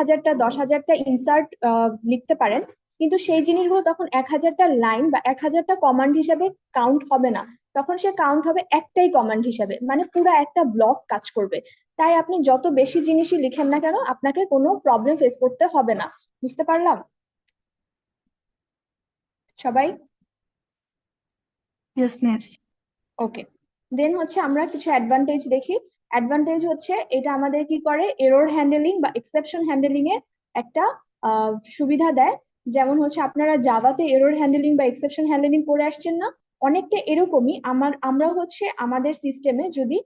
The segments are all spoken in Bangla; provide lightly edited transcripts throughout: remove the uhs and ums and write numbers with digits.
1000টা 10,000টা ইনসার্ট লিখতে পারেন, কিন্তু সেই জিনিসগুলো তখন 1000টা লাইন বা 1000টা কমান্ড হিসাবে কাউন্ট হবে না, তখন সে কাউন্ট হবে একটাই কমান্ড হিসাবে, মানে পুরো একটা ব্লক কাজ করবে। তাই আপনি যত বেশি জিনিসই লিখেন না কেন আপনাকে কোনো প্রবলেম ফেস করতে হবে না। বুঝতে পারলাম সবাই? Yes miss. ওকে, দেন হচ্ছে আমরা কিছু অ্যাডভান্টেজ দেখি। অ্যাডভান্টেজ হচ্ছে এটা আমাদের কি করে, এরর হ্যান্ডেলিং বা এক্সেপশন হ্যান্ডেলিং এর একটা সুবিধা দেয়। যেমন হচ্ছে আপনারা জাভাতে এরর হ্যান্ডেলিং বা এক্সেপশন হ্যান্ডেলিং পড়ে আসছেন না, অনেকটা এরকমই আমরা হচ্ছে আমাদের সিস্টেমে যদি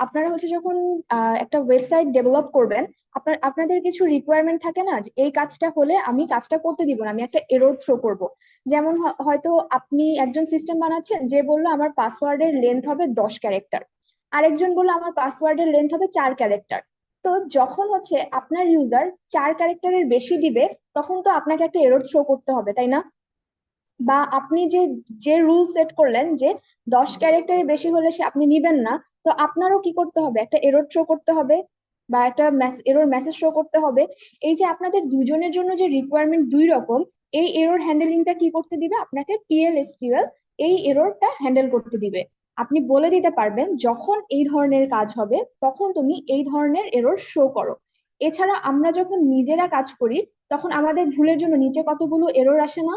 আপনারা হচ্ছে যখন একটা ওয়েবসাইট ডেভেলপ করবেন, আপনাদের কিছু রিকোয়ারমেন্ট থাকে না, যে এই কাজটা হলে আমি কাজটা করতে দিব না, আমি একটা এরর থ্রো করব। যেমন হয়তো আপনি একজন সিস্টেম বানাচ্ছেন, যে বললো আমার পাসওয়ার্ডের লেন্থ হবে 10 ক্যারেক্টার, আরেকজন বললো আমার পাসওয়ার্ডের লেন্থ হবে 4 ক্যারেক্টার। তো যখন হচ্ছে আপনার ইউজার 4 ক্যারেক্টারের বেশি দিবে, তখন তো আপনাকে একটা এরর থ্রো করতে হবে, তাই না? বা আপনি যে যে রুল সেট করলেন যে 10 ক্যারেক্টারের বেশি হলে সে আপনি নিবেন না, তো আপনারও কি করতে হবে, একটা এরর থ্রো করতে হবে বা একটা এরর মেসেজ শো করতে হবে। এই যে আপনাদের দুজনের জন্য যে রিকোয়ারমেন্ট দুই রকম, এই এরর হ্যান্ডেলিংটা কি করতে দিবে আপনাকে, PL/SQL এই এররটা হ্যান্ডেল করতে দিবে। আপনি বলে দিতে পারবেন যখন এই ধরনের কাজ হবে তখন তুমি এই ধরনের এরর শো করো। এছাড়া আমরা যখন নিজেরা কাজ করি তখন আমাদের ভুলের জন্য নিচে কতগুলো এরর আসে না,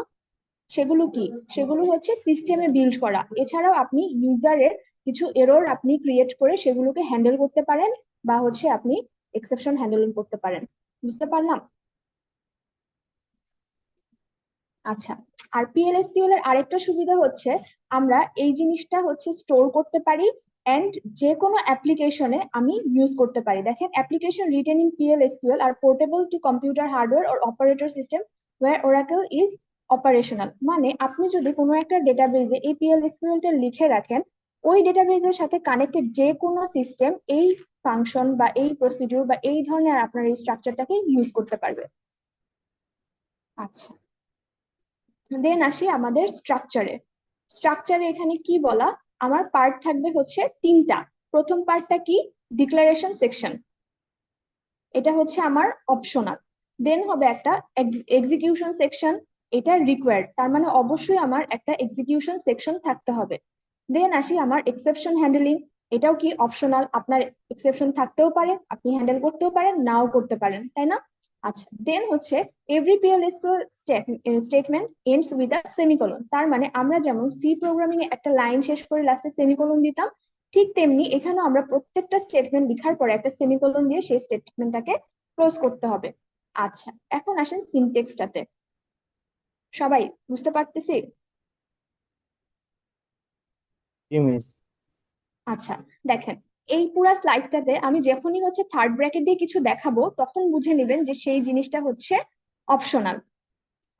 সেগুলো কি, সেগুলো হচ্ছে সিস্টেমে বিল্ড করা। এছাড়াও আপনি ইউজারের কিছু এরর আপনি ক্রিয়েট করে সেগুলোকে হ্যান্ডেল করতে পারেন, বা হচ্ছে আপনি এক্সেপশন হ্যান্ডেলিং করতে পারেন। বুঝতে পারলাম? আচ্ছা, আর PL/SQL এর আরেকটা সুবিধা হচ্ছে আমরা এই জিনিসটা হচ্ছে স্টোর করতে পারি এন্ড যে কোনো অ্যাপ্লিকেশনে আমি ইউজ করতে পারি। দেখেন, application written in PL/SQL are portable to computer hardware or operator system where Oracle is operational. মানে আপনি যদি কোনো একটা ডেটাবেজে এই PL/SQL টা লিখে রাখেন, ওই ডেটাবেজের সাথে কানেক্টেড যে কোনো সিস্টেম এই ফাংশন বা এই প্রসিডিউর বা এই ধরনের আপনার এই স্ট্রাকচারটাকে ইউজ করতে পারবে। আচ্ছা, দেন আসি আমাদের স্ট্রাকচারে। স্ট্রাকচারে এখানে কি বলা, আমার পার্ট থাকবে হচ্ছে 3টা। প্রথম পার্টটা কি, ডিক্লারেশন সেকশন, এটা হচ্ছে আমার অপশনাল। দেন হবে একটা এক্সিকিউশন সেকশন, এটা রিকোয়ার্ড, তার মানে অবশ্যই আমার একটা এক্সিকিউশন সেকশন থাকতে হবে। দেন আসি আমার এক্সেপশন হ্যান্ডেলিং, এটাও কি অপশনাল, আপনার এক্সেপশন থাকতেও পারে, আপনি হ্যান্ডেল করতেও পারেন নাও করতে পারেন, তাই না? আচ্ছা, দেন হচ্ছে every PL/SQL statement ends with a semicolon. তার মানে আমরা যেমন সি প্রোগ্রামিং এ একটা লাইন শেষ করে লাস্টে সেমিকোলন দিতাম, ঠিক তেমনি এখানেও আমরা প্রত্যেকটা স্টেটমেন্ট লেখার পরে একটা সেমিকোলন দিয়ে সেই স্টেটমেন্টটাকে ক্লোজ করতে হবে। আচ্ছা, এখন আসেন সিনটেক্সটাতে। সবাই বুঝতে পারতেছি? জি মিস। আচ্ছা, দেখেন, এই পুরা স্লাইডটাতে আমি যখনই হচ্ছে থার্ড ব্র্যাকেট দিয়ে কিছু দেখাবো তখন বুঝে নেবেন যে সেই জিনিসটা হচ্ছে অপশনাল।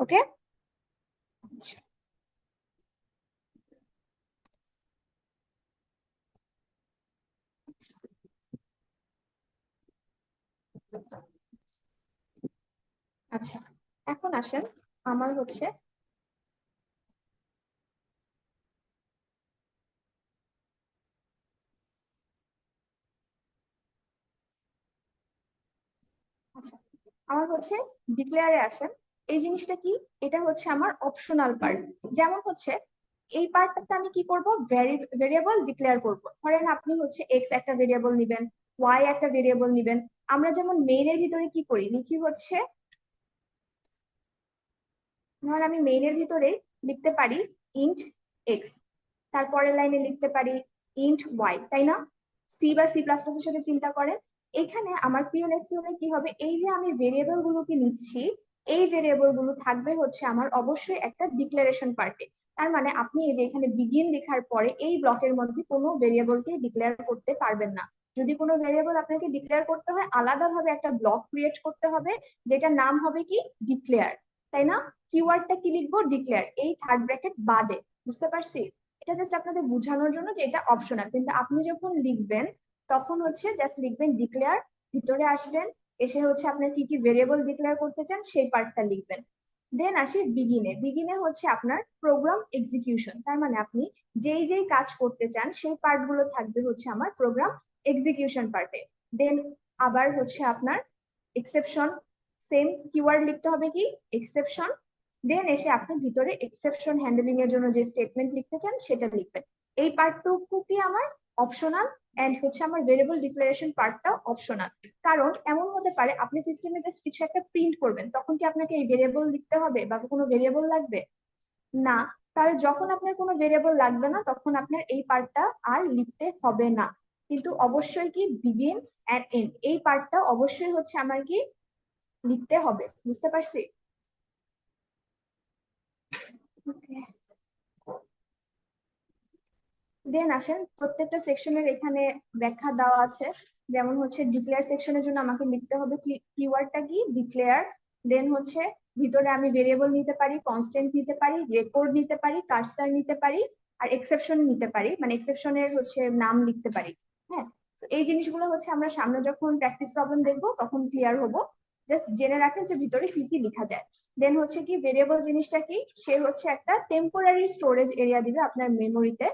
ওকে, আচ্ছা, এখন আসেন আমার হচ্ছে, আচ্ছা আমার হচ্ছে ডিক্লেয়ারে আসেন। এই জিনিসটা কি, এটা হচ্ছে আমার অপশনাল পার্ট। যেমন হচ্ছে এই পার্টটাতে আমি কি করব, ভেরিয়েবল ডিক্লেয়ার করব। ধরেন আপনি হচ্ছে এক্স একটা ভেরিয়েবল নিবেন, ওয়াই একটা ভেরিয়েবল নিবেন। আমরা যেমন মেইনের ভিতরে কি করি, লিখি হচ্ছে, ধর আমি মেইনের ভিতরে লিখতে পারি ইন্ট এক্স, তারপরের লাইনে লিখতে পারি ইন্ট ওয়াই, তাই না? সি বা C++ এর সাথে চিন্তা করেন। এখানে আমার PL/SQL এ কি হবে, এই যে আমি ভেরিয়েবল গুলোকে নিচ্ছি, এই ভেরিয়েবল গুলো থাকবে হচ্ছে আমার অবশ্যই একটা ডিক্লারেশন পার্টে। তার মানে আপনি এই যে এখানে বিগিন লেখার পরে এই ব্লকের মধ্যে কোনো ভেরিয়েবলকে ডিক্লেয়ার করতে পারবেন না। যদি কোনো ভেরিয়েবল আপনাকে ডিক্লেয়ার করতে হয় আলাদাভাবে একটা ব্লক ক্রিয়েট করতে হবে, যেটা নাম হবে কি, ডিক্লেয়ার, তাই না? কিওয়ার্ডটা কি লিখবো, ডিক্লেয়ার, এই থার্ড ব্র্যাকেট বাদে। বুঝতে পারছি? এটা জাস্ট আপনাদের বোঝানোর জন্য যে এটা অপশনাল, কিন্তু আপনি যখন লিখবেন তখন হচ্ছে জাস্ট লিখবেন ডিক্লেয়ার, ভিতরে আসবেন, এসে হচ্ছে আপনার কি কি ভেরিয়েবল ডিক্লেয়ার করতে চান সেই পার্টটা লিখবেন। দেন আসি বিগিনে। বিগিনে হচ্ছে আপনার প্রোগ্রাম এক্সিকিউশন, তার মানে আপনি যেই যেই কাজ করতে চান সেই পার্টগুলো থাকবে হচ্ছে আমার প্রোগ্রাম এক্সিকিউশন পার্টে। দেন আবার হচ্ছে আপনার এক্সেপশন, সেম কিওয়ার্ড লিখতে হবে কি এক্সেপশন, দেন এসে আপনি ভিতরে এক্সেপশন হ্যান্ডলিং এর জন্য যে স্টেটমেন্ট লিখতে চান সেটা লিখবেন। এই পার্টটুকু কি আমার অপশনাল, এন্ড হচ্ছে আমার ভেরিয়েবল ডিক্লারেশন পার্টটা অপশনাল। কারণ এমন হতে পারে আপনি সিস্টেমে জাস্ট কিছু একটা প্রিন্ট করবেন, তখন কি আপনাকে এই ভেরিয়েবল লিখতে হবে বা কোনো ভেরিয়েবল লাগবে না? তাহলে যখন আপনার কোনো ভেরিয়েবল লাগবে না তখন আপনার এই পার্টটা আর লিখতে হবে না। কিন্তু অবশ্যই কি বিগিন এন্ড এন্ড এই পার্টটা অবশ্যই হচ্ছে আমার কি লিখতে হবে, বুঝতে পারছি? দেন আসেন প্রত্যেকটা সেকশনের এখানে ব্যাখ্যা দেওয়া আছে। যেমন হচ্ছে ডিক্লেয়ার সেকশনের জন্য আমাকে লিখতে হবে কিওয়ার্ডটা কি ডিক্লেয়ার, দেন হচ্ছে ভিতরে আমি ভেরিয়েবল নিতে পারি, কনস্ট্যান্ট নিতে পারি, রেকর্ড নিতে পারি, কার্সার নিতে পারি, আর এক্সেপশন নিতে পারি, মানে এক্সেপশনের হচ্ছে নাম লিখতে পারি। হ্যাঁ, তো এই জিনিসগুলো হচ্ছে আমরা সামনে যখন প্র্যাকটিস প্রবলেম দেখবো তখন ক্লিয়ার হবো। জাস্ট জেনে রাখেন যে ভিতরে কি কি লেখা যায়। দেন হচ্ছে কি ভেরিয়েবল জিনিসটা কি, সে হচ্ছে একটা টেম্পোরারি স্টোরেজ এরিয়া দিবে আপনার মেমোরিতে,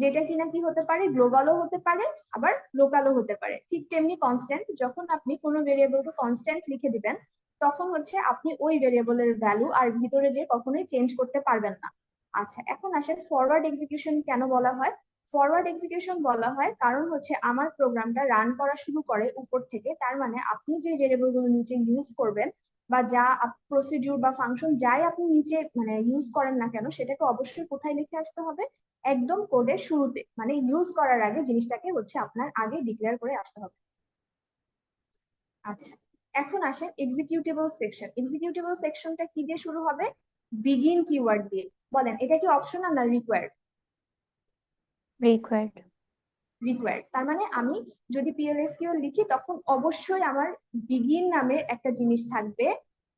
যেটা কিনা কি হতে পারে গ্লোবালও হতে পারে আবার লোকালও হতে পারে। ঠিক তেমনি কনস্ট্যান্ট, যখন আপনি কোনো ভেরিয়েবলকে কনস্ট্যান্ট লিখে দিবেন তখন হচ্ছে আপনি ওই ভেরিয়েবলের ভ্যালু আর ভিতরে যে কখনোই চেঞ্জ করতে পারবেন না। আচ্ছা, এখন আসেন ফরওয়ার্ড এক্সিকিউশন কেন বলা হয়। ফরওয়ার্ড এক্সিকিউশন বলা হয় কারণ হচ্ছে আমার প্রোগ্রামটা রান করা শুরু করে উপর থেকে, তার মানে আপনি যে ভেরিয়েবল গুলো নিচে ইউজ করবেন বা যা প্রসিডিউর বা ফাংশন যাই আপনি নিচে মানে ইউজ করেন না কেন সেটাকে অবশ্যই কোথায় লিখে আসতে হবে, একদম কোডের শুরুতে, মানে ইউজ করার আগে জিনিসটাকে হচ্ছে আপনার আগে ডিক্লেয়ার করে আসতে হবে। আচ্ছা, এখন আসেন এক্সিকিউটেবল সেকশন। এক্সিকিউটেবল সেকশনটা কি দিয়ে শুরু হবে, বিগিন কিওয়ার্ড দিয়ে। বলেন এটা কি অপশনাল না রিকোয়ার্ড? রিকোয়ার্ড। রিকোয়ার্ড, তার মানে আমি যদি পিএলএসকিউএল লিখি তখন অবশ্যই আমার বিগিন নামের একটা জিনিস থাকবে,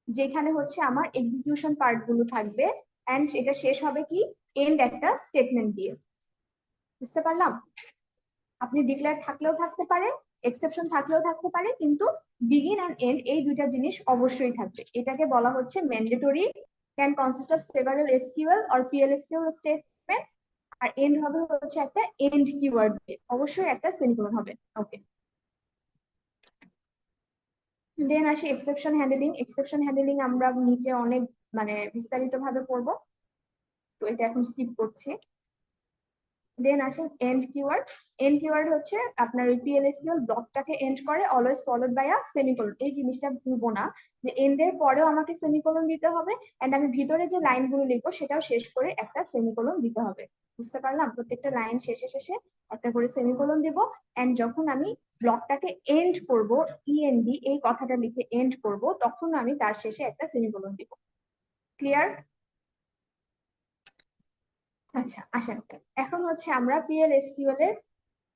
যেখানে হচ্ছে আমার এক্সিকিউশন পার্ট গুলো থাকবে, এন্ড এটা শেষ হবে কি এন্ড একটা স্টেটমেন্ট দিয়ে। বুঝতে পারলাম? আপনি ডিক্লেয়ার থাকলেও থাকতে পারে, এক্সেপশন থাকলেও থাকতে পারে, কিন্তু বিগিন এন্ড এন্ড এই দুইটা জিনিস অবশ্যই থাকবে। এটাকে বলা হচ্ছে mandatory, can consist of several SQL or PLSQL statement, আর এন্ড হবে হচ্ছে একটা এন্ড কিওয়ার্ড দিয়ে, অবশ্যই একটা সেমিকোলন হবে। ওকে, দেন আসি এক্সেপশন হ্যান্ডলিং। এক্সেপশন হ্যান্ডলিং আমরা নিচে অনেক মানে বিস্তারিত ভাবে পড়বো, তো এটা এখন স্কিপ করছি। দেন আসেন এন্ড কিওয়ার্ড। এন্ড কিওয়ার্ড হচ্ছে আপনার ওই পিএলএসকিউএল ব্লকটাকে এন্ড করে always followed by a semicolon. এই জিনিসটা ভুলবো না যে এন্ড এর পরেও আমাকে সেমিকোলন দিতে হবে, এন্ড আমি ভিতরে যে লাইনগুলো লিখবো সেটাও শেষ করে একটা সেমিকোলন দিতে হবে। বুঝতে পারলাম? প্রত্যেকটা লাইন শেষে শেষে একটা করে সেমিকোলন দিব, এন্ড যখন আমি ব্লকটাকে এন্ড করব, ইএনডি এই কথাটা লিখে এন্ড করব, তখন আমি তার শেষে একটা সেমিকোলন দিব। ক্লিয়ার? আচ্ছা আসেন, এখন হচ্ছে আমরা পিএলএসকিউএল এর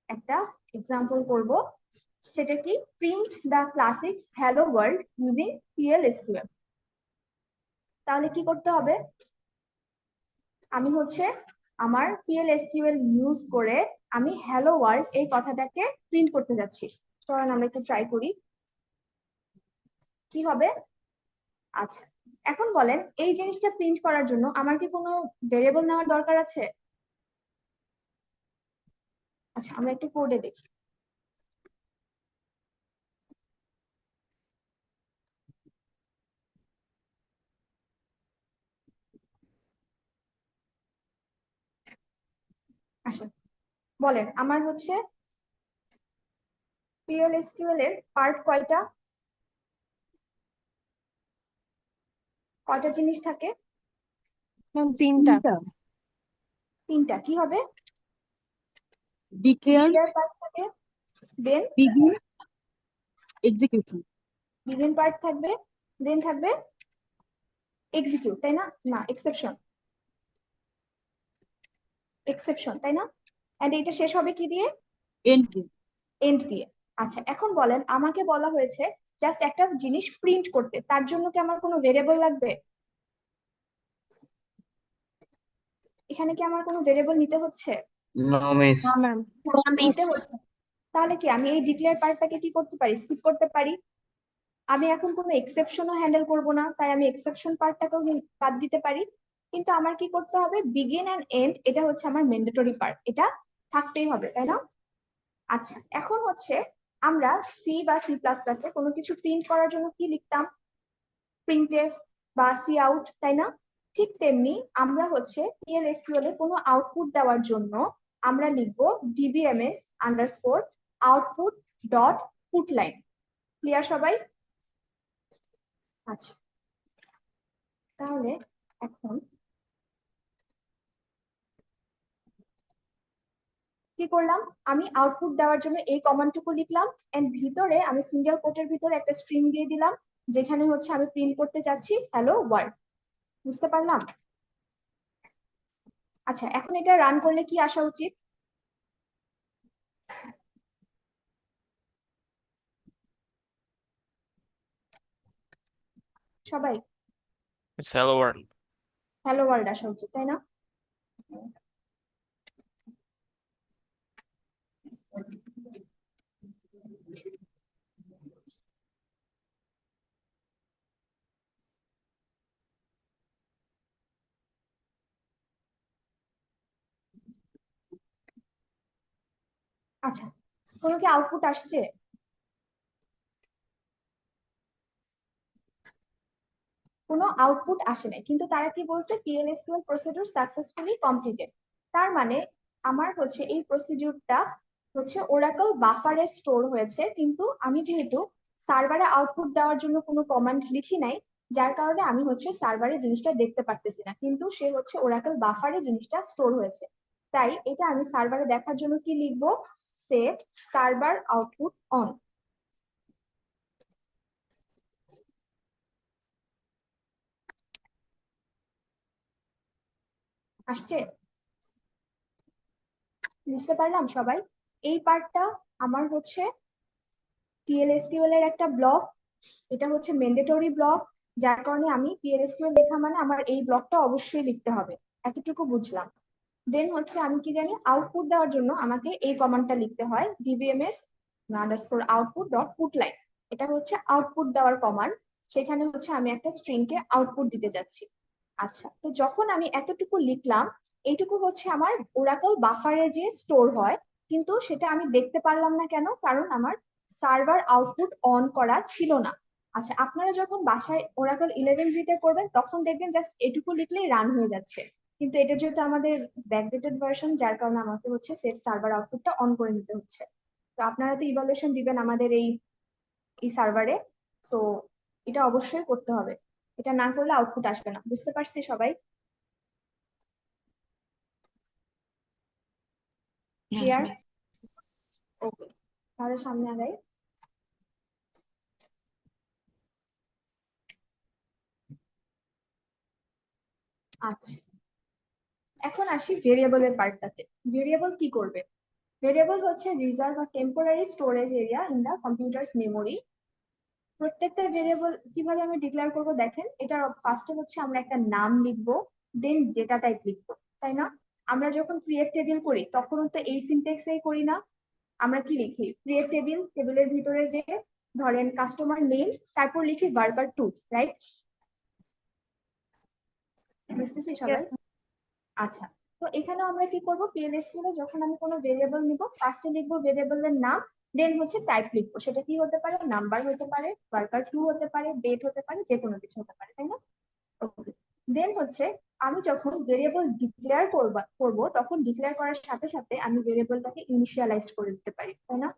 একটা এক্সাম্পল করব। সেটা কি, print the classic hello world using PLSQL. তাহলে কি করতে হবে, আমি হচ্ছে আমার পিএলএসকিউএল ইউজ করে আমি হ্যালো ওয়ার্ল্ড এই কথাটাকে প্রিন্ট করতে যাচ্ছি। চলেন আমরা একটু ট্রাই করি কি হবে। আচ্ছা, এখন বলেন এই জিনিসটা প্রিন্ট করার জন্য আমার কি কোনো ভেরিয়েবল নেওয়ার দরকার আছে? আচ্ছা, আমরা একটু কোডে দেখি। আচ্ছা, বলেন আমার হচ্ছে পিএলএসকিউএল এর পার্ট কয়টা, কয়টা জিনিস থাকে? তিনটা। তিনটা। কি হবে? ডিক্লেয়ার, ডিক্লেয়ার পার্ট থাকে, দেন বিগিন, এক্সিকিউশন। বিগিন পার্ট থাকবে, দেন থাকবে এক্সিকিউট, তাই না? না, এক্সেপশন, এক্সেপশন তাই না? এন্ড এটা শেষ হবে কি দিয়ে? এন্ড দিন। এন্ড দিয়ে। আচ্ছা, এখন বলেন আমাকে বলা হয়েছে জাস্ট একটা জিনিস প্রিন্ট করতে, তার জন্য কি আমার কোনো ভেরিয়েবল লাগবে? এখানে কি আমার কোনো ভেরিয়েবল নিতে হচ্ছে? No, miss. না ম্যাম। নিতে হচ্ছে। তাহলে কি আমি এই ডিক্লেয়ার পার্টটাকে কি করতে পারি, স্কিপ করতে পারি? আমি এখন কোনো এক্সেপশনও হ্যান্ডেল করব না, তাই আমি এক্সেপশন পার্টটাকেও বাদ দিতে পারি। কিন্তু আমার কি করতে হবে, বিগিন এন্ড এন্ড এটা হচ্ছে আমার ম্যান্ডেটরি পার্ট, এটা থাকতেই হবে, তাই না? আচ্ছা, এখন হচ্ছে আমরা সি বা সি প্লাস প্লাসে কোনো কিছু প্রিন্ট করার জন্য কি লিখতাম? প্রিন্টএফ বা সি আউট, তাই না? ঠিক তেমনি আমরা হচ্ছে PL/SQL এ কোনো আউটপুট দেওয়ার জন্য আমরা লিখবো DBMS underscore output dot put line. Clear সবাই? আচ্ছা, তাহলে এখন কি করলাম, আমি আউটপুট দেওয়ার জন্য এই কমান্ডটুকু লিখলাম এন্ড ভিতরে আমি সিঙ্গেল কোটের ভিতরে একটা স্ট্রিং দিয়ে দিলাম, যেখানে হচ্ছে আমি প্রিন্ট করতে চাচ্ছি হ্যালো ওয়ার্ল্ড। বুঝতে পারলাম? আচ্ছা, এখন এটা রান করলে কি আসা উচিত? সবাই It's hello world. Hello world আসা উচিত, তাই না? আচ্ছা, কোনো কি আউটপুট আসছে? কোনো আউটপুট আসে নাই, কিন্তু তারা কি বলছে PL/SQL প্রসিডিউর সাকসেসফুলি কমপ্লিটেড। তার মানে আমার হচ্ছে এই প্রসিডিউরটা হচ্ছে ওরাকল বাফারে স্টোর হয়েছে, কিন্তু আমি যেহেতু সার্ভারে আউটপুট দেওয়ার জন্য কোনো কমান্ড লিখি নাই, যার কারণে আমি হচ্ছে সার্ভারে জিনিসটা দেখতে পারতেছি না, কিন্তু সে হচ্ছে ওরাকল বাফারে জিনিসটা স্টোর হয়েছে। তাই এটা আমি সার্ভারে দেখার জন্য কি লিখবো? Set server output on. আসছে? বুঝতে পারলাম সবাই? এই পার্টটা আমার হচ্ছে PL/SQL এর একটা ব্লক, এটা হচ্ছে ম্যান্ডেটরি ব্লক, যার কারণে আমি PL/SQL লেখা মানে আমার এই ব্লকটা অবশ্যই লিখতে হবে, এতটুকু বুঝলাম। দেন হচ্ছে আমি কি জানি, আউটপুট দেওয়ার জন্য আমাকে এই কমান্ডটা লিখতে হয় DBMS আন্ডারস্কোর আউটপুট ডট পুটলাইন। এটা হচ্ছে আউটপুট দেওয়ার কমান্ড, সেখানে হচ্ছে আমি একটা স্ট্রিং কে আউটপুট দিতে যাচ্ছি। আচ্ছা, তো যখন আমি এতটুকু লিখলাম, এইটুকু হচ্ছে আমার ওরাকল বাফারে যে স্টোর হয়, কিন্তু সেটা আমি দেখতে পারলাম না কেন? কারণ আমার সার্ভার আউটপুট অন করা ছিল না। আচ্ছা, আপনারা যখন বাসায় ওরাকল 11G তে করবেন তখন দেখবেন জাস্ট এটুকু লিখলেই রান হয়ে যাচ্ছে, কিন্তু এটা যেহেতু আমাদের ব্যাকডেটেড ভার্সন, যার কারণে আমাকে হচ্ছে সেট সার্ভার আউটপুটটা অন করে নিতে হচ্ছে। তো আপনারা তো ইভালুয়েশন দিবেন আমাদের এই সার্ভারে, সো এটা অবশ্যই করতে হবে, এটা না করলে আউটপুট আসবে না। বুঝতে পারছি সবাই? Yes, clear? miss. ওকে, তাহলে সামনে আগাই। আচ্ছা, এখন আসি ভেরিয়েবলের পার্টটাতে। ভেরিয়েবল কি করবে? ভেরিয়েবল হচ্ছে রিজার্ভ বা temporary storage area in the computer's memory. প্রত্যেকটা ভেরিয়েবল কিভাবে আমি ডিক্লেয়ার করব দেখেন, এটা ফার্স্টে হচ্ছে আমরা একটা নাম লিখবো, দেন ডেটা টাইপ লিখবো, তাই না? আমরা যখন ক্রিয়েট টেবিল করি তখন তো এই সিনট্যাক্সেই করি না? আমরা কি লিখি? ক্রিয়েট টেবিল, টেবিলের ভিতরে যে ধরেন কাস্টমার নেম, তারপর লিখি worker2, রাইট? বুঝতেছি সবাই? আচ্ছা, তো এখানে আমরা কি করব, PL/SQL এ যখন আমি কোনো ভেরিয়েবল নিব ফার্স্টে লিখবো ভেরিয়েবলের নাম, দেন হচ্ছে টাইপ লিখবো, সেটা কি হতে পারে? নাম্বার হতে পারে, worker2 হতে পারে, ডেট হতে পারে, যে কোনো কিছু হতে পারে, তাই না? ওকে, দেন হচ্ছে আমি যখন ভেরিয়েবল ডিক্লেয়ার করব তখন ডিক্লেয়ার করার সাথে সাথে আমি ভেরিয়েবলটাকে ইনিশিয়ালাইজড করে দিতে পারি, তাই না?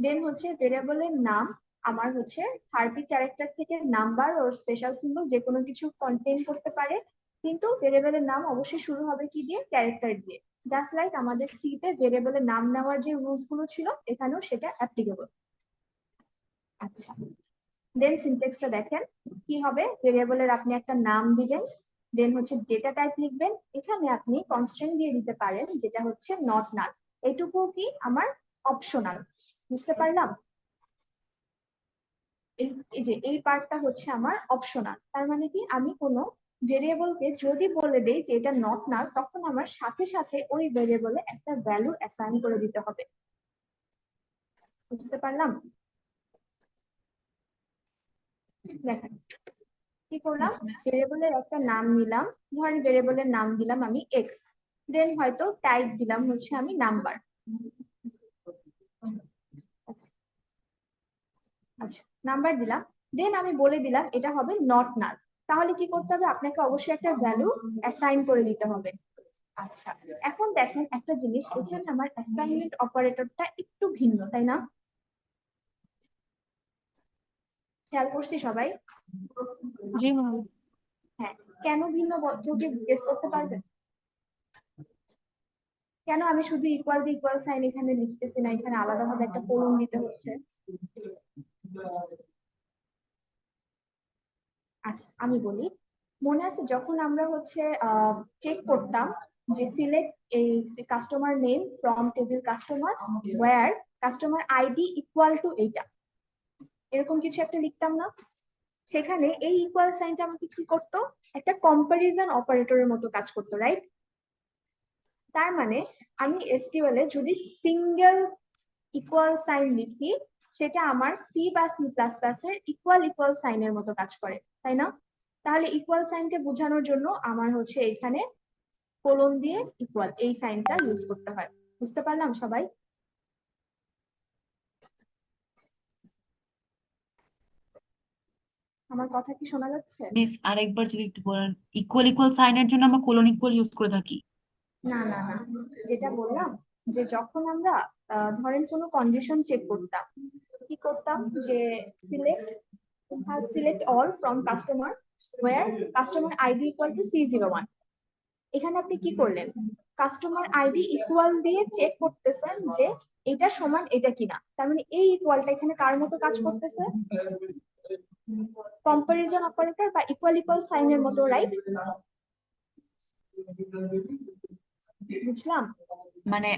দেন হচ্ছে ভেরিয়েবলের নাম আমার হচ্ছে 30 ক্যারেক্টার থেকে নাম্বার ও স্পেশাল সিম্বল যে কোনো কিছু কন্টেইন করতে পারে, কিন্তু ভেরিয়েবলের নাম অবশ্যই শুরু হবে কি দিয়ে? ক্যারেক্টার দিয়ে। জাস্ট লাইক আমাদের সি তে ভেরিয়েবলের নাম নেওয়ার যে রুলস গুলো ছিল, এখানেও সেটা অ্যাপ্লিকেবল। আচ্ছা, দেন সিনট্যাক্সটা দেখেন কি হবে। ভেরিয়েবলের আপনি একটা নাম দিবেন, দেন হচ্ছে ডেটা টাইপ লিখবেন, এখানে আপনি কনস্ট্রেন্ট দিয়ে দিতে পারেন যেটা হচ্ছে নট নাল। এইটুকু কি আমার অপশনাল। বুঝতে পারলাম? এই যে এই পার্টটা হচ্ছে আমার অপশনাল, তার মানে কি আমি কোনো ভেরিয়েবলকে যদি বলে দেই যে এটা নট নাল, তখন আমার সাথে সাথে ওই ভেরিয়েবলে একটা ভ্যালু অ্যাসাইন করে দিতে হবে। বুঝতে পারলাম? দেখেন কি করলাম, Yes, miss. ভেরিয়েবলের একটা নাম নিলাম, ধরেন ভেরিয়েবলের নাম দিলাম আমি এক্স, দেন হয়তো টাইপ দিলাম হচ্ছে আমি নাম্বার। আচ্ছা, নাম্বার দিলাম, দেন আমি বলে দিলাম এটা হবে নট নাল। তাহলে কি করতে হবে, আপনাকে অবশ্যই একটা ভ্যালু অ্যাসাইন করে দিতে হবে। আচ্ছা, এখন দেখেন একটা জিনিস, এখানে আমার অ্যাসাইনমেন্ট অপারেটরটা একটু ভিন্ন, তাই না? খেয়াল করছি সবাই? জি ম্যাম। হ্যাঁ, কেন ভিন্ন কেউ কি গেস করতে পারবে? কেন আমি শুধু ইকুয়াল দি ইকুয়াল সাইন এখানে লিখতেছি না, এখানে আলাদাভাবে একটা কোলন দিতে হচ্ছে? আচ্ছা, আমি বলি, মনে আছে যখন আমরা হচ্ছে চেক করতাম যে সিলেক্ট এই customer name from table customer where customer ID equal to এইটা, এরকম কিছু একটা লিখতাম না? সেখানে এই ইকুয়াল সাইনটা আমাকে কি করতো, একটা কম্পারিজন অপারেটরের মতো কাজ করতো, রাইট? তার মানে আমি এসকিউএল এ যদি সিঙ্গেল ইকুয়াল সাইন লিখি, সেটা আমার সি বা সি প্লাস প্লাস এর ইকুয়াল ইকুয়াল সাইনের মতো কাজ করে, তাই না? তাহলে ইকুয়াল সাইনকে বোঝানোর জন্য আমার হচ্ছে এখানে কোলন দিয়ে ইকুয়াল এই সাইনটা ইউজ করতে হয়। বুঝতে পারলাম সবাই? আমার কথা কি শোনা যাচ্ছে? মিস আরেকবার যদি একটু বলেন, ইকুয়াল ইকুয়াল সাইনের জন্য আমরা কোলন ইকুয়াল ইউজ করে থাকি। না না না, যেটা বললাম যে যখন আমরা ধরেন কোনো কন্ডিশন চেক করতাম, কি করতাম যে select all from customer where customer ID equal to C01। এখানে আপনি কি করলেন, কাস্টমার আইডি ইকুয়াল দিয়ে চেক করতেছেন যে এটা সমান এটা কিনা। তার মানে এই ইকুয়ালটা এখানে কার মতো কাজ করতেছে, কম্পারিজন অপারেটর বা ইকুয়াল ইকুয়াল সাইনের মতো, রাইট? বুঝলাম? মানে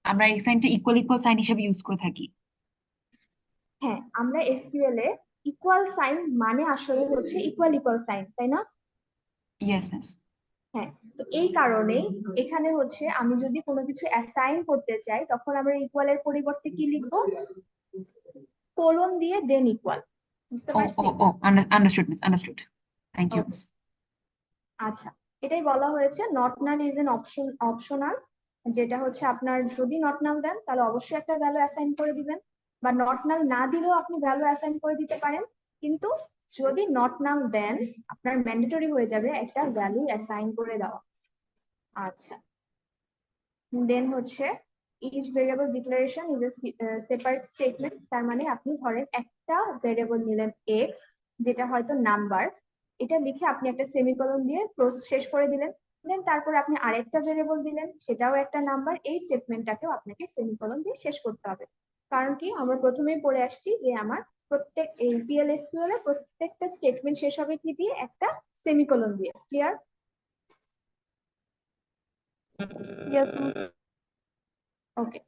আমরা এই সাইনটা ইকুয়াল ইকুয়াল সাইন হিসেবে ইউজ করে থাকি। হ্যাঁ, আমরা এসকিউএল এ ইকুয়াল সাইন মানে আসলে হচ্ছে ইকুয়াল ইকুয়াল সাইন, তাই না? Yes miss. হ্যাঁ, তো এই কারণেই এখানে হচ্ছে আমি যদি কোনো কিছু অ্যাসাইন করতে চাই, তখন আমরা ইকুয়ালের পরিবর্তে কি লিখবো, কোলন দিয়ে দেন ইকুয়াল। বুঝতে ও পারছি? ও ও understood miss, understood. Thank you Okay. Miss. আচ্ছা, এটাই বলা হয়েছে not null is an optional, যেটা হচ্ছে আপনার যদি নট নাল দেন তাহলে অবশ্যই একটা ভ্যালু অ্যাসাইন করে দিবেন, বা নট নাল না দিলেও আপনি ভ্যালু অ্যাসাইন করে দিতে পারেন। কিন্তু যদি নট নাল দেন, আপনার ম্যান্ডেটরি হয়ে যাবে একটা ভ্যালু অ্যাসাইন করে দেওয়া। আচ্ছা, দেন হচ্ছে each variable declaration is a separate statement. তার মানে আপনি ধরেন একটা ভেরিয়েবল নিলেন এক্স, যেটা হয়তো নাম্বার, এটা লিখে আপনি একটা সেমিকোলন দিয়ে শেষ করে দিলেন। দেন তারপর আপনি আরেকটা ভেরিয়েবল দিলেন, সেটাও একটা নাম্বার, এই স্টেটমেন্টটাকেও আপনাকে সেমিকোলন দিয়ে শেষ করতে হবে। কারণ কি, আমরা প্রথমেই পড়ে আসছি যে আমার প্রত্যেক এই PL/SQL এর প্রত্যেকটা স্টেটমেন্ট শেষ হবে কি দিয়ে, একটা সেমিকোলন দিয়ে। ক্লিয়ার? ওকে,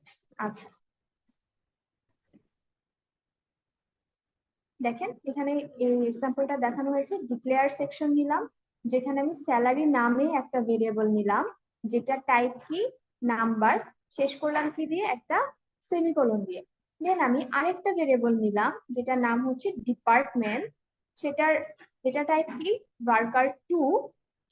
আচ্ছা। দেখেন এখানে এই এক্সাম্পলটা দেখানো হয়েছে, ডিক্লেয়ার সেকশন নিলাম, যেখানে আমি স্যালারি নামে একটা ভেরিয়েবল নিলাম, যেটা টাইপ কি, নাম্বার, শেষ করলাম কি দিয়ে, একটা সেমিকোলন দিয়ে। দেন আমি আরেকটা ভেরিয়েবল নিলাম, যেটা নাম হচ্ছে ডিপার্টমেন্ট, যেটা টাইপ কি, ওয়ার্কার 2।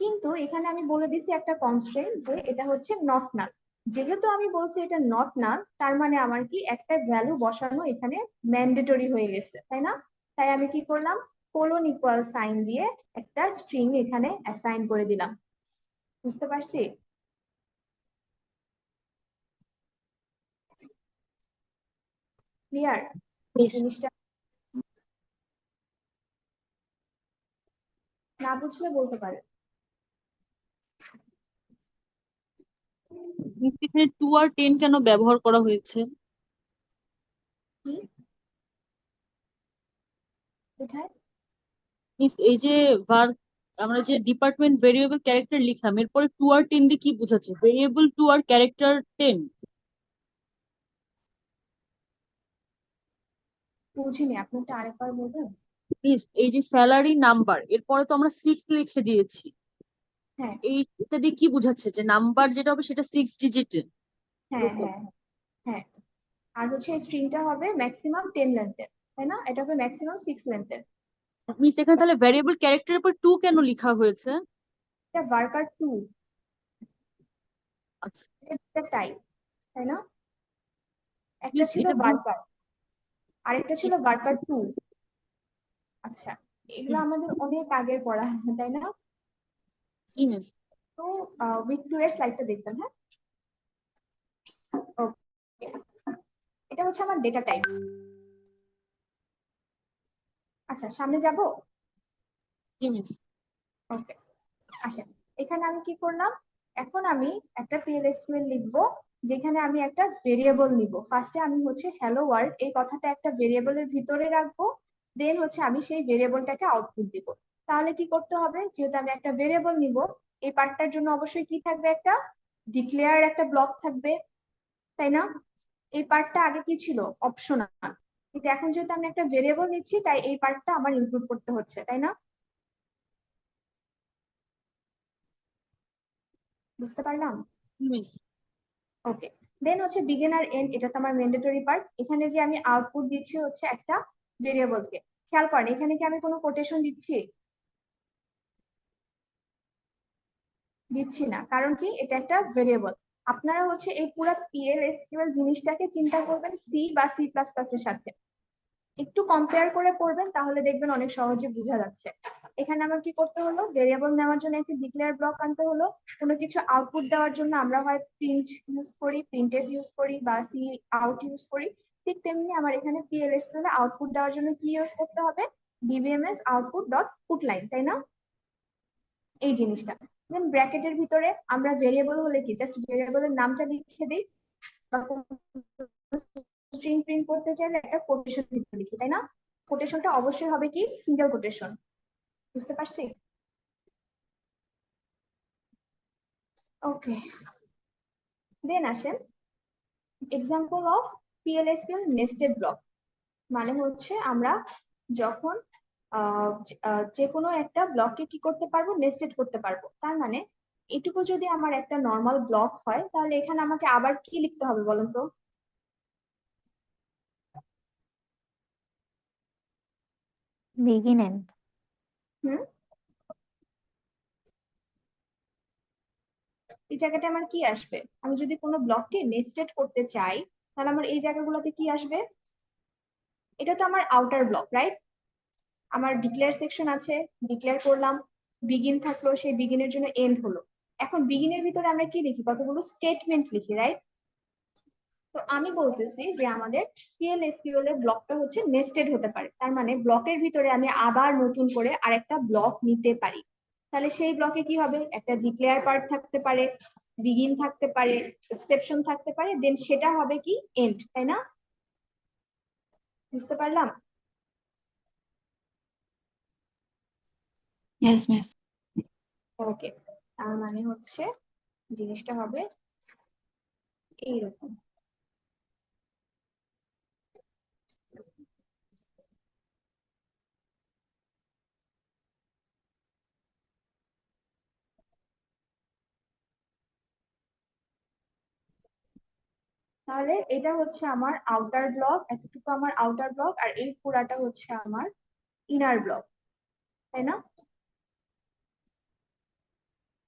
কিন্তু এখানে আমি বলে দিছি একটা কনস্ট্রেন্ট যে এটা হচ্ছে নট নাল। যেহেতু আমি বলছি এটা নট নাল, তার মানে আমার কি একটা ভ্যালু বসানো এখানে ম্যান্ডেটরি হয়ে গেছে, তাই না? তাই আমি কি করলাম, কোলন ইকুয়াল সাইন দিয়ে একটা স্ট্রিং এখানে অ্যাসাইন করে দিলাম। বুঝতে পারছি? Clear Yes. জিনিসটা? না বুঝলে বলতে পারে। মিস, এখানে 2 আর 10 কেন ব্যবহার করা হয়েছে? কি কোথায়? মিস, এই যে var আমরা যে ডিপার্টমেন্ট ভেরিয়েবল ক্যারেক্টার লিখলাম, এরপরে 2 আর 10 দিয়ে কি বোঝাচ্ছে? ভেরিয়েবল 2 আর ক্যারেক্টার 10? বুঝিনি, আপনারটা আরেকবার বলবেন? মিস, এই যে স্যালারি নাম্বার, এরপরে তো আমরা 6 লিখে দিয়েছি, হ্যাঁ এইটা দিয়ে কি বোঝাচ্ছে যে নাম্বার যেটা হবে সেটা 6 ডিজিটের? হ্যাঁ হ্যাঁ হ্যাঁ। আর হচ্ছে স্ট্রিংটা হবে ম্যাক্সিমাম 10 লেন্থের, তাই না? এটা হবে ম্যাক্সিমাম 6 লেন্থের। মিস, এখানে তাহলে ভ্যারিয়েবল ক্যারেক্টারের উপর 2 কেন লেখা হয়েছে? এটা ওয়ার্কার 2, আচ্ছা এটা টাইপ, তাই না? একটা মিস, ছিল এটা ওয়ার্কার। আরেকটা ছিল ওয়ার্কার 2। আচ্ছা, এগুলো হুম, আমাদের অনেক আগের পড়া, তাই না? জি মিস। তো উইক 2 এর স্লাইডটা দেখবেন, হ্যাঁ। ওকে, এটা হচ্ছে আমার ডেটা টাইপ। আচ্ছা, সামনে যাব। জি মিস। ওকে, আসেন। এখানে আমি কি করলাম, এখন আমি একটা PL/SQL লিখবো, যেখানে আমি একটা ভেরিয়েবল নিব। ফার্স্টে আমি হচ্ছে হ্যালো ওয়ার্ল্ড এই কথাটা একটা ভেরিয়েবলের ভিতরে রাখবো, দেন হচ্ছে আমি সেই ভেরিয়েবলটাকে আউটপুট দিব। তাহলে কি করতে হবে, যেহেতু আমি একটা ভেরিয়েবল নিব, এই পার্টটার জন্য অবশ্যই কি থাকবে, একটা ডিক্লেয়ার একটা ব্লক থাকবে, তাই না? এই পার্টটা আগে কি ছিল, অপশনাল, কিন্তু এখন যেহেতু আমি একটা ভেরিয়েবল নিচ্ছি, তাই এই পার্টটা আমার ইনক্লুড করতে হচ্ছে, তাই না? বুঝতে পারলাম? জি মিস। ওকে, দেন হচ্ছে বিগিন আর এন্ড, এটা তো আমার ম্যান্ডেটরি পার্ট। এখানে যে আমি আউটপুট দিচ্ছি হচ্ছে একটা ভেরিয়েবলকে। খেয়াল করেন, এখানে কি আমি কোনো কোটেশন দিচ্ছি? দিচ্ছি না, কারণ কি, এটা একটা ভেরিয়েবল। আপনারা হচ্ছে এই পুরো PL/SQL জিনিসটাকে চিন্তা করবেন সি বা C++ এর সাথে, একটু কম্পেয়ার করে পড়বেন, তাহলে দেখবেন অনেক সহজে বোঝা যাচ্ছে। এখানে আমার কি করতে হলো, ভেরিয়েবল নেওয়ার জন্য একটি ডিক্লেয়ার ব্লক আনতে হলো। কোনো কিছু আউটপুট দেওয়ার জন্য আমরা হয় প্রিন্ট ইউজ করি, প্রিন্টএফ ইউজ করি, বা সি আউট ইউজ করি। ঠিক তেমনি আমার এখানে PL/SQL আউটপুট দেওয়ার জন্য কি ইউজ করতে হবে, DBMS আউটপুট ডট পুটলাইন, তাই না? এই জিনিসটা। দেন ব্র্যাকেটের ভিতরে আমরা ভেরিয়েবল হলে কি জাস্ট ভেরিয়েবলের নামটা লিখে দিই, বা স্ট্রিং প্রিন্ট করতে চাইলে একটা কোটেশন লিখি, তাই না? কোটেশনটা অবশ্যই হবে কি, সিঙ্গেল কোটেশন। বুঝতে পারছি? ওকে, দেন আসেন example of PL/SQL nested block. মানে হচ্ছে আমরা যখন যে কোনো একটা ব্লককে কি করতে পারবো, নেস্টেড করতে পারবো। তার মানে এটুকু যদি আমার একটা নর্মাল ব্লক হয়, তাহলে এখানে আমাকে আবার কি লিখতে হবে বলুন তো? begin end. হুম, এই জায়গাটা আমার কি আসবে, আমি যদি কোনো ব্লককে নেস্টেড করতে চাই, তাহলে আমার এই জায়গাগুলোতে কি আসবে? এটা তো আমার আউটার ব্লক, রাইট? আমার ডিক্লেয়ার সেকশন আছে, ডিক্লেয়ার করলাম, বিগিন থাকলো, সেই বিগিনের জন্য এন্ড হলো। এখন বিগিনের ভিতরে আমরা কি লিখি, কতগুলো স্টেটমেন্ট লিখি, রাইট? তো আমি বলতেছি যে আমাদের PL/SQL এর ব্লকটা হচ্ছে নেস্টেড হতে পারে, তার মানে ব্লকের ভিতরে আমি আবার নতুন করে আরেকটা ব্লক নিতে পারি। তাহলে সেই ব্লকে কি হবে, একটা ডিক্লেয়ার পার্ট থাকতে পারে, বিগিন থাকতে পারে, এক্সেপশন থাকতে পারে, দেন সেটা হবে কি, এন্ড, তাই না? বুঝতে পারলাম? Yes miss. ওকে, তার মানে হচ্ছে জিনিসটা হবে এইরকম। তাহলে এটা হচ্ছে আমার আউটার ব্লক, এতটুকু আমার আউটার ব্লক, আর এই পুরাটা হচ্ছে আমার ইনার ব্লক, তাই না?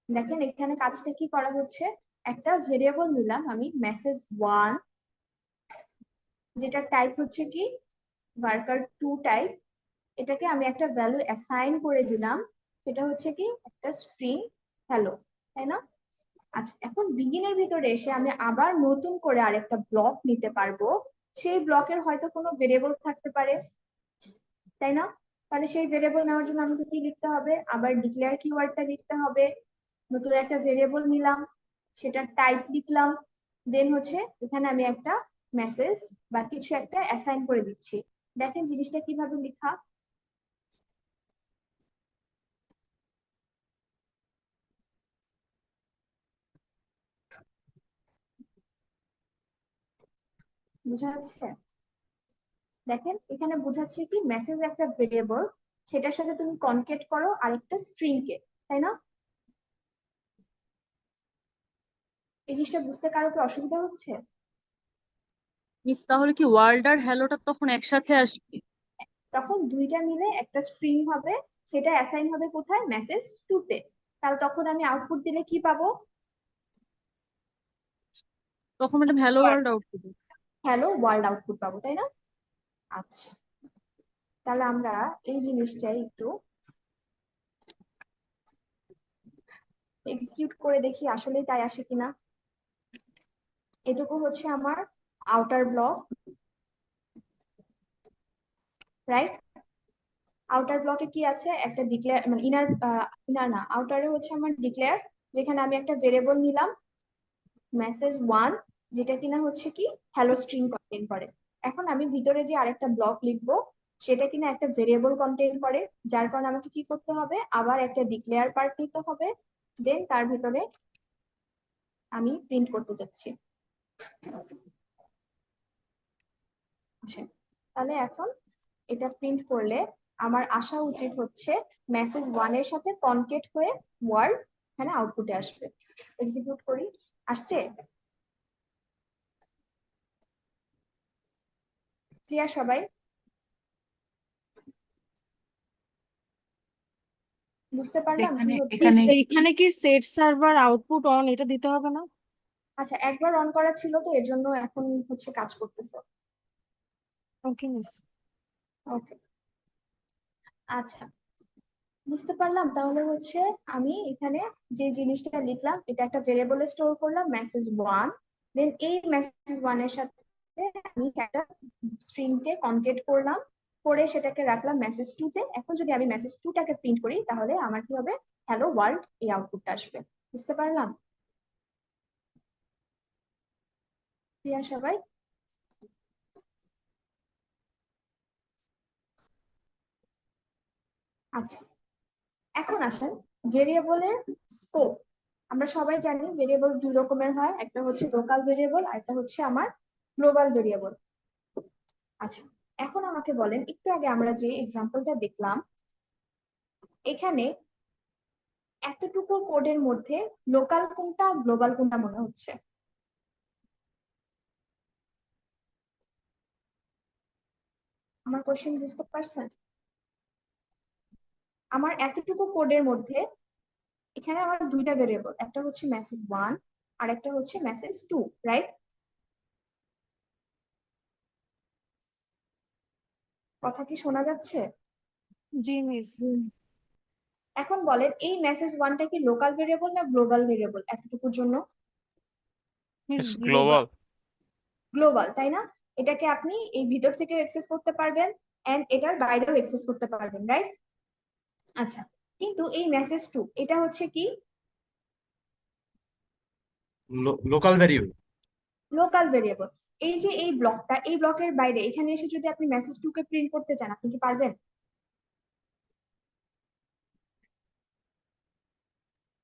দেখেন এখানে কাজটা কি করা হচ্ছে, একটা ভেরিয়েবল নিলাম আমি মেসেজ 1, যেটা টাইপ হচ্ছে কি, ওয়ার্কার 2 টাইপ। এটাকে আমি একটা ভ্যালু অ্যাসাইন করে দিলাম, সেটা হচ্ছে কি একটা স্ট্রিং হ্যালো, তাই না? আচ্ছা, এখন বিগিনের ভিতরে এসে আমি আবার নতুন করে আরেকটা ব্লক নিতে পারবো। সেই ব্লকের হয়তো কোনো ভেরিয়েবল থাকতে পারে, তাই না? তাহলে সেই ভেরিয়েবল নেওয়ার জন্য আমাকে কি লিখতে হবে, আবার ডিক্লেয়ার কিওয়ার্ডটা লিখতে হবে। নতুন একটা ভেরিয়েবল নিলাম, সেটা টাইপ লিখলাম, দেন হচ্ছে এখানে আমি একটা মেসেজ বা কিছু একটা অ্যাসাইন করে দিচ্ছি। দেখেন জিনিসটা কিভাবে লেখা। বোঝা যাচ্ছে? দেখেন এখানে বোঝাচ্ছে কি, মেসেজ একটা ভেরিয়েবল, সেটার সাথে তুমি কনকেট করো আরেকটা স্ট্রিং কে, তাই না? এই জিনিসটা বুঝতে কারো কি অসুবিধা হচ্ছে? মিস, তাহলে কি ওয়ার্ল্ড আর হ্যালোটা তখন একসাথে আসবে? তখন দুইটা মিলে একটা স্ট্রিং হবে, সেটা অ্যাসাইন হবে কোথায়, মেসেজ 2 তে। তাহলে তখন আমি আউটপুট দিলে কি পাবো, তখন madam hello world output. Hello world output পাবো, তাই না? আচ্ছা, তাহলে আমরা এই জিনিসটাই একটু এক্সিকিউট করে দেখি আসলেই তাই আসে কিনা। এটুকু হচ্ছে আমার আউটার ব্লক, রাইট? আউটার ব্লকে কি আছে, একটা ডিক্লেয়ার, মানে ইনার, ইনার না, আউটারে হচ্ছে আমার ডিক্লেয়ার, যেখানে আমি একটা ভেরিয়েবল নিলাম মেসেজ 1, যেটা কিনা হচ্ছে কি হ্যালো স্ট্রিং কন্টেন করে। এখন আমি ভিতরে যে আরেকটা ব্লক লিখবো সেটা কিনা একটা ভেরিয়েবল কন্টেন করে, যার কারণে আমাকে কি করতে হবে, আবার একটা ডিক্লেয়ার পার্ট নিতে হবে, দেন তার ভিতরে আমি প্রিন্ট করতে যাচ্ছি। আচ্ছা, তাহলে এখন এটা প্রিন্ট করলে আমার আসা উচিত হচ্ছে মেসেজ 1 এর সাথে কনকেট হয়ে ওয়ার্ড এখানে আউটপুটে আসবে। এক্সিকিউট করি, আসছে? ক্লিয়ার সবাই? বুঝতে পারলাম কি এখানে হচ্ছে? এখানে এখানে কি সেট সার্ভার আউটপুট অন এটা দিতে হবে না? আচ্ছা, একবার অন করা ছিল তো এর জন্য এখন হচ্ছে কাজ করতেছে। ওকে মিস। ওকে, আচ্ছা, বুঝতে পারলাম। তাহলে হচ্ছে আমি এখানে যে জিনিসটা লিখলাম এটা একটা ভেরিয়েবলে স্টোর করলাম মেসেজ 1, দেন এই মেসেজ 1 এর সাথে আমি একটা স্ট্রিং কে কনকেট করলাম, করে সেটাকে রাখলাম মেসেজ 2 তে। এখন যদি আমি মেসেজ 2 টাকে প্রিন্ট করি তাহলে আমার কি হবে, হ্যালো ওয়ার্ল্ড, এই আউটপুটটা আসবে। বুঝতে পারলাম? ক্লিয়ার সবাই? আচ্ছা, এখন আসেন ভেরিয়েবলের স্কোপ। আমরা সবাই জানি ভেরিয়েবল দুই রকমের হয়, একটা হচ্ছে লোকাল ভেরিয়েবল আর একটা হচ্ছে আমার গ্লোবাল ভেরিয়েবল। আচ্ছা, এখন আমাকে বলেন, একটু আগে আমরা যে এক্সাম্পলটা দেখলাম এখানে এতটুকু কোডের মধ্যে লোকাল কোনটা গ্লোবাল কোনটা মনে হচ্ছে? আমার কোশ্চেন বুঝতে পারছেন? আমার এতটুকু কোডের মধ্যে এখানে আমার দুইটা ভেরিয়েবল, একটা হচ্ছে মেসেজ 1 আর একটা হচ্ছে মেসেজ 2, রাইট? কথা কি শোনা যাচ্ছে? জি মিস। এখন বলেন এই মেসেজ 1টা কি লোকাল ভেরিয়েবল না গ্লোবাল ভেরিয়েবল এতটুকুর জন্য? Miss It's global. global. Global, তাই না? এটাকে আপনি এই ভিতর থেকে অ্যাক্সেস করতে পারবেন এন্ড এটার বাইরেও অ্যাক্সেস করতে পারবেন, রাইট? আচ্ছা, কিন্তু এই মেসেজ 2 এটা হচ্ছে কি লোকাল ভ্যারিয়েবল। Local variable. এই যে এই ব্লকটা, এই ব্লকের বাইরে এখানে এসে যদি আপনি মেসেজ 2 কে প্রিন্ট করতে চান আপনি কি পারবেন?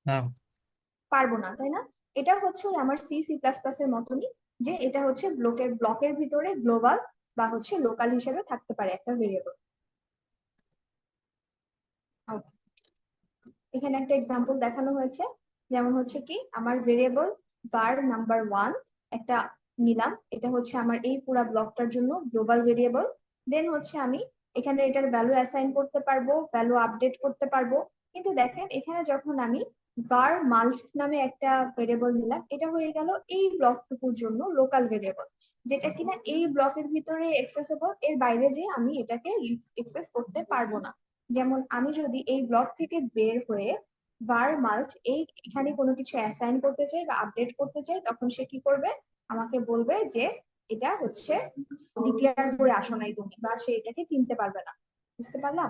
হ্যাঁ, পারবো না, তাই না? এটা হচ্ছে ওই আমার সি সি প্লাস প্লাস এর মতনই, যে এটা হচ্ছে ব্লকের ভিতরে গ্লোবাল বা হচ্ছে লোকাল হিসেবে থাকতে পারে একটা ভেরিয়েবল। এখানে একটা এক্সাম্পল দেখানো হয়েছে, যেমন হচ্ছে কি আমার ভেরিয়েবল var নাম্বার 1 একটা নিলাম, এটা হচ্ছে আমার এই পুরা ব্লকটার জন্য গ্লোবাল ভেরিয়েবল। দেন হচ্ছে আমি এখানে এটার ভ্যালু অ্যাসাইন করতে পারবো, ভ্যালু আপডেট করতে পারবো। কিন্তু দেখেন এখানে যখন আমি var mult নামে একটা ভেরিয়েবল নিলাম, এটা হয়ে গেল এই ব্লকটুকুর জন্য লোকাল ভেরিয়েবল, যেটা কিনা এই ব্লকের ভিতরে এক্সেসেবল, এর বাইরে যে আমি এটাকে এক্সেস করতে পারবো না। যেমন আমি যদি এই ব্লক থেকে বের হয়ে var mult এই এখানে কোনো কিছু অ্যাসাইন করতে চাই বা আপডেট করতে চাই, তখন সে কি করবে, আমাকে বলবে যে এটা হচ্ছে ডিক্লেয়ার করে আসো নাই তুমি, বা সে এটাকে চিনতে পারবে না। বুঝতে পারলাম?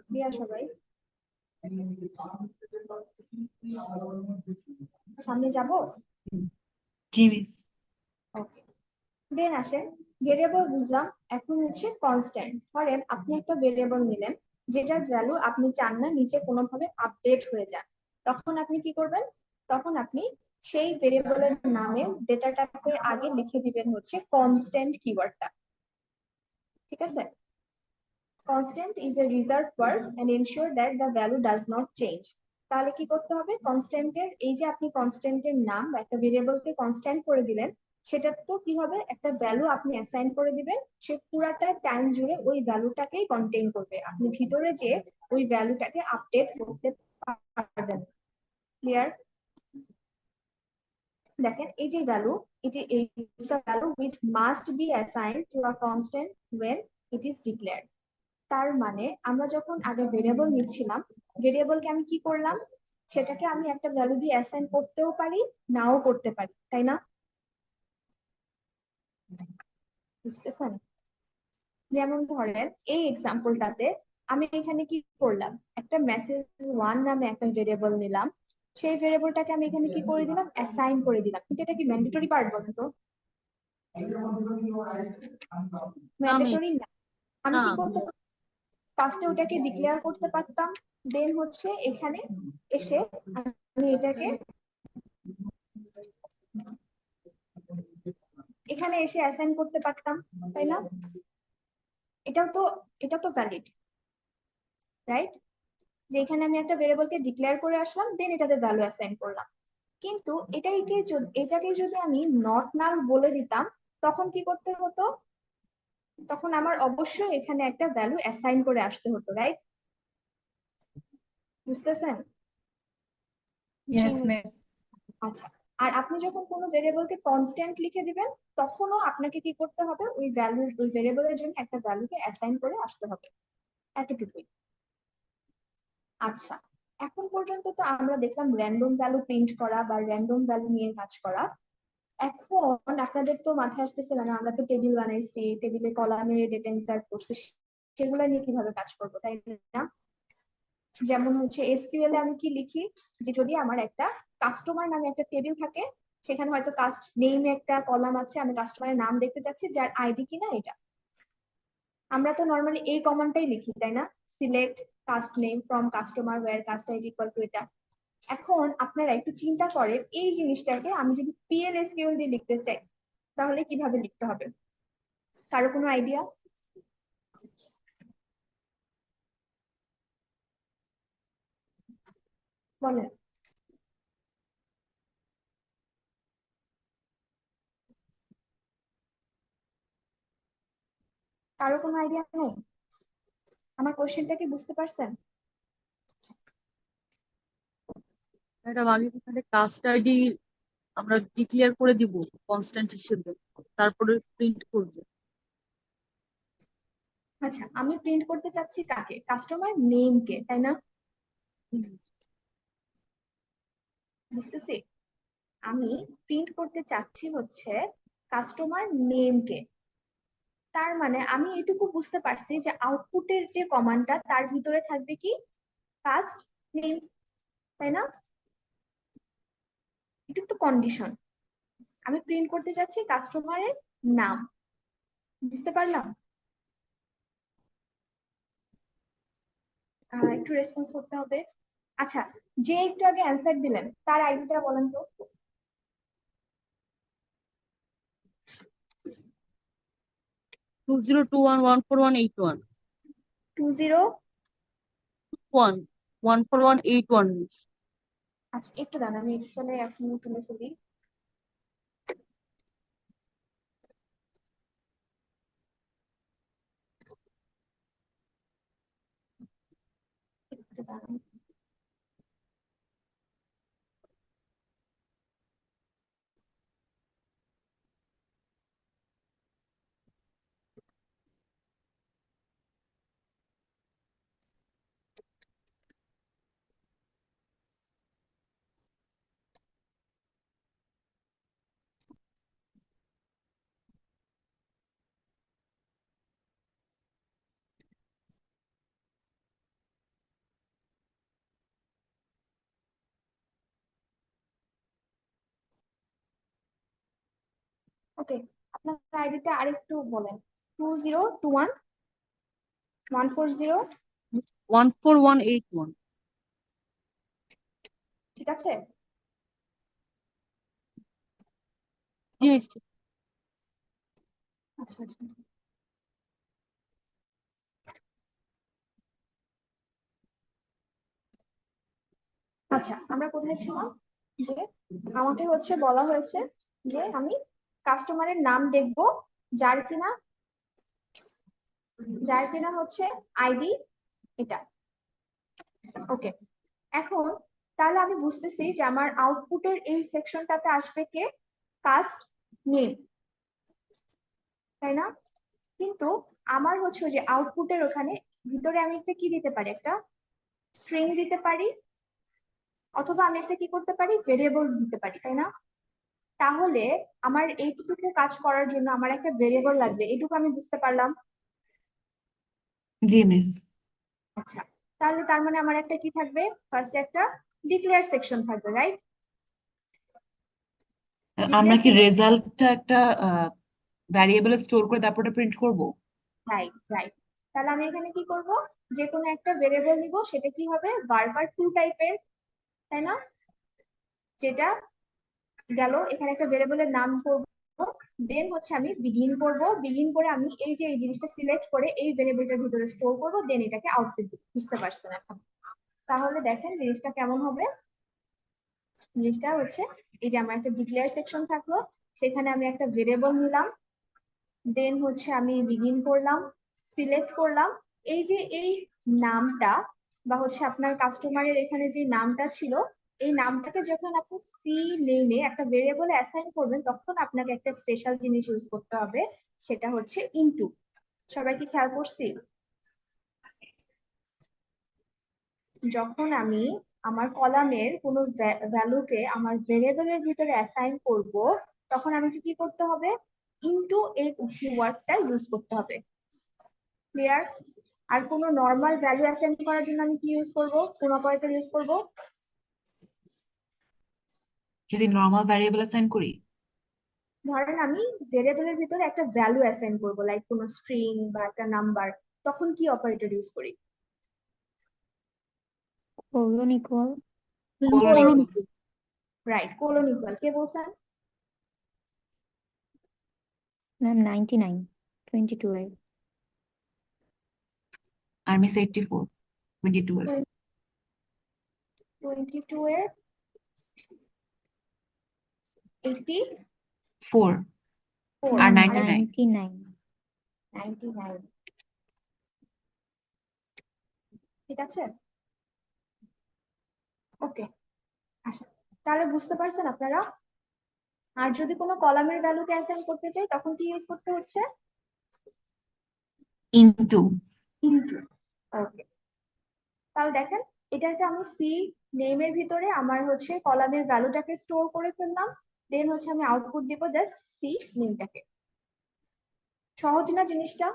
ক্লিয়ার সবাই? সামনে যাব? জি মিস। ওকে, দেন আসেন ভেরিয়েবল বুঝলাম, এখন হচ্ছে কনস্ট্যান্ট। ধরেন আপনি একটা ভেরিয়েবল নিলেন যেটার ভ্যালু আপনি চান না নিচে কোনোভাবে আপডেট হয়ে যান, তখন আপনি কি করবেন, তখন আপনি সেই ভেরিয়েবলের নামে ডেটাটাকে আগে লিখে দিবেন হচ্ছে কনস্ট্যান্ট কিওয়ার্ডটা। ঠিক আছে? constant is a reserved word and ensure that the value does not change. তাহলে কি করতে হবে, কনস্ট্যান্টের এই যে আপনি কনস্ট্যান্টের নাম বা একটা ভেরিয়েবলকে কনস্ট্যান্ট করে দিলেন, সেটা তো কি হবে, একটা ভ্যালু আপনি অ্যাসাইন করে দিবেন, সে পুরাটা টাইম জুড়ে ওই ভ্যালুটাকেই কন্টেইন করবে, আপনি ভিতরে যে ওই ভ্যালুটাকে আপডেট করতে পারবেন। ক্লিয়ার? দেখেন এই যে ভ্যালু, এটি it's a value which must be assigned to a constant when it is declared। তার মানে আমরা যখন আগে ভেরিয়েবল নিচ্ছিলাম, ভেরিয়েবলকে আমি কি করলাম, সেটাকে আমি একটা ভ্যালু দিয়ে অ্যাসাইন করতেও পারি, নাও করতে পারি, তাই না? বুঝতেছেন? যেমন ধরেন এই এক্সাম্পলটাতে আমি এখানে কি করলাম, একটা মেসেজ 1 নামে একটা ভেরিয়েবল নিলাম, সেই ভেরিয়েবলটাকে আমি এখানে কি করে দিলাম, অ্যাসাইন করে দিলাম। কিন্তু এটা কি ম্যান্ডেটরি পার্ট বলতো? তো ম্যান্ডেটরি না। আমি না কি করতে ফার্স্টে ওটাকে ডিক্লেয়ার করতে পারতাম, দেন হচ্ছে এখানে এসে আমি এটাকে এখানে এসে অ্যাসাইন করতে পারতাম, তাই না? এটা তো ভ্যালিড, রাইট? যে এখানে আমি একটা ভেরিয়েবলকে ডিক্লেয়ার করে আসলাম, দেন এটাতে ভ্যালু অ্যাসাইন করলাম। কিন্তু এটাকে যদি আমি নট নাল বলে দিতাম, তখন কি করতে হতো, তখন আমার অবশ্যই এখানে একটা ভ্যালু অ্যাসাইন করে আসতে হতো, রাইট? বুঝতেছেন? Yes miss. আচ্ছা, আর আপনি যখন কোনো ভেরিয়েবলকে কনস্ট্যান্ট লিখে দিবেন, তখনও আপনাকে কি করতে হবে, ওই ভেরিয়েবলের জন্য একটা ভ্যালুকে অ্যাসাইন করে আসতে হবে, এতটুকুই। আচ্ছা, এখন পর্যন্ত তো আমরা দেখলাম র্যান্ডম ভ্যালু প্রিন্ট করা বা র্যান্ডম ভ্যালু নিয়ে কাজ করা। এখন আপনাদের তো মাথায় আসতেছে, মানে আমরা তো টেবিল বানাইছি, টেবিলে কলামে ডেটা ইনসার্ট করছি, সেগুলো নিয়ে কিভাবে কাজ করবো, তাই না? যেমন হচ্ছে এসকিউএল এ আমি কি লিখি, যে যদি আমার একটা কাস্টমার নামে একটা টেবিল থাকে, সেখানে হয়তো কাস্ট নেম একটা কলাম আছে, আমি কাস্টমারের নাম দেখতে চাচ্ছি, যার আইডি কিনা এটা। আমরা তো নর্মালি এই কমান্ডটাই লিখি, তাই না? Select cust name from customer where cust ID equal to এটা। এখন আপনারা একটু চিন্তা করেন, এই জিনিসটাকে আমি যদি PL/SQL দিয়ে লিখতে চাই, তাহলে কিভাবে লিখতে হবে? কারো কোনো আইডিয়া? বলেন। কারো কোনো আইডিয়া নেই? আমার কোশ্চেনটা কি বুঝতে পারছেন? ম্যাডাম আগে এখানে কাস্ট আইডি আমরা ডিক্লেয়ার করে দিব কনস্ট্যান্ট হিসেবে, তারপরে প্রিন্ট করবো। আচ্ছা, আমি প্রিন্ট করতে চাচ্ছি কাকে, কাস্টমার নেমকে, তাই না? বুঝতেছি, আমি প্রিন্ট করতে চাচ্ছি হচ্ছে কাস্টমার নেমকে। তার মানে আমি এটুকু বুঝতে পারছি যে আউটপুটের যে কমান্ডটা, তার ভিতরে থাকবে কি, কাস্ট নেম, তাই না? এটা তো কন্ডিশন। আমি প্রিন্ট করতে চাচ্ছি কাস্টমারের নাম, বুঝতে পারলাম? একটু রেসপন্স করতে হবে। আচ্ছা, যে একটু আগে অ্যান্সার দিলেন, তার আইডিটা বলেন তো। 2021141881 20। 1141881 মিস। আচ্ছা, একটু দাঁড়ান, আমি এক্সেলে এখন তুলে ফেলি। একটু দাঁড়ান। ওকে, আপনার আইডিটা আরেকটু বলেন। 20211401। 14181। ঠিক আছে? ইয়েস। আচ্ছা আচ্ছা। আচ্ছা, আমরা কোথায় ছিলাম, যে আমাকে হচ্ছে বলা হয়েছে যে আমি কাস্টমারের নাম দেখব, যার কিনা হচ্ছে আইডি এটা। ওকে, এখন তাহলে আমি বুঝতেছি যে আমার আউটপুটের এই সেকশনটাতে আসবে কে, কাস্ট নেম, তাই না? কিন্তু আমার হচ্ছে ওই যে আউটপুটের ওখানে ভিতরে আমি একটা কি দিতে পারি, একটা স্ট্রিং দিতে পারি, অথবা আমি একটা কি করতে পারি, ভেরিয়েবল দিতে পারি, তাই না? তাহলে আমার এইটুকু কাজ করার জন্য আমার একটা ভেরিয়েবল লাগবে, এইটুকু আমি বুঝতে পারলাম। জি মিস। আচ্ছা, তাহলে তার মানে আমার একটা কি থাকবে, ফার্স্ট একটা ডিক্লেয়ার সেকশন থাকবে, রাইট? আমরা কি ডিক্লেয়ার, রেজাল্টটা একটা ভ্যারিয়েবলে স্টোর করে তারপর ওটা প্রিন্ট করব? Right right. তাহলে আমি এখানে কি করব, যে কোনো একটা ভেরিয়েবল নিব, সেটা কি হবে, var2 টাইপের, তাই না? যেটা গেল, এখানে একটা ভেরিয়েবলের নাম করব, দেন হচ্ছে আমি বিগিন করব, বিগিন করে আমি এই যে এই জিনিসটা সিলেক্ট করে এই ভেরিয়েবলটার ভিতরে স্টোর করব, দেন এটাকে আউটপুট দিব। বুঝতে পারছেন এখন? তাহলে দেখেন জিনিসটা কেমন হবে। জিনিসটা হচ্ছে এই যে আমার একটা ডিক্লেয়ার সেকশন থাকলো, সেখানে আমি একটা ভেরিয়েবল নিলাম, দেন হচ্ছে আমি বিগিন করলাম, সিলেক্ট করলাম, এই যে এই নামটা বা হচ্ছে আপনার কাস্টমারের এখানে যে নামটা ছিল, এই নামটাকে যখন আপনি সি নেমে একটা ভেরিয়েবলে অ্যাসাইন করবেন, তখন আপনাকে একটা স্পেশাল জিনিস ইউজ করতে হবে, সেটা হচ্ছে ইনটু। সবাই কি খেয়াল করছি? যখন আমি আমার কলামের কোনো ভ্যালুকে আমার ভেরিয়েবলের ভিতরে অ্যাসাইন করব, তখন আমাকে কি করতে হবে, ইনটু এই ওয়ার্ডটা ইউজ করতে হবে। ক্লিয়ার? আর কোনো নর্মাল ভ্যালু অ্যাসাইন করার জন্য আমি কি ইউজ করব, কোন অপারেটর ইউজ করব? যদি নর্মাল ভ্যারিয়েবল অ্যাসাইন করি, ধরেন আমি ভেরিয়েবলের ভিতরে একটা ভ্যালু অ্যাসাইন করব, লাইক কোনো স্ট্রিং বা একটা নাম্বার, তখন কি অপারেটর ইউজ করি? colon equal colon equal. Right, colon equal. কে বলছেন? ma'am 99 22 এর আর মিস 84 22 এর 22 এর 4 84 আর আর 99। 99 99। ঠিক আছে, ওকে। আচ্ছা, তাহলে বুঝতে পারছেন আপনারা? আর যদি কোনো কলামের ভ্যালুকে অ্যাসাইন করতে চাই, তখন কি ইউজ করতে হচ্ছে, ইনটু। ইনটু। ওকে, তাহলে দেখেন এটাতে আমি সি নেমের ভিতরে আমার হচ্ছে কলামের ভ্যালুটাকে স্টোর করে ফেললাম, দেন হচ্ছে আমি আউটপুট দিব জাস্ট সি নেমটাকে। সহজ না জিনিসটা?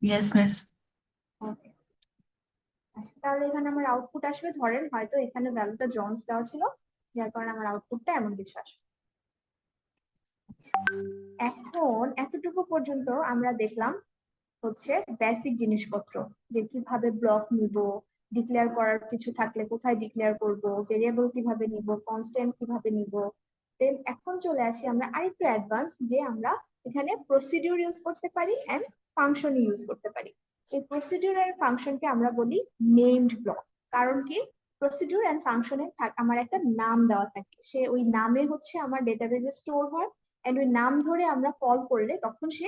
Yes miss. ওকে, আচ্ছা, তাহলে এখানে আমার আউটপুট আসবে, ধরেন হয়তো এখানে ভ্যালুটা জন্স দেওয়া ছিল, যার কারণে আমার আউটপুটটা এমন কিছু আসবে। এখন এতটুকু পর্যন্ত আমরা দেখলাম হচ্ছে বেসিক জিনিসপত্র, যে কিভাবে ব্লক নিব, ডিক্লেয়ার করার কিছু থাকলে কোথায় ডিক্লেয়ার করব, ভেরিয়েবল কিভাবে নিব, কনস্ট্যান্ট কিভাবে নিব। দেন এখন চলে আসি আমরা আরেকটু অ্যাডভান্স, যে আমরা এখানে প্রসিডিউর ইউজ করতে পারি এন্ড ফাংশন ইউজ করতে পারি। এই প্রসিডিউর আর ফাংশনকে আমরা বলি নেমড ব্লক। কারণ কি, প্রসিডিউর এন্ড ফাংশনে আমার একটা নাম দেওয়া থাকে, সে ওই নামে হচ্ছে আমার ডেটাবেজে স্টোর হয়, এন্ড ওই নাম ধরে আমরা কল করলে তখন সে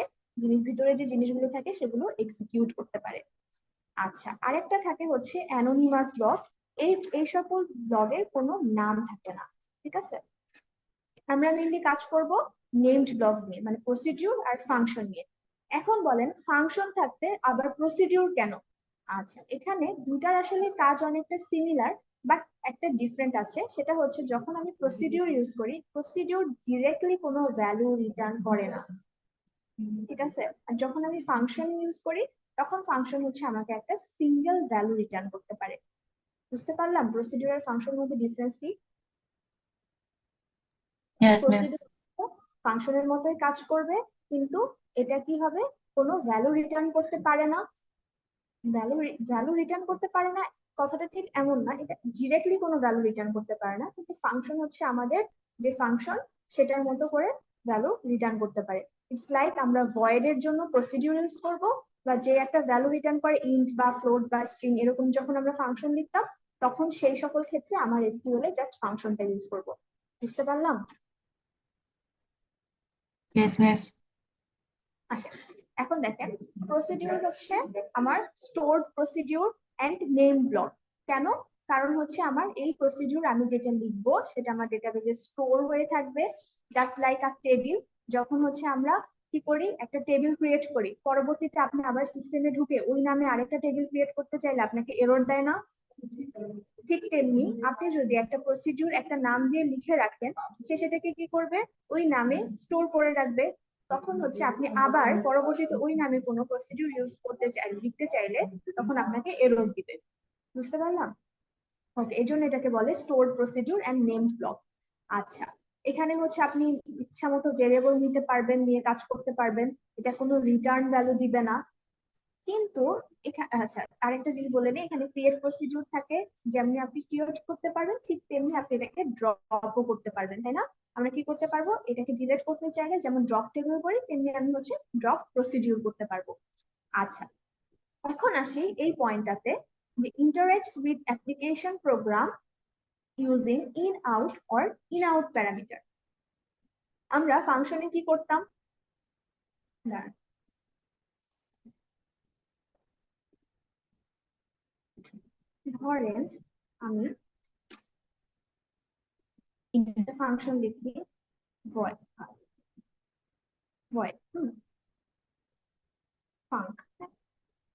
ভিতরে যে জিনিসগুলো থাকে সেগুলো এক্সিকিউট করতে পারে। আচ্ছা, আরেকটা থাকে হচ্ছে অ্যানোনিমাস ব্লক। এই সকল ব্লকের কোনো নাম থাকে না। ঠিক আছে, আমরা মেইনলি কাজ করব নেমড ব্লক নিয়ে, মানে প্রসিডিউর আর ফাংশন নিয়ে। এখন বলেন ফাংশন থাকতে আবার প্রসিডিউর কেন? আচ্ছা, এখানে দুটার আসলে কাজ অনেকটা সিমিলার, বাট একটা ডিফারেন্ট আছে, সেটা হচ্ছে যখন আমি প্রসিডিউর ইউজ করি, প্রসিডিউর ডিরেক্টলি কোনো ভ্যালু রিটার্ন করে না। ঠিক আছে, আর যখন আমি ফাংশন ইউজ করি, তখন ফাংশন হচ্ছে আমাকে একটা সিঙ্গেল ভ্যালু রিটার্ন করতে পারে। বুঝতে পারলাম প্রসিডিউর আর ফাংশনের মধ্যে ডিফারেন্স কি? Yes miss. প্রসিডিউর ফাংশনের মতোই কাজ করবে, কিন্তু এটা কি হবে, কোনো ভ্যালু রিটার্ন করতে পারে না। ভ্যালু রিটার্ন করতে পারে না কথাটা ঠিক এমন না, এটা ডিরেক্টলি কোনো ভ্যালু রিটার্ন করতে পারে না, কিন্তু ফাংশন হচ্ছে আমাদের যে ফাংশন সেটার মতো করে ভ্যালু রিটার্ন করতে পারে। ইটস লাইক আমরা ভয়েড এর জন্য প্রসিডিউর ইউজ করব, বা যে একটা ভ্যালু রিটার্ন করে ইন্ট বা ফ্লোট বা স্ট্রিং, এরকম যখন আমরা ফাংশন লিখতাম, তখন সেই সকল ক্ষেত্রে আমার এসকিউএল এ জাস্ট ফাংশনটা ইউজ করব। বুঝতে পারলাম? Yes miss. আচ্ছা, এখন দেখেন প্রসিডিউর হচ্ছে আমার stored procedure, and name block. কেন? কারণ হচ্ছে আমার এই প্রসিডিউর আমি যেটা লিখবো সেটা আমার ডেটাবেজে স্টোর হয়ে থাকবে, জাস্ট লাইক আ টেবিল। যখন হচ্ছে আমরা কি করি, একটা টেবিল ক্রিয়েট করি, পরবর্তীতে আপনি আবার সিস্টেমে ঢুকে ওই নামে আরেকটা টেবিল ক্রিয়েট করতে চাইলে আপনাকে এরর দেয় না? ঠিক তেমনি আপনি যদি একটা প্রসিডিউর একটা নাম দিয়ে লিখে রাখেন, সে সেটাকে কি করবে, ওই নামে স্টোর করে রাখবে। তখন হচ্ছে আপনি আবার পরবর্তীতে ওই নামে কোনো প্রসিডিউর ইউজ করতে চাইলে, লিখতে চাইলে, তখন আপনাকে এরর দিবে। বুঝতে পারলাম? ওকে, এই জন্য এটাকে বলে stored procedure and named block. আচ্ছা, এখানে হচ্ছে আপনি ইচ্ছা মতো ভেরিয়েবল নিতে পারবেন, নিয়ে কাজ করতে পারবেন, এটা কোনো রিটার্ন ভ্যালু দিবে না। কিন্তু আচ্ছা, আরেকটা জিনিস বলে নিই, এখানে ক্রিয়েট প্রসিডিউর থাকে, যেমনি আপনি ক্রিয়েট করতে পারবেন ঠিক তেমনি আপনি এটাকে ড্রপও করতে পারবেন, তাই না? আমরা কি করতে পারবো, এটাকে ডিলিট করতে চাইলে যেমন ড্রপ টেবিল করি তেমনি আমি হচ্ছে ড্রপ প্রসিডিউর করতে পারবো। আচ্ছা, এখন আসি এই পয়েন্টটাতে, যে interacts with application program using in out or in out parameter. আমরা ফাংশনে কি করতাম, দাঁড়ান, ধরেন আমি একটা ফাংশন লিখি void void func,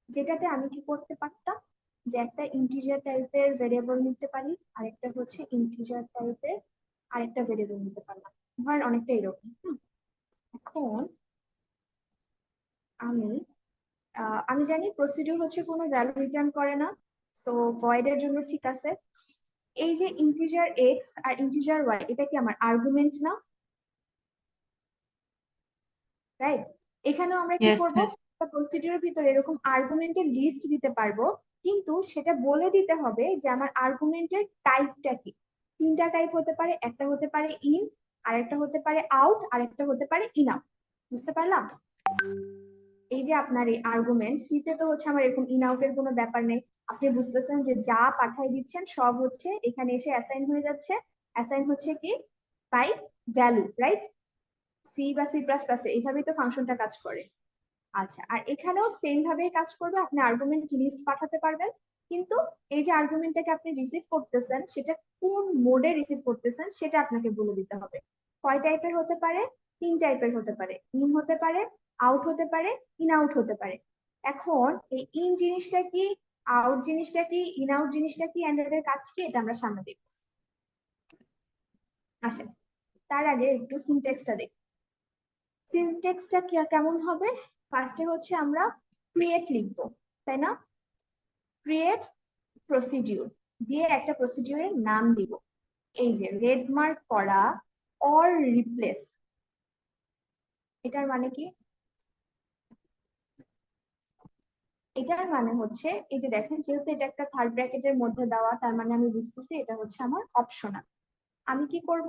যেটাতে আমি কি করতে পারতাম, যে একটা ইন্টিজার টাইপের ভেরিয়েবল নিতে পারি, আরেকটা হচ্ছে ইন্টিজার টাইপের আরেকটা ভেরিয়েবল নিতে পারলাম, ধরেন অনেকটা এরকম। এখন আমি আমি জানি প্রসিডিউর হচ্ছে কোনো ভ্যালু রিটার্ন করে না, সো ভয়েড এর জন্য ঠিক আছে। এই যে ইন্টিজার এক্স আর ইন্টিজার ওয়াই, এটা কি আমার আর্গুমেন্ট না, রাইট? এখানেও আমরা কি Yes, করব, miss. প্রসিডিউরের ভিতরে এরকম আর্গুমেন্টের লিস্ট দিতে পারবো, কিন্তু সেটা বলে দিতে হবে যে আমার আর্গুমেন্টের টাইপটা কি। তিনটা টাইপ হতে পারে, একটা হতে পারে ইন, আরেকটা হতে পারে আউট, আরেকটা হতে পারে ইন আউট। বুঝতে পারলাম? এই যে আপনার এই আর্গুমেন্ট, সিতে তো হচ্ছে আমার এরকম ইন আউটের কোনো ব্যাপার নেই, আপনি বুঝতেছেন যে যা পাঠাই দিচ্ছেন সব হচ্ছে এখানে এসে অ্যাসাইন হয়ে যাচ্ছে। অ্যাসাইন হচ্ছে কি, বাই ভ্যালু, রাইট? সি বা সি প্লাস প্লাস এইভাবেই তো ফাংশনটা কাজ করে। আচ্ছা, আর এখানেও সেম ভাবেই কাজ করবে, আপনি আর্গুমেন্ট লিস্ট পাঠাতে পারবেন, কিন্তু এই যে আর্গুমেন্টটাকে আপনি রিসিভ করতেছেন সেটা কোন মোডে রিসিভ করতেছেন সেটা আপনাকে বলে দিতে হবে। কয় টাইপের হতে পারে? 3 টাইপের হতে পারে, ইন হতে পারে, আউট হতে পারে, ইন আউট হতে পারে। এখন এই ইন জিনিসটা কি, আউট জিনিসটা কি, ইন আউট জিনিসটা কি, এন্ড এদের কাজ কি, এটা আমরা সামনে দেখব। আসেন, তার আগে একটু সিনট্যাক্সটা দেখি। সিনট্যাক্সটা কেমন হবে? ফার্স্টে হচ্ছে আমরা ক্রিয়েট লিখবো, তাই না? ক্রিয়েট প্রসিডিউর দিয়ে একটা প্রসিডিউরের নাম দিব, এই যে রেড মার্ক করা অর রিপ্লেস। এটার মানে কি? এটার মানে হচ্ছে এই যে দেখেন, যেহেতু এটা একটা থার্ড ব্র্যাকেটের মধ্যে দেওয়া, তার মানে আমি বুঝতেছি এটা হচ্ছে আমার অপশনাল। আমি কি করব,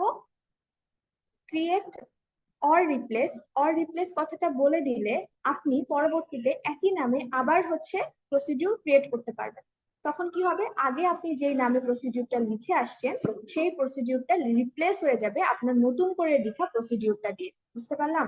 ক্রিয়েট অর রিপ্লেস কথাটা বলে দিলে আপনি পরবর্তীতে একই নামে আবার হচ্ছে প্রসিডিউর ক্রিয়েট করতে পারবেন। তখন কি হবে, আগে আপনি যেই নামে প্রসিডিউরটা লিখে আসছেন সেই প্রসিডিউরটা রিপ্লেস হয়ে যাবে আপনার নতুন করে লেখা প্রসিডিউরটা দিয়ে। বুঝতে পারলাম?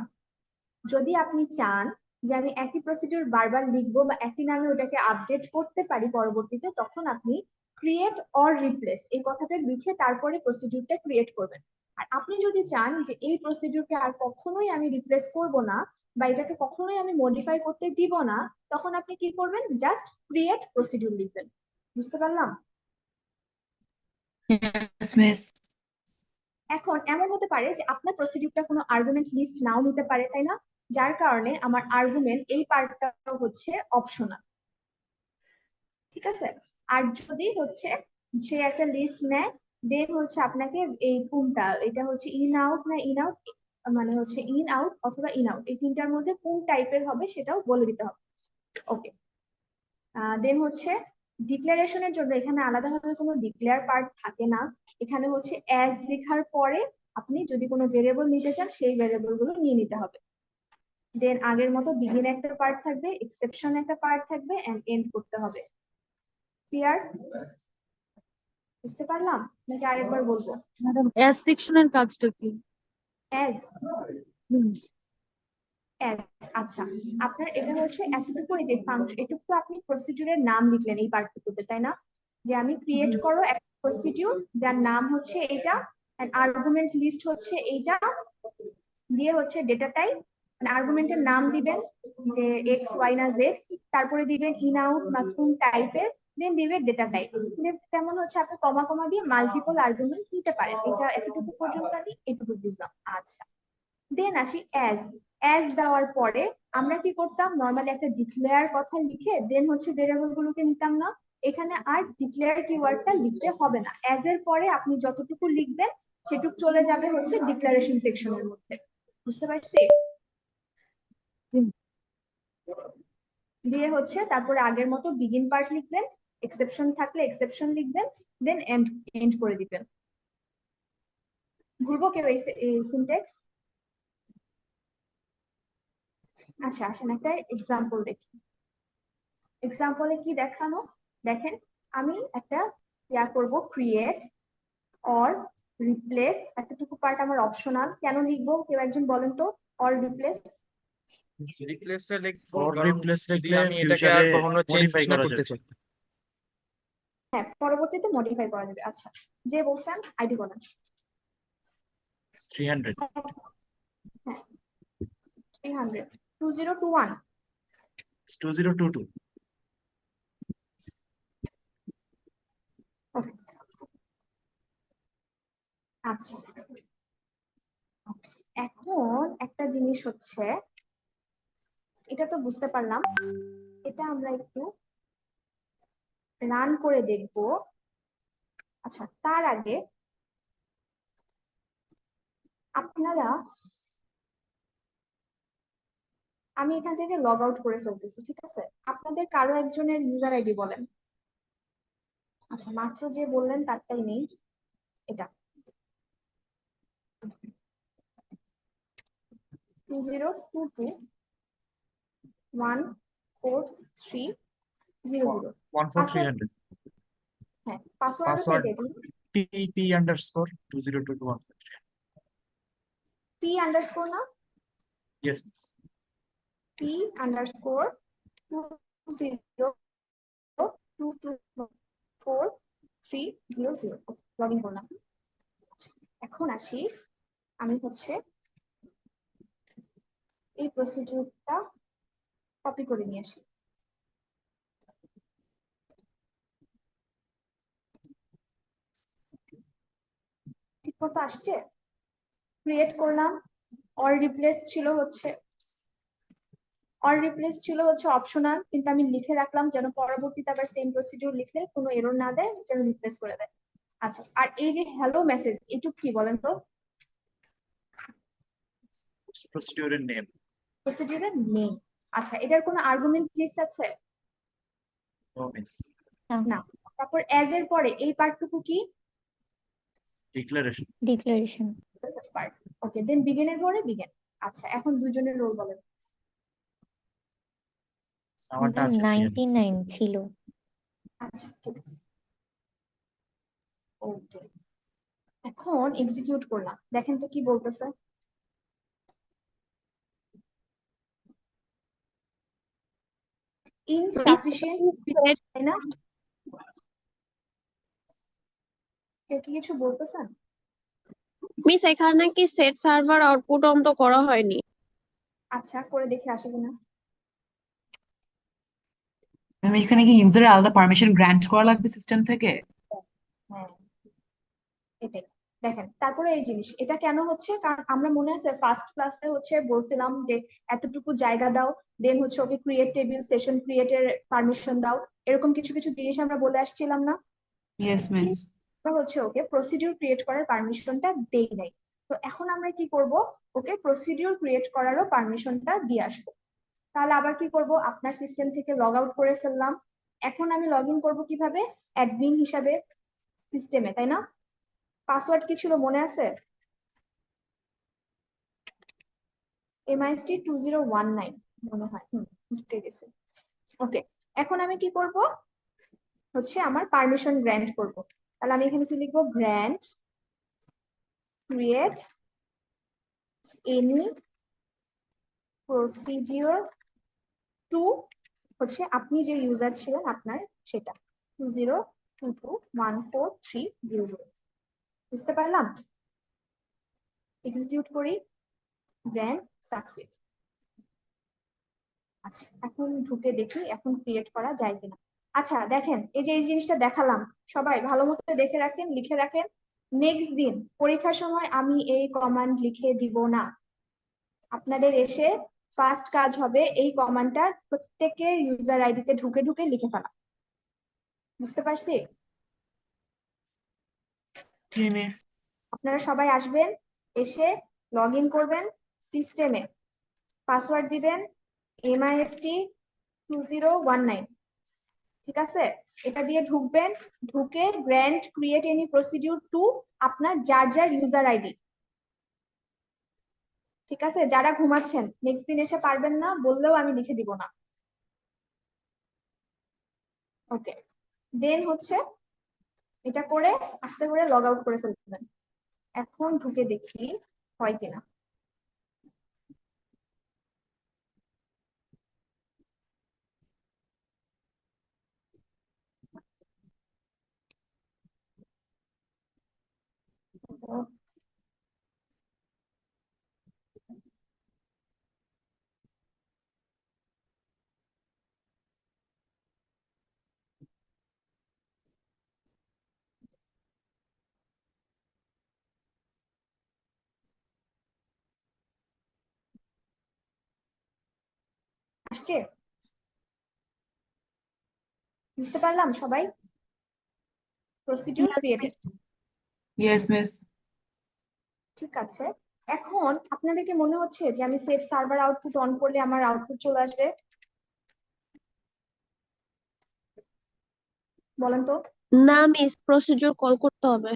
যদি আপনি চান যে আমি একই প্রসিডিউর বারবার লিখবো বা একই নামে ওটাকে আপডেট করতে পারি পরবর্তীতে, তখন আপনি ক্রিয়েট অর রিপ্লেস এই কথাটা লিখে তারপরে প্রসিডিউরটা ক্রিয়েট করবেন। আর আপনি যদি চান যে এই প্রসিডিউরকে আর কখনোই আমি রিপ্লেস করব না বা এটাকে কখনোই আমি মডিফাই করতে দিব না, তখন আপনি কি করবেন, জাস্ট ক্রিয়েট প্রসিডিউর লিখবেন। বুঝতে পারলাম? Yes, miss. এখন এমন হতে পারে যে আপনার প্রসিডিউরটা কোনো আর্গুমেন্ট লিস্ট নাও নিতে পারে, তাই না? যার কারণে আমার আর্গুমেন্ট এই পার্টটা হচ্ছে অপশনাল, ঠিক আছে? আর যদি হচ্ছে সে একটা লিস্ট নেয়, দেন হচ্ছে আপনাকে এই কোনটা, এটা হচ্ছে ইন আউট না ইন আউট, মানে হচ্ছে ইন আউট অথবা ইন আউট, এই তিনটার মধ্যে কোন টাইপের হবে সেটাও বলে দিতে হবে। ওকে, দেন হচ্ছে ডিক্লারেশনের জন্য এখানে আলাদাভাবে কোনো ডিক্লেয়ার পার্ট থাকে না, এখানে হচ্ছে অ্যাজ লেখার পরে আপনি যদি কোনো ভেরিয়েবল নিতে চান সেই ভেরিয়েবল গুলো নিয়ে নিতে হবে। দেন আগের মতো বিগিন একটা পার্ট থাকবে, এক্সেপশন একটা পার্ট থাকবে, এন্ড এন্ড করতে হবে। ক্লিয়ার? বুঝতে পারলাম নাকি আরেকবার বলবো? ম্যাডাম অ্যাজ সেকশনের কাজটা কি? অ্যাজ as আচ্ছা, আপনার এটা হচ্ছে এতটুকু যে ফাংশন, এটুকু তো আপনি প্রসিডিউরের নাম লিখলেন এই পার্টটুকুতে, তাই না? যে আমি ক্রিয়েট করো একটা প্রসিডিউর যার নাম হচ্ছে এটা, আর্গুমেন্ট লিস্ট হচ্ছে এইটা, দিয়ে হচ্ছে ডেটা টাইপ, মানে আর্গুমেন্টের নাম দিবেন যে এক্স ওয়াই না জেড, তারপরে দিবেন ইন আউট বা কোন টাইপের, দেন দিবেন ডেটা টাইপ। তেমন হচ্ছে আপনি কমা কমা দিয়ে মাল্টিপল আর্গুমেন্ট নিতে পারেন। এটা এতটুকু পর্যন্ত আমি এটুকু বুঝলাম। আচ্ছা, দেন আসি অ্যাজ দেওয়ার পরে আমরা কি করতাম, নর্মালি একটা ডিক্লেয়ার কথা লিখে দেন হচ্ছে ভেরিয়েবল গুলোকে নিতাম না? এখানে আর ডিক্লেয়ার কিওয়ার্ডটা লিখতে হবে না। অ্যাজ এর পরে আপনি যতটুকু লিখবেন সেটুকু চলে যাবে হচ্ছে ডিক্লারেশন সেকশনের মধ্যে। বুঝতে পারছি? দিয়ে হচ্ছে তারপরে আগের মতো বিগিন পার্ট লিখবেন, এক্সেপশন থাকলে এক্সেপশন লিখবেন, দেন এন্ড এন্ড করে দিবেন। ঘুরবো কেউ এই সিনট্যাক্স? আচ্ছা, আসেন একটা এক্সাম্পল দেখি। এক্সাম্পলে কি দেখানো দেখেন, আমি একটা করব ক্রিয়েট অর রিপ্লেস, এতটুকু পার্ট আমার অপশনাল। কেন লিখবো কেউ একজন বলেন তো? অর রিপ্লেস, রিপ্লেসটা লিখবো or কারণ replace যদি লিখলে আমি এটাকে আর ফিউচারে কখনো চেঞ্জ মডিফাই না করা করতে যাবে। চাই। হ্যাঁ পরবর্তীতে মডিফাই করা যাবে। আচ্ছা, যে বলছেন আইডি বলেন। 300 হ্যাঁ 300 2021 2022 ওকে। আচ্ছা, এখন একটা জিনিস হচ্ছে, এটা তো বুঝতে পারলাম, এটা আমরা একটু রান করে দেখব। আচ্ছা, তার আগে আপনারা, আমি এখান থেকে লগ আউট করে ফেলতেছি, ঠিক আছে? আপনাদের কারো একজনের ইউজার আইডি বলেন। আচ্ছা, মাত্র যে বললেন তারটাই নেই, এটা 2022143000। 14300 হ্যাঁ, পাসওয়ার্ড পাসওয়ার্ড হচ্ছে TP_2022143000 পি আন্ডারস্কোর না, yes miss P_22243000 log in করলাম। আচ্ছা, এখন আসি, আমি হচ্ছে এই প্রসিডিউরটা কপি করে নিয়ে আসি। ঠিক মতো আসছে? ক্রিয়েট করলাম, অল রিপ্লেস ছিল হচ্ছে অপশনাল, কিন্তু আমি লিখে রাখলাম যেন পরবর্তীতে আবার সেম প্রসিডিউর লিখলে কোনো এরর না দেয়, যেন রিপ্লেস করে দেয়। আচ্ছা, আর এই যে হ্যালো মেসেজ, এটুক কি বলেন তো? প্রসিডিউরের নেম প্রসিডিউরের নেম। আচ্ছা, এটার কোনো আর্গুমেন্ট লিস্ট আছে? no miss না। তারপর অ্যাজ এর পরে এই পার্টটুকু কি? Declaration declaration part. Okay, then বিগিনের পরে বিগিন। আচ্ছা, এখন দুজনের রোল বলেন। আমারটা আছে 99 ছিল। আচ্ছা, ঠিক আছে। ওকে, এখন এক্সিকিউট করলাম, দেখেন তো কি বলতেছে। ইনসাফিসিয়েন্ট, তাই না? কেউ কি কিছু বলতেছেন? মিস এখানে কি সেট সার্ভার আউটপুট অন তো করা হয়নি? আচ্ছা, করে দেখে আসে কিনা। ম্যাম এখানে কি ইউজারের আলাদা পারমিশন গ্র্যান্ট করা লাগবে সিস্টেম থেকে? হ্যাঁ, এটাই দেখেন। তারপরে এই জিনিস এটা কেন হচ্ছে, কারণ আমরা মনে আছে ফার্স্ট ক্লাসে হচ্ছে বলছিলাম যে এতটুকু জায়গা দাও, দেন হচ্ছে ওকে ক্রিয়েট টেবিল, সেশন ক্রিয়েটের পারমিশন দাও, এরকম কিছু কিছু জিনিস আমরা বলে আসছিলাম না? Yes miss. আমরা হচ্ছে ওকে প্রসিডিউর ক্রিয়েট করার পারমিশনটা দেই নাই। তো এখন আমরা কি করব, ওকে প্রসিডিউর ক্রিয়েট করারও পারমিশনটা দিয়ে আসবো। তাহলে আবার কি করব, আপনার সিস্টেম থেকে লগ আউট করে ফেললাম। এখন আমি লগ ইন করবো কিভাবে? অ্যাডমিন হিসাবে সিস্টেমে, তাই না? পাসওয়ার্ড কি ছিল মনে আছে? MIST2019 মনে হয়, ঢুকে গেছে। ওকে, এখন আমি কি করব, হচ্ছে আমার পারমিশন গ্র্যান্ট করব। তাহলে আমি এখানে কি লিখবো, grant create any procedure to হচ্ছে আপনি যে ইউজার ছিলেন আপনার সেটা 2022143000 বুঝতে পারলাম। এক্সিকিউট করি, দেন সাকসিড। আচ্ছা এখন ঢুকে দেখি এখন ক্রিয়েট করা যায় কিনা। আচ্ছা দেখেন এই যে এই জিনিসটা দেখালাম, সবাই ভালো মতো দেখে রাখেন, লিখে রাখেন। নেক্সট দিন পরীক্ষার সময় আমি এই কমান্ড লিখে দিব না, আপনাদের এসে ফার্স্ট কাজ হবে এই কমান্ডটা প্রত্যেকের ইউজার আইডিতে ঢুকে ঢুকে লিখে ফেলা। বুঝতে পারছি? জি মিস। আপনারা সবাই আসবেন, এসে লগ ইন করবেন সিস্টেমে, পাসওয়ার্ড দিবেন MIST2019, ঠিক আছে? এটা দিয়ে ঢুকবেন, ঢুকে grant create any procedure two আপনার যার যার ইউজার আইডি, ঠিক আছে? যারা ঘুমাচ্ছেন নেক্সট দিন এসে পারবেন না বললেও আমি লিখে দিব না। ওকে, দেন হচ্ছে এটা করে আস্তে করে লগ আউট করে ফেলবেন। এখন ঢুকে দেখি হয় কিনা। আসছে? বুঝতে পারলাম সবাই? Procedure created, yes miss. ঠিক আছে। এখন আপনাদেরকে মনে হচ্ছে যে আমি সেট সার্ভার আউটপুট অন করলে আমার আউটপুট চলে আসবে? বলেন তো। না মিস, প্রসিডিউর কল করতে হবে।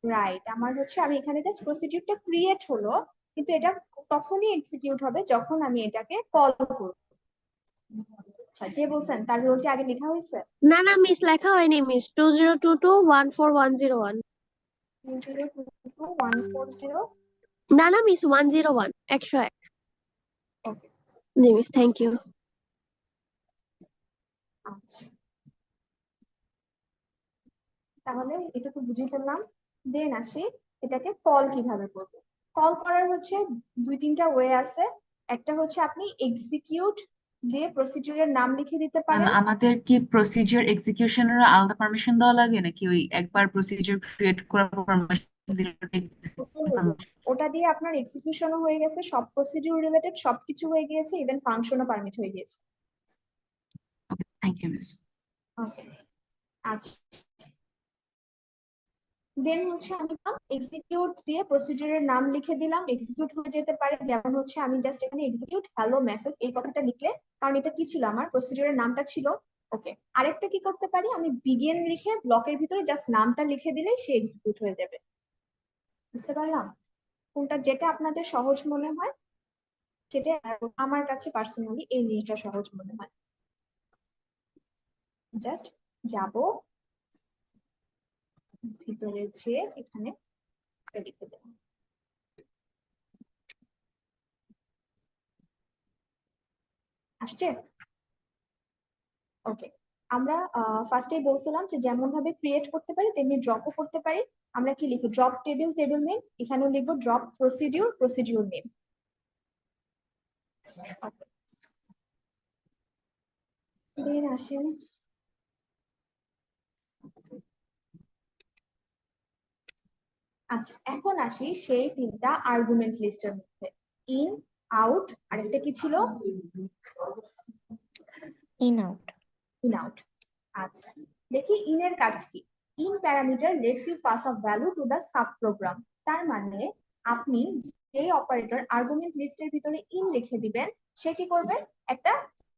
রাইট, আমার হচ্ছে আমি এখানে জাস্ট প্রসিডিউরটা ক্রিয়েট হলো, কিন্তু এটা তখনই এক্সিকিউট হবে যখন আমি এটাকে কল করব। আচ্ছা যে বলছেন তার রোল কি আগে লেখা হয়েছে? না না মিস, লেখা হয়নি মিস। 20221410 20221410। না না মিস, 101 101। ওকে, জি মিস, থ্যাংক ইউ। আচ্ছা তাহলে এটুকু বুঝে ফেললাম। দেন আসি এটাকে কল কিভাবে করব। কল করার হচ্ছে দুই তিনটা ওয়ে আছে। একটা হচ্ছে আপনি এক্সিকিউট দিয়ে প্রসিডিউরের নাম লিখে দিতে পারেন। আমাদের কি প্রসিজার এক্সিকিউশনের আলাদা পারমিশন দেওয়া লাগে নাকি ওই একবার প্রসিজার ক্রিয়েট করার পর পারমিশন দিলে ওটা দিয়ে আপনার এক্সিকিউশনও হয়ে গেছে, সব প্রসিডিউর রিলেটেড সবকিছু হয়ে গিয়েছে, ইভেন ফাংশনও পারমিট হয়ে গিয়েছে। Thank you miss. ওকে আচ্ছা, দেন হচ্ছে আমি এক্সিকিউট দিয়ে প্রসিডিউরের নাম লিখে দিলাম, এক্সিকিউট হয়ে যেতে পারে। যেমন হচ্ছে আমি জাস্ট এখানে এক্সিকিউট হ্যালো মেসেজ এই কথাটা লিখলে, কারণ এটা কি ছিল আমার প্রসিডিউরের নামটা ছিল। ওকে, আরেকটা কি করতে পারি, আমি বিগিন লিখে ব্লকের ভিতরে জাস্ট নামটা লিখে দিলেই সে এক্সিকিউট হয়ে যাবে। বুঝতে পারলাম? কোনটা যেটা আপনাদের সহজ মনে হয় সেটা, আমার কাছে পার্সোনালি এই জিনিসটা সহজ মনে হয়। জাস্ট যাব ভিতরে যেয়ে এখানে লিখে দেব। আসছে? ওকে, আমরা ফার্স্টেই বলছিলাম যে যেমন ভাবে ক্রিয়েট করতে পারি তেমনি ড্রপও করতে পারি। আমরা কি লিখি, ড্রপ টেবিল টেবিল নেম, এখানেও লিখবো ড্রপ প্রসিডিউর প্রসিডিউর নেম। দেন আসেন আচ্ছা এখন আসি সেই তিনটা আর্গুমেন্ট লিস্টের মধ্যে, ইন আউট আর একটা কি ছিল, ইন আউট। In out. আচ্ছা দেখি ইনের কাজ কি। In parameter lets you pass a value to the sub program. তার মানে আপনি যে অপারেটর আর্গুমেন্ট লিস্টের ভিতরে ইন লিখে দিবেন সে কি করবে, একটা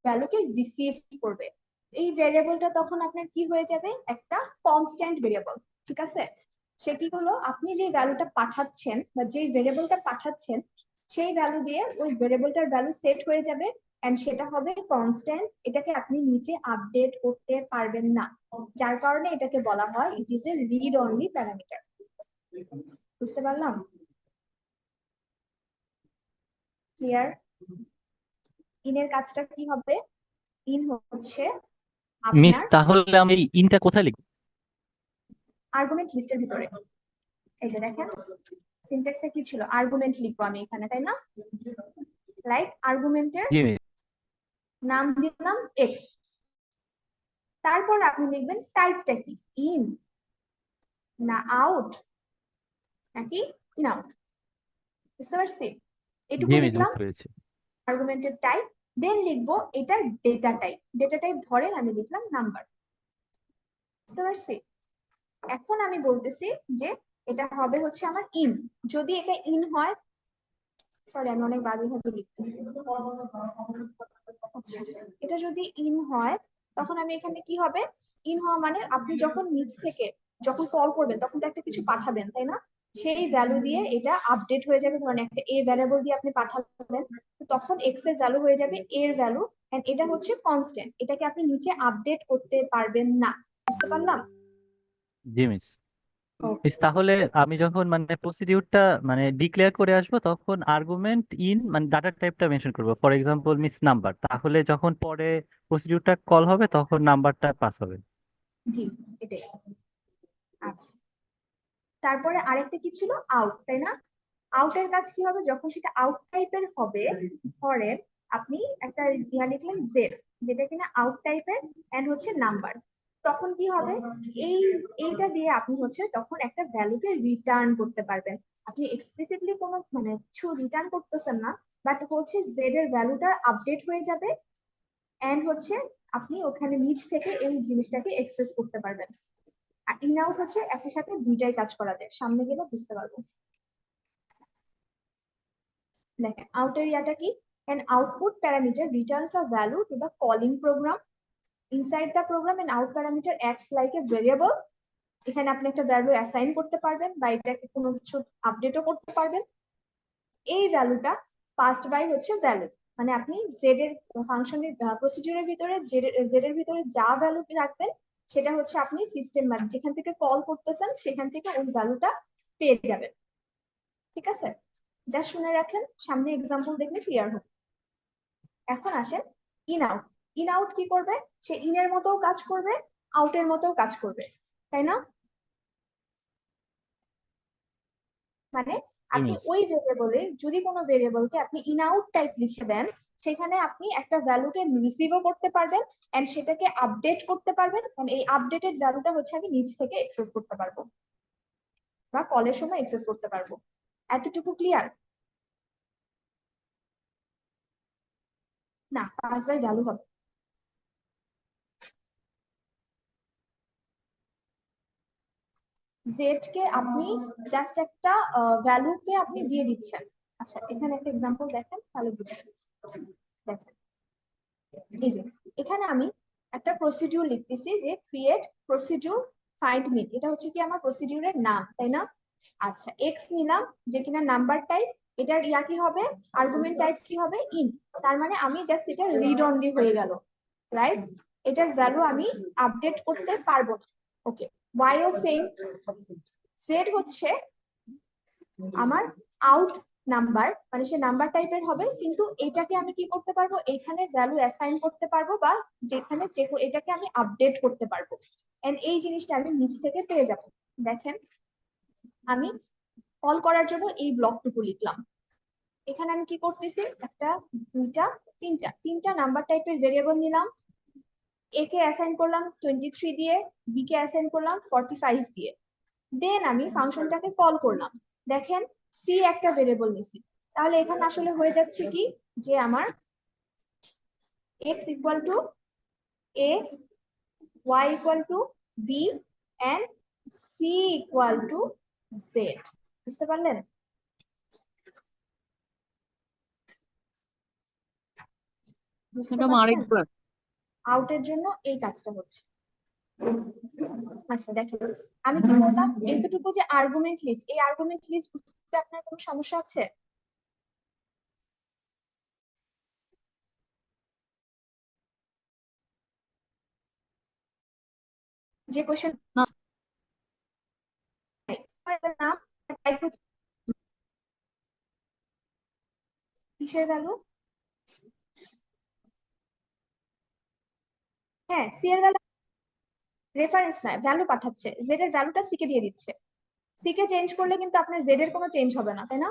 ভ্যালুকে রিসিভ করবে। এই ভেরিয়েবলটা তখন আপনার কি হয়ে যাবে, একটা কনস্ট্যান্ট ভেরিয়েবল, ঠিক আছে? সে কি হলো, আপনি যে ভ্যালুটা পাঠাচ্ছেন বা যে ভেরিয়েবলটা পাঠাচ্ছেন সেই ভ্যালু দিয়ে ওই ভেরিয়েবলটার ভ্যালু সেট হয়ে যাবে, এন্ড সেটা হবে কনস্ট্যান্ট। এটাকে আপনি নিচে আপডেট করতে পারবেন না, যার কারণে এটাকে বলা হয় it is a read only parameter. বুঝতে পারলাম? ক্লিয়ার? ইনের কাজটা কি হবে? ইন হচ্ছে মিস আপনার তাহলে আমি ইনটা কোথায় লিখবো? আর্গুমেন্ট লিস্টের ভিতরে। এই যে দেখেন সিনট্যাক্সে কি ছিল, আর্গুমেন্ট লিখবো আমি এখানে, তাই না? লাইক আর্গুমেন্টের জি মিস। নাম দিলাম এক্স, তারপর আপনি লিখবেন টাইপটা কি, ইন না আউট নাকি ইন আউট। বুঝতে পারছি? এটুকু জি মিস, লিখলাম বুঝতে পেরেছি। আর্গুমেন্টের টাইপ, দেন লিখবো এটার ডেটা টাইপ। ডেটা টাইপ ধরেন আমি লিখলাম নাম্বার। বুঝতে পারছি? এখন আমি বলতেছি যে এটা হবে হচ্ছে আমার ইন। যদি এটা ইন হয়, সরি আমি অনেক বাজে ভাবে লিখতেছি। আচ্ছা, এটা যদি ইন হয় তখন আমি এখানে কি হবে, ইন হওয়া মানে আপনি যখন নিচ থেকে যখন কল করবেন তখন তো একটা কিছু পাঠাবেন, তাই না? সেই ভ্যালু দিয়ে এটা আপডেট হয়ে যাবে। ধরেন একটা এ ভ্যারিয়েবল দিয়ে আপনি পাঠাবেন, তখন এক্স এর ভ্যালু হয়ে যাবে এর ভ্যালু, এন্ড এটা হচ্ছে কনস্ট্যান্ট, এটাকে আপনি নিচে আপডেট করতে পারবেন না। বুঝতে পারলাম? জি মিস। ওকে, মিস তাহলে আমি যখন মানে প্রসিডিউরটা মানে ডিক্লেয়ার করে আসবো তখন আর্গুমেন্ট ইন মানে ডাটা টাইপটা মেনশন করবো, ফর এক্সাম্পল মিস নাম্বার, তাহলে যখন পরে প্রসিডিউরটা কল হবে তখন নাম্বারটা পাস হবে। জি এটাই। আচ্ছা, তারপরে আরেকটা কি ছিল, আউট, তাই না? আউটের কাজ কি হবে, যখন সেটা আউট টাইপের হবে, ধরেন আপনি একটা ইয়া লিখলেন জেড, যেটা কিনা আউট টাইপের এন্ড হচ্ছে নাম্বার, তখন কি হবে, এইটা দিয়ে আপনি হচ্ছে তখন একটা ভ্যালুকে রিটার্ন করতে পারবেন। আপনি এক্সপ্লিসিটলি কোনো মানে কিছু রিটার্ন করতেছেন না, বাট হচ্ছে জেড এর ভ্যালুটা আপডেট হয়ে যাবে, এন্ড হচ্ছে আপনি ওখানে নিচ থেকে এই জিনিসটাকে এক্সেস করতে পারবেন। আর ইন আউট হচ্ছে একই সাথে দুইটাই কাজ করা যায়, সামনে গেলে বুঝতে পারবো। দেখেন আউটের ইয়াটা কি, an output parameter returns a value to the calling program. Inside the program an out parameter acts like a variable. এখানে আপনি একটা ভ্যালু অ্যাসাইন করতে পারবেন বা এটাকে কোনো কিছু আপডেটও করতে পারবেন। এই ভ্যালুটা পাসড বাই হচ্ছে ভ্যালু, মানে আপনি জেড এর ফাংশনের প্রসিডিউরের ভিতরে জেড এর ভিতরে যা ভ্যালু রাখবেন সেটা হচ্ছে আপনি সিস্টেম মানে যেখান থেকে কল করতেছেন সেখান থেকে ওই ভ্যালুটা পেয়ে যাবেন। ঠিক আছে, যা শুনে রাখেন, সামনে এক্সাম্পল দেখলে ক্লিয়ার হবে। এখন আসেন ইন আউট। ইন আউট কি করবে, সে ইনের মতো কাজ করবে, আউটের মতো কাজ করবে, তাই না? মানে আপনি মিস। ওই ভেরিয়েবলে যদি কোনো ভেরিয়েবলকে আপনি ইন আউট টাইপ লিখে দেন, সেখানে আপনি একটা ভ্যালুকে রিসিভও করতে পারবেন এন্ড সেটাকে আপডেট করতে পারবেন, এন্ড এই আপডেটেড ভ্যালুটা হচ্ছে আমি নিচ থেকে অ্যাক্সেস করতে পারবো বা কলের সময় অ্যাক্সেস করতে পারবো। এতটুকু ক্লিয়ার? না, পাস বাই ভ্যালু হবে। জেড কে আপনি জাস্ট একটা ভ্যালুকে আপনি দিয়ে দিচ্ছেন। আচ্ছা এখানে একটা এক্সাম্পল দেখেন তাহলে বুঝবেন। দেখেন এই যে এখানে আমি একটা প্রসিডিউর লিখতেছি যে ক্রিয়েট প্রসিডিউর ফাইন্ড মিন, এটা হচ্ছে কি আমার প্রসিডিউরের নাম, তাই না? আচ্ছা এক্স নিলাম যে কিনা নাম্বার টাইপ, এটার ইয়া কি হবে, আর্গুমেন্ট টাইপ কি হবে, ইন। তার মানে আমি জাস্ট এটা রিড অনলি হয়ে গেল, রাইট? এটার ভ্যালু আমি আপডেট করতে পারবো না। ওকে, ওয়াই ও সেম, জেড হচ্ছে আমার আউট নাম্বার, মানে সে নাম্বার টাইপের হবে, কিন্তু এটাকে আমি কি করতে পারবো, এখানে ভ্যালু অ্যাসাইন করতে পারবো বা যেখানে এটাকে আমি আপডেট করতে পারবো, এন্ড এই জিনিসটা আমি নিচ থেকে পেয়ে যাব। দেখেন আমি কল করার জন্য এই ব্লকটুকু লিখলাম। এখানে আমি কি করতেছি, একটা দুইটা তিনটা নাম্বার টাইপের ভেরিয়েবল নিলাম, এ কে অ্যাসাইন করলাম 23 দিয়ে, বি কে অ্যাসাইন করলাম 45 দিয়ে, দেন আমি ফাংশনটাকে কল করলাম। দেখেন সি একটা ভেরিয়েবল নিছি, তাহলে এখানে আসলে হয়ে যাচ্ছে কি যে আমার X equal to A, Y equal to B and C equal to Z. বুঝতে পারলেন? বুঝতে ম্যাডাম পারছেন? আরেকবার। আউটের জন্য এই কাজটা হচ্ছে। আচ্ছা দেখেন আমি কি বললাম, এতটুকু যে আর্গুমেন্ট লিস্ট, এই আর্গুমেন্ট লিস্ট বুঝতে আপনার কোনো সমস্যা আছে? যে কোশ্চেন না, নাম টাইপ হচ্ছে কিসের ভ্যালু, হ্যাঁ, সি এর ভ্যালু রেফারেন্স না, ভ্যালু পাঠাচ্ছে, জেড এর ভ্যালুটা সি কে দিয়ে দিচ্ছে। সি কে চেঞ্জ করলে কিন্তু আপনার জেড এর কোনো চেঞ্জ হবে না, তাই না?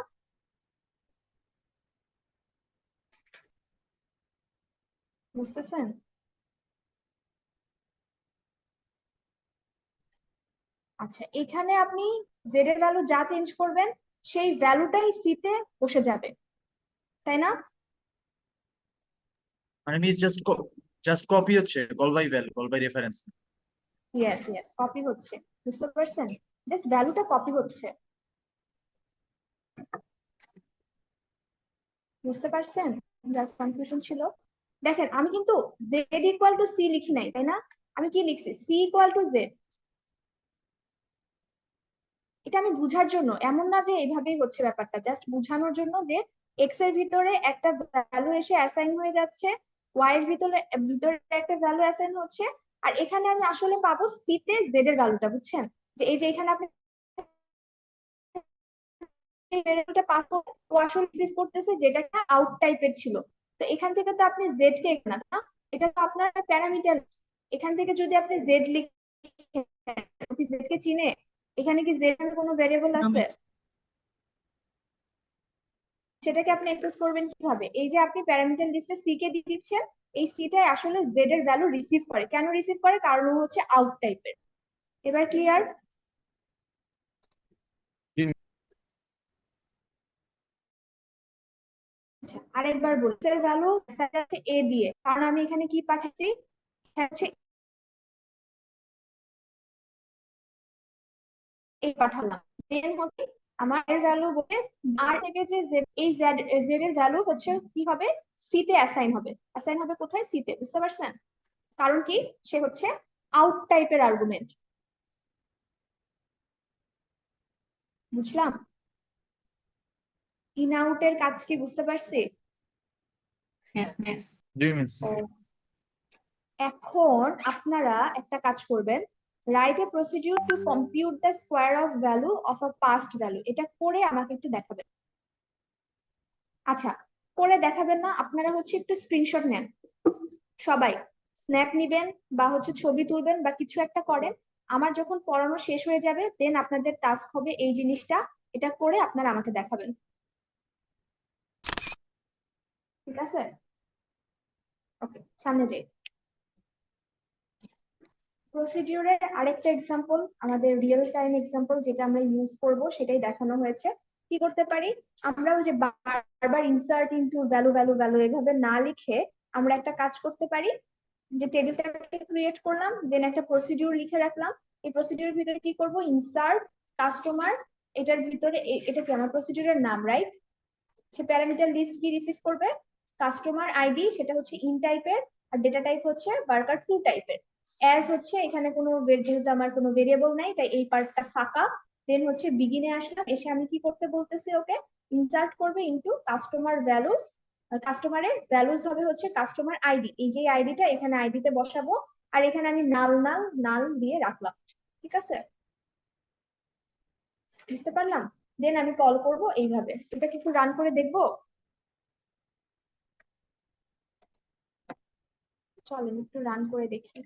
বুঝতেছেন? আচ্ছা, এখানে আপনি জেড এর ভ্যালু যা চেঞ্জ করবেন সেই ভ্যালুটাই সি তে বসে যাবে, তাই না? মানে মিস জাস্ট কপি হচ্ছে call by reference. Yes yes, copy হচ্ছে, বুঝতে পারছেন? জাস্ট ভ্যালুটা কপি হচ্ছে, বুঝতে পারছেন? যার কনফিউশন ছিল, দেখেন আমি কিন্তু জেড ইকুয়াল টু সি লিখি নাই, তাই না? আমি কি লিখছি? C equal to Z. এটা আমি বুঝার জন্য, এমন না যে এইভাবেই হচ্ছে ব্যাপারটা, জাস্ট বুঝানোর জন্য যে এক্স এর ভিতরে একটা ভ্যালু এসে অ্যাসাইন হয়ে যাচ্ছে, ওয়াই এর ভিতরে একটা ভ্যালু অ্যাসাইন হচ্ছে, আর এখানে আমি আসলে পাবো সি তে জেড এর ভ্যালুটা, বুঝছেন? যে এই যে এখানে আপনি ভ্যালুটা পাবো, ও আসলে রিসিভ করতেছে যেটা আউট টাইপের ছিল। তো এখান থেকে তো আপনি জেড কে না, না, এটা তো আপনার প্যারামিটার। এখান থেকে যদি আপনি জেড লিখেন, আপনি জেড কে চিনে? এখানে কি জেড এর কোনো ভেরিয়েবল আছে? সেটাকে আপনি অ্যাক্সেস করবেন কিভাবে? এই যে আপনি প্যারামিটার লিস্টে সি কে দিয়ে দিচ্ছেন, এই সিটাই আসলে জেড এর ভ্যালু রিসিভ করে। কেন রিসিভ করে? কারণ ও হচ্ছে আউট টাইপের। এবার ক্লিয়ার? আচ্ছা, আরেকবার বলি, এর ভ্যালু আছে এ দিয়ে, কারণ আমি এখানে কি পাঠাচ্ছি, হচ্ছে এই পাঠালাম। দেন হচ্ছে আমার ভ্যালু বলে আর থেকে যে এই জেড এর ভ্যালু হচ্ছে কি হবে, সি তে অ্যাসাইন হবে। অ্যাসাইন হবে কোথায়? সি তে, বুঝতে পারছেন? কারণ কি, সে হচ্ছে আউট টাইপের আর্গুমেন্ট। বুঝলাম? ইন আউটের কাজ কি বুঝতে পারছি? Yes, miss. জি মিস। এখন আপনারা একটা কাজ করবেন, write a procedure two compute the square of value of a past value. এটা করে আমাকে একটু দেখাবেন। আচ্ছা, করে দেখাবেন না, আপনারা হচ্ছে একটু স্ক্রিনশট নেন, সবাই স্ন্যাপ নিবেন বা হচ্ছে ছবি তুলবেন বা কিছু একটা করেন। আমার যখন পড়ানো শেষ হয়ে যাবে দেন আপনাদের টাস্ক হবে এই জিনিসটা, এটা করে আপনারা আমাকে দেখাবেন, ঠিক আছে? ওকে, সামনে যাই। প্রসিডিউরের আরেকটা এক্সাম্পল, আমাদের রিয়েল টাইম এক্সাম্পল যেটা আমরা ইউজ করব সেটাই দেখানো হয়েছে। কি করতে পারি আমরা? ওই যে বারবার insert into value value value এভাবে না লিখে আমরা একটা কাজ করতে পারি, যে টেবিলটাকে ক্রিয়েট করলাম, দেন একটা প্রসিডিউর লিখে রাখলাম। এই প্রসিডিউরের ভিতরে কি করব? ইনসার্ট কাস্টমার, এটার ভিতরে এটা কি আমার প্রসিডিউরের নাম, রাইট? সে প্যারামিটার লিস্ট কি রিসিভ করবে? কাস্টমার আইডি, সেটা হচ্ছে ইন টাইপের, আর ডেটা টাইপ হচ্ছে বার্কার 2 টাইপের। অ্যাজ হচ্ছে এখানে কোনো যেহেতু আমার কোনো ভেরিয়েবল নাই তাই এই পার্টটা ফাঁকা। দেন হচ্ছে বিগিনে আসলাম, এসে আমি কি করতে বলতেছি ওকে? ইনসার্ট করবে ইনটু কাস্টমার ভ্যালুস। কাস্টমারের ভ্যালুস হবে হচ্ছে কাস্টমার আইডি, এই যে আইডিটা এখানে আইডিতে বসাবো, আর এখানে আমি নাল নাল নাল দিয়ে রাখলাম, ঠিক আছে? বুঝতে পারলাম? দেন আমি কল করব এইভাবে। এটা কি একটু রান করে দেখবো? চলেন একটু রান করে দেখি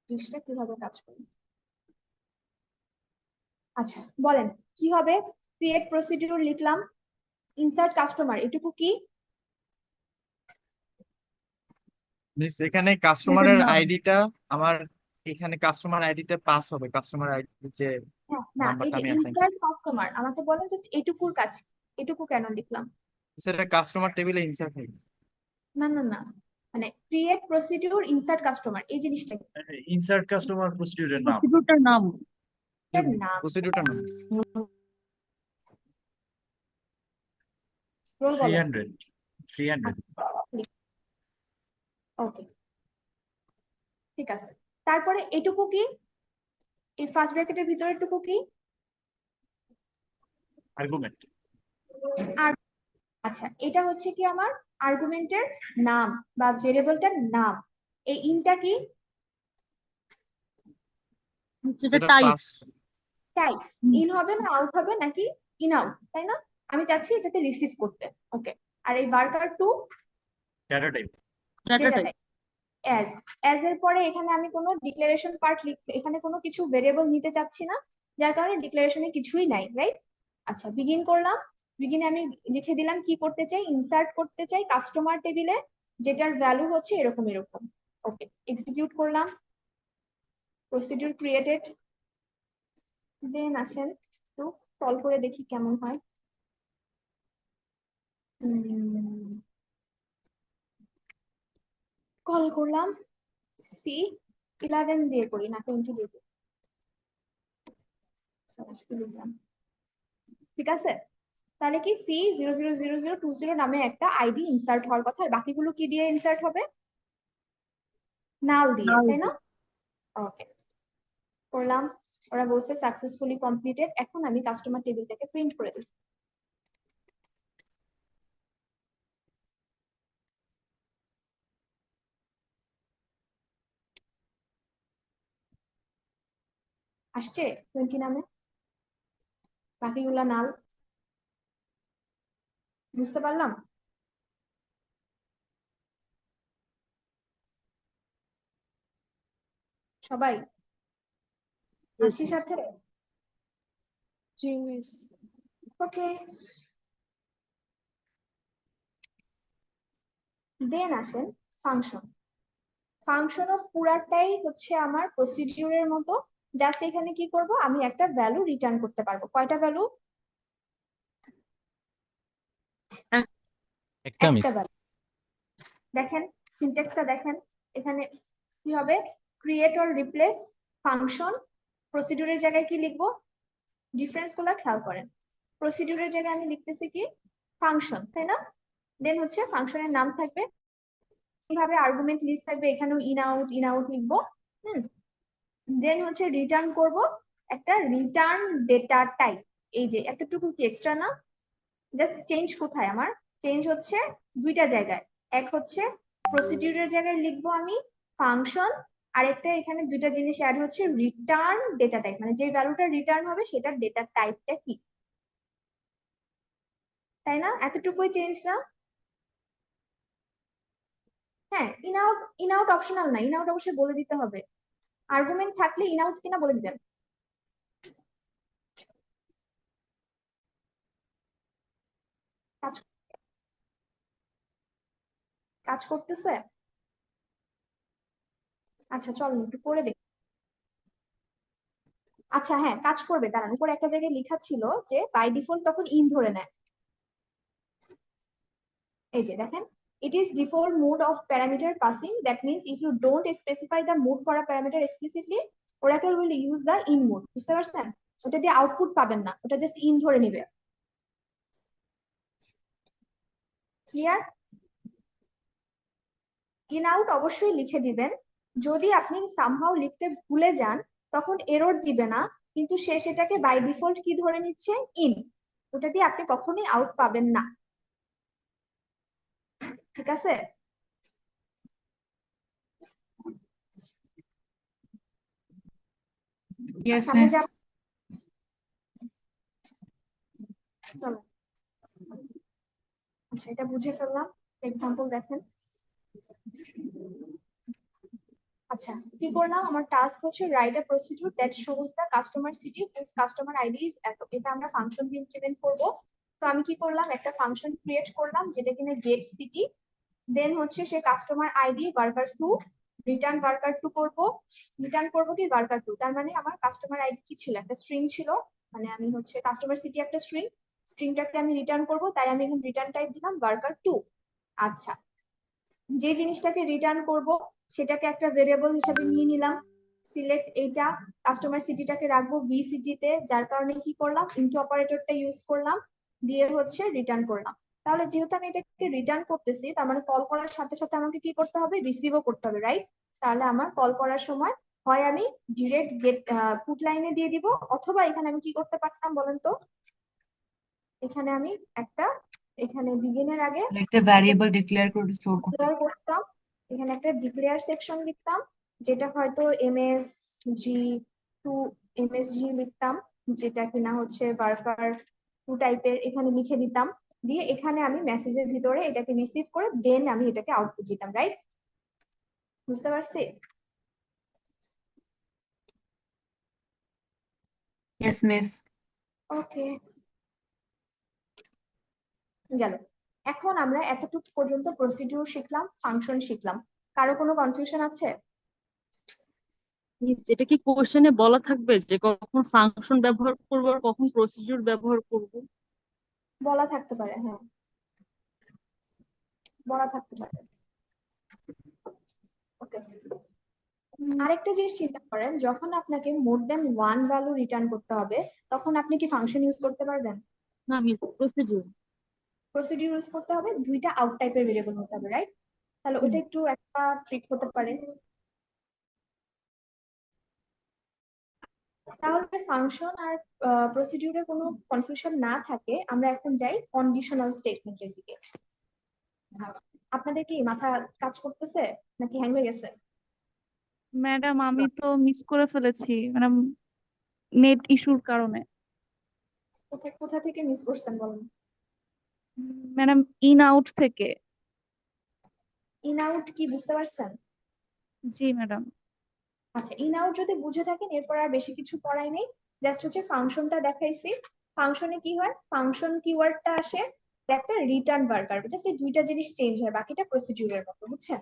জিনিসটা কিভাবে কাজ করে। আচ্ছা বলেন কি হবে? ক্রিয়েট প্রসিডিউর লিখলাম, ইনসার্ট কাস্টমার, এটুকু কি? মিস এখানে কাস্টমারের আইডিটা আমার, এখানে কাস্টমার আইডিটা পাস হবে, কাস্টমার আইডি যে হ্যাঁ, না, এই নাম্বারটা যে আমি অ্যাসাইন ইনসার্ট কাস্টমার, আমাকে বলেন জাস্ট এটুকুর কাজ, এটুকু কেন লিখলাম? সেটা কাস্টমার টেবিলে ইনসার্ট হয়ে না না না, মানে ক্রিয়েট প্রসিডিউর ইনসার্ট কাস্টমার এই জিনিসটা ইনসার্ট কাস্টমার প্রসিডিউরের নাম, প্রসিডিউরটার নাম। নাম। প্রসিডিউরটা নাম রোল বলেন। 300 ওকে, ঠিক আছে। তারপরে এটুকু কি? এই ফার্স্ট ব্র্যাকেটের ভিতরে টুকু কি? আর্গুমেন্ট। আর আচ্ছা, এটা হচ্ছে কি আমার আর্গুমেন্টের নাম বা ভেরিয়েবলটার নাম। এই ইনটা কি? সেটা সেটা টাইপ। পাস। টাইপ। ইন হবে না আউট হবে নাকি? ইন আউট, তাই না? আমি চাচ্ছি এটাতে রিসিভ করতে, ওকে। আর এই Barker 2 data type. Data type. As এর পরে এখানে আমি কোনো ডিক্লারেশন পার্ট লিখতে, এখানে কোনো কিছু ভেরিয়েবল নিতে চাচ্ছি না, যার কারণে ডিক্লারেশনে কিছুই নাই, রাইট? আচ্ছা, বিগিন করলাম। বিগিনে আমি লিখে দিলাম কি করতে চাই, ইনসার্ট করতে চাই কাস্টমার টেবিলে, যেটার ভ্যালু হচ্ছে এরকম এরকম। ওকে, এক্সিকিউট করলাম, প্রসিডিউর ক্রিয়েটেড। দেন আসেন একটু কল করে দেখি কেমন হয়। কল করলাম, C11 দিয়ে করি না 20 দিয়ে করি। Sorry, কি লিখলাম? ঠিক আছে, তাহলে কি C000020 নামে একটা আইডি ইনসার্ট হওয়ার কথা, আর বাকিগুলো কি দিয়ে ইনসার্ট হবে? নাল দিয়ে, তাই না? ওকে, করলাম। ওরা বলছে সাকসেসফুলি কমপ্লিটেড। এখন আমি কাস্টমার টেবিলটাকে প্রিন্ট করে দিই। আসছে 20 নামে, বাকিগুলা নাল। বুঝতে পারলাম? সবাই আছি সাথে? জি মিস। ওকে, দেন আসেন ফাংশন। ফাংশনও পুরাটাই হচ্ছে আমার প্রসিডিউরের মতো, জাস্ট এখানে কি করব, আমি একটা ভ্যালু রিটার্ন করতে পারবো। কয়টা ভ্যালু? একটা মিস। একটা ভ্যালু। দেখেন সিনট্যাক্সটা দেখেন, এখানে কি হবে, ক্রিয়েট অর রিপ্লেস ফাংশন। প্রসিডিউরের জায়গায় কি লিখবো, ডিফারেন্স গুলা খেয়াল করেন। প্রসিডিউরের জায়গায় আমি লিখতেছি কি ফাংশন, তাই না? দেন হচ্ছে ফাংশনের নাম থাকবে, কিভাবে আর্গুমেন্ট লিস্ট থাকবে, এখানেও ইন আউট লিখবো। দেন হচ্ছে রিটার্ন করব একটা রিটার্ন ডেটা টাইপ। এই যে এতটুকু কি এক্সট্রা না? জাস্ট চেঞ্জ কোথায় আমার, চেঞ্জ হচ্ছে দুইটা জায়গায়। এক হচ্ছে প্রসিডিউরের জায়গায় লিখবো আমি ফাংশন, আরেকটা এখানে দুইটা জিনিস অ্যাড হচ্ছে রিটার্ন ডেটা টাইপ, মানে যে ভ্যালুটা রিটার্ন হবে সেটার ডেটা টাইপটা কি, তাই না? এতটুকুই চেঞ্জ না? হ্যাঁ, ইন আউট অপশনাল না, ইন আউট অবশ্যই বলে দিতে হবে। আর্গুমেন্ট থাকলে ইন আউট কিনা বলে দিবেন। কাজ কাজ করতেছে? আচ্ছা চলুন একটু করে দেখি। আচ্ছা হ্যাঁ, কাজ করবে, দাঁড়ান, উপরে একটা জায়গায় লেখা ছিল যে বাই ডিফল্ট তখন ইন ধরে নেয়। এই যে দেখেন, it is default mode of parameter passing. That means if you don't specify the mode for a parameter explicitly, Oracle will use the in mode. বুঝতে পারছেন? ওটা দিয়ে আউটপুট পাবেন না, ওটা জাস্ট ইন ধরে নিবে। ক্লিয়ার? ইন আউট অবশ্যই লিখে দিবেন। যদি আপনি সামহাউ লিখতে ভুলে যান তখন এরর দিবে না, কিন্তু সে সেটাকে বাই ডিফল্ট কি ধরে নিচ্ছে, ইন। ওটা দিয়ে আপনি কখনোই আউট পাবেন না। ঠিক আছে? Yes, সামনে miss. যাব। চলো। আচ্ছা, এটা বুঝে ফেললাম, এক্সাম্পল দেখেন। আচ্ছা, কি করলাম, আমার টাস্ক হচ্ছে write a procedure that shows the customer city whose customer ID is এত। এটা আমরা ফাংশন দিয়ে ইমপ্লিমেন্ট করব। তো আমি কি করলাম, একটা ফাংশন ক্রিয়েট করলাম যেটা কিনা গেট সিটি, দেন হচ্ছে সে customer ID varchar 2, return varchar 2 করব। রিটার্ন করব কি ওয়ার্কার 2, তার মানে আমার কাস্টমার আইডি কি ছিল, একটা স্ট্রিং ছিল, মানে আমি হচ্ছে কাস্টমার সিটি একটা স্ট্রিং, স্ট্রিংটাকে আমি রিটার্ন করব, তাই আমি এখানে রিটার্ন টাইপ দিলাম ওয়ার্কার 2। আচ্ছা, যে জিনিসটাকে রিটার্ন করব সেটাকে একটা ভেরিয়েবল হিসেবে নিয়ে নিলাম, সিলেক্ট এইটা, কাস্টমার সিটিটাকে রাখবো ভিসিটি তে, যার কারণে কি করলাম, ইনটু অপারেটরটা ইউজ করলাম, দিয়ে হচ্ছে রিটার্ন করলাম। তাহলে যেহেতু আমি এটাকে রিটার্ন করতেছি, তার মানে কল করার সাথে সাথে আমাকে কি করতে হবে, রিসিভও করতে হবে, রাইট? তাহলে আমার কল করার সময় হয় আমি ডিরেক্ট গেট পুট লাইনে দিয়ে দিব, অথবা এখানে আমি কি করতে পারতাম বলেন তো, এখানে আমি একটা, এখানে বিগিনের আগে একটা ভ্যারিয়েবল ডিক্লেয়ার করে স্টোর করতে ডিক্লেয়ার করতাম, এখানে একটা ডিক্লেয়ার সেকশন লিখতাম, যেটা হয়তো এমএসজি লিখতাম, যেটা কিনা হচ্ছে ওয়ার্কার 2 টাইপের, এখানে লিখে দিতাম, দিয়ে এখানে আমি মেসেজের ভিতরে এটাকে রিসিভ করে দেন আমি এটাকে আউটপুট দিতাম, রাইট? বুঝতে পারছি? Yes miss. ওকে, গেল। এখন আমরা এতটুকু পর্যন্ত প্রসিডিউর শিখলাম, ফাংশন শিখলাম। কারো কোনো কনফিউশন আছে? মিস এটা কি কোশ্চেনে বলা থাকবে যে কখন ফাংশন ব্যবহার করবো আর কখন প্রসিডিউর ব্যবহার করব? বলা থাকতে পারে, হ্যাঁ, বলা থাকতে পারে। ওকে, আরেকটা জিনিস চিন্তা করেন, যখন আপনাকে মোর দেন ওয়ান ভ্যালু রিটার্ন করতে হবে, তখন আপনি কি ফাংশন ইউজ করতে পারবেন? না মিস, প্রসিডিউর। প্রসিডিউর ইউজ করতে হবে, দুইটা আউট টাইপের ভেরিয়েবল হতে হবে, রাইট? তাহলে ওটা একটু একটা ট্রিক হতে পারে। তাহলে ফাংশন আর প্রসিডিউরে কোনো কনফিউশন না থাকে, আমরা এখন যাই কন্ডিশনাল স্টেটমেন্টের দিকে। আপনাদের কি মাথা কাজ করতেছে নাকি হ্যাং হয়ে গেছে? ম্যাডাম আমি তো মিস করে ফেলেছি ম্যাডাম, নেট ইস্যুর কারণে। কোথা কোথা থেকে মিস করছেন বলেন? ম্যাডাম ইন আউট থেকে। ইন আউট কি বুঝতে পারছেন? জি ম্যাডাম। আচ্ছা, ইন আউট যদি বুঝে থাকেন, এরপর আর বেশি কিছু পড়াই নেই। জাস্ট হচ্ছে ফাংশনটা দেখাইছি। ফাংশনে কি হয়, ফাংশন কিওয়ার্ডটা আসে, একটা রিটার্ন বার করবে, জাস্ট এই দুইটা জিনিস চেঞ্জ হয়, বাকিটা প্রসিডিউরের মতো, বুঝছেন?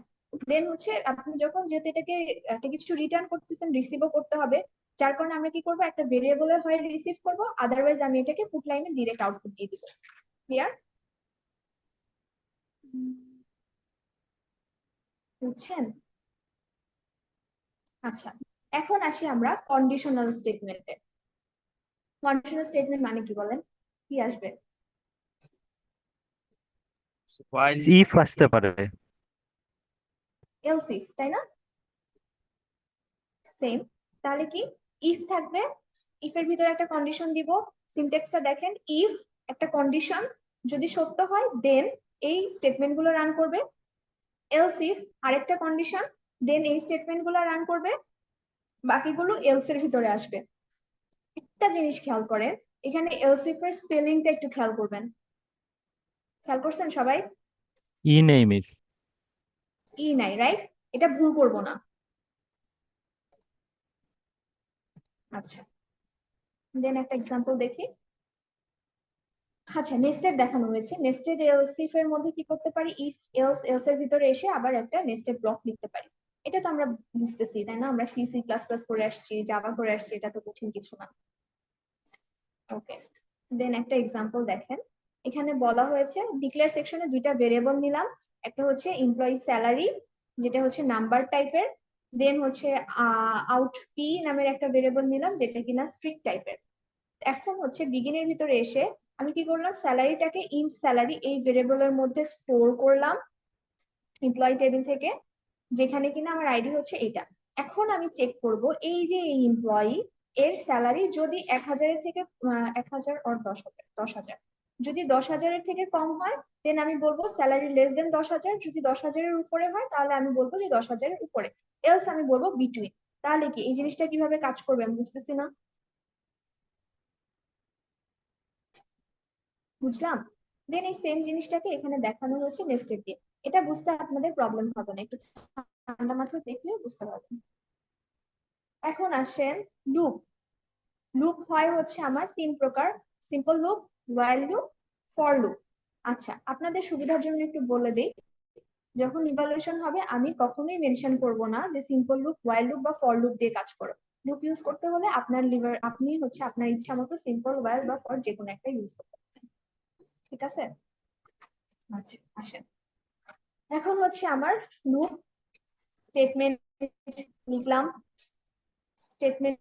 দেন হচ্ছে আপনি যখন যেহেতু এটাকে একটা কিছু রিটার্ন করতেছেন, রিসিভও করতে হবে, যার কারণে আমরা কি করবো, একটা ভেরিয়েবলের হয় রিসিভ করব, আদারওয়াইজ আমি এটাকে পুট লাইনে ডিরেক্ট আউটপুট দিয়ে দিব। ক্লিয়ার? বুঝছেন? আচ্ছা, এখন আসি আমরা কন্ডিশনাল স্টেটমেন্টে। কন্ডিশনাল স্টেটমেন্ট মানে কি বলেন? কি আসবে? while ইফ আসতে পারে। এলস ইফ, তাই না? সেম। তাহলে কি, ইফ থাকবে, ইফ এর ভিতরে একটা কন্ডিশন দিব। সিনট্যাক্সটা দেখেন, ইফ একটা কন্ডিশন যদি সত্য হয় দেন এই স্টেটমেন্ট গুলো রান করবে। এলস ইফ আরেকটা কন্ডিশন, দেন এই স্টেটমেন্ট গুলো রান করবে, বাকিগুলো এলস এর ভিতরে আসবে। একটা জিনিস খেয়াল করেন, এখানে এলস ইফ এর স্পেলিংটা একটু খেয়াল করবেন। খেয়াল করছেন সবাই? ই নেই মিস। ই নাই, রাইট? এটা ভুল করবো না। আচ্ছা, দেন একটা এক্সাম্পল দেখি। আচ্ছা, নেস্টেড দেখানো হয়েছে। নেস্টেড এলস ইফ এর মধ্যে কি করতে পারি, ইফ এলস, এলস এর ভিতরে এসে আবার একটা নেস্টেড ব্লক লিখতে পারি। এটা তো আমরা বুঝতেছি, তাই না? আমরা সি সি প্লাস প্লাস করে আসছি, জাভা করে আসছি, এটা তো কঠিন কিছু না। ওকে, দেন একটা এক্সাম্পল দেখেন। এখানে বলা হয়েছে ডিক্লেয়ার সেকশনে দুইটা ভেরিয়েবল নিলাম, একটা হচ্ছে এমপ্লয়ি স্যালারি, যেটা হচ্ছে নাম্বার টাইপের, দেন হচ্ছে আউট পি নামের একটা ভেরিয়েবল নিলাম, যেটা কিনা স্ট্রিং টাইপের। এখন হচ্ছে বিগিনের ভিতরে এসে আমি কি করলাম, স্যালারিটাকে ইম্প স্যালারি এই ভেরিয়েবলের মধ্যে স্টোর করলাম এমপ্লয়ি টেবিল থেকে, যেখানে কিনা আমার আইডি হচ্ছে এটা। এখন আমি চেক করব এই যে এই এমপ্লয়ি এর স্যালারি যদি 1000-এর থেকে 1000 আর 10,000, 10,000 যদি 10,000-এর থেকে কম হয়, দেন আমি বলবো স্যালারি লেস দেন 10,000। যদি 10,000-এর উপরে হয়, তাহলে আমি বলবো যে 10,000-এর উপরে, এলস আমি বলবো বিটুইন। তাহলে কি এই জিনিসটা কিভাবে কাজ করবে আমি বুঝতেছি না। বুঝলাম? দেন এই সেম জিনিসটাকে এখানে দেখানো হয়েছে নেস্টেড দিয়ে। এটা বুঝতে আপনাদের প্রবলেম হবে না, একটু ঠান্ডা মাথায় দেখলে বুঝতে পারবেন। এখন আসেন লুপ। লুপ হয় হচ্ছে আমার তিন প্রকার, simple loop, while loop, for loop. আচ্ছা, আপনাদের সুবিধার জন্য একটু বলে দেই, যখন ইভালুয়েশন হবে আমি কখনোই মেনশন করব না যে সিম্পল লুপ, হোয়াইল লুপ বা ফর লুপ দিয়ে কাজ করো। লুপ ইউজ করতে হলে আপনি হচ্ছে আপনার ইচ্ছা মতো সিম্পল, হোয়াইল বা ফর যে কোনো একটা ইউজ করতে পারেন। ঠিক আছে? আচ্ছা, আসেন এখন হচ্ছে আমার লুপ স্টেটমেন্ট লিখলাম। স্টেটমেন্ট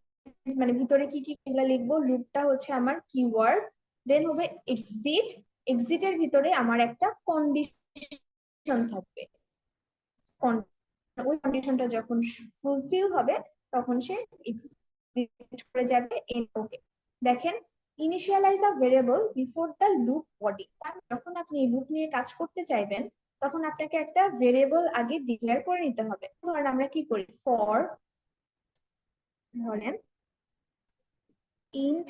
মানে ভিতরে কি কি এগুলা লিখবো, লুপটা হচ্ছে আমার কিওয়ার্ড, দেন হবে এক্সিট, এক্সিটের ভিতরে আমার একটা কন্ডিশন থাকবে, ওই কন্ডিশনটা যখন ফুলফিল হবে তখন সে এক্সিট করে যাবে। ওকে, দেখেন, initialize a variable before the loop body. যখন আপনি এই লুপ নিয়ে কাজ করতে চাইবেন, তখন আপনাকে একটা ভেরিয়েবল আগে ডিক্লেয়ার করে নিতে হবে। ধরেন আমরা কি করি, ফর ধরেন int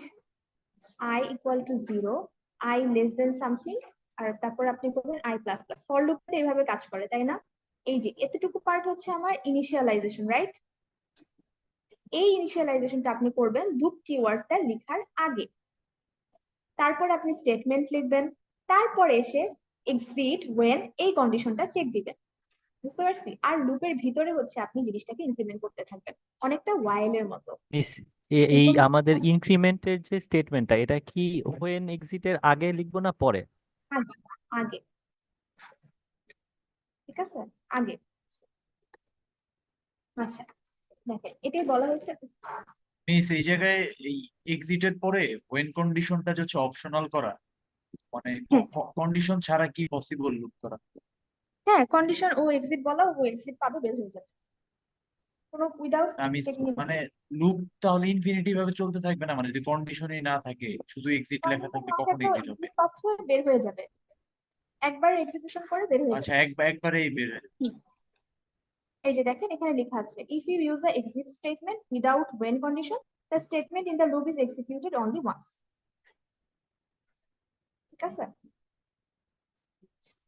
i equal to 0, i less than something, আর তারপর আপনি করবেন i plus plus. For loop তো এইভাবে কাজ করে, তাই না? এই যে এতটুকু পার্ট হচ্ছে আমার ইনিশিয়ালাইজেশন, রাইট? এই ইনিশিয়ালাইজেশনটা আপনি করবেন লুপ কিওয়ার্ডটা লেখার আগে। তারপর আপনি স্টেটমেন্ট লিখবেন, তারপরে এসে এক্সিট ওয়েন এই কন্ডিশনটা চেক দিবেন। বুঝতে পারছি? আর লুপের ভিতরে হচ্ছে আপনি জিনিসটাকে ইমপ্লিমেন্ট করতে থাকবেন, অনেকটা ওয়াইল এর মতো। মিস এই সিম্পল আমাদের ইনক্রিমেন্টের যে স্টেটমেন্টটা এটা কি হোয়েন এক্সিটের আগে লিখবো না পরে? আগে আগে, ঠিক আছে, আগে। আচ্ছা দেখেন এটাই বলা হয়েছে। মিস এই জায়গায় এই এক্সিটের পরে ওয়েন কন্ডিশনটা যে হচ্ছে অপশনাল করা, মানে হ্যাঁ কন্ডিশন ছাড়া কি পসিবল লুপ করা? হ্যাঁ, কন্ডিশন ও এক্সিট বলা, ও এক্সিট পাবে, বের হয়ে যাবে, কোনো উইদাউট মিস টেকিং। মানে লুপ তাহলে ইনফিনিটি ভাবে চলতে থাকবে না, মানে যদি কন্ডিশনই না থাকে শুধু এক্সিট লেখা কন্ডিশন থাকবে না কখন থাকলেও এক্সিট হবে? এক্সিট পাচ্ছে, বের হয়ে যাবে, একবার এক্সিকিউশন করে বের হয়ে আচ্ছা যাবে। একবারেই বের হয়ে যাবে। হুম, এই যে দেখেন এখানে লেখা আছে if you use a exit statement without when condition the statement in the loop is executed only once. ঠিক আছে?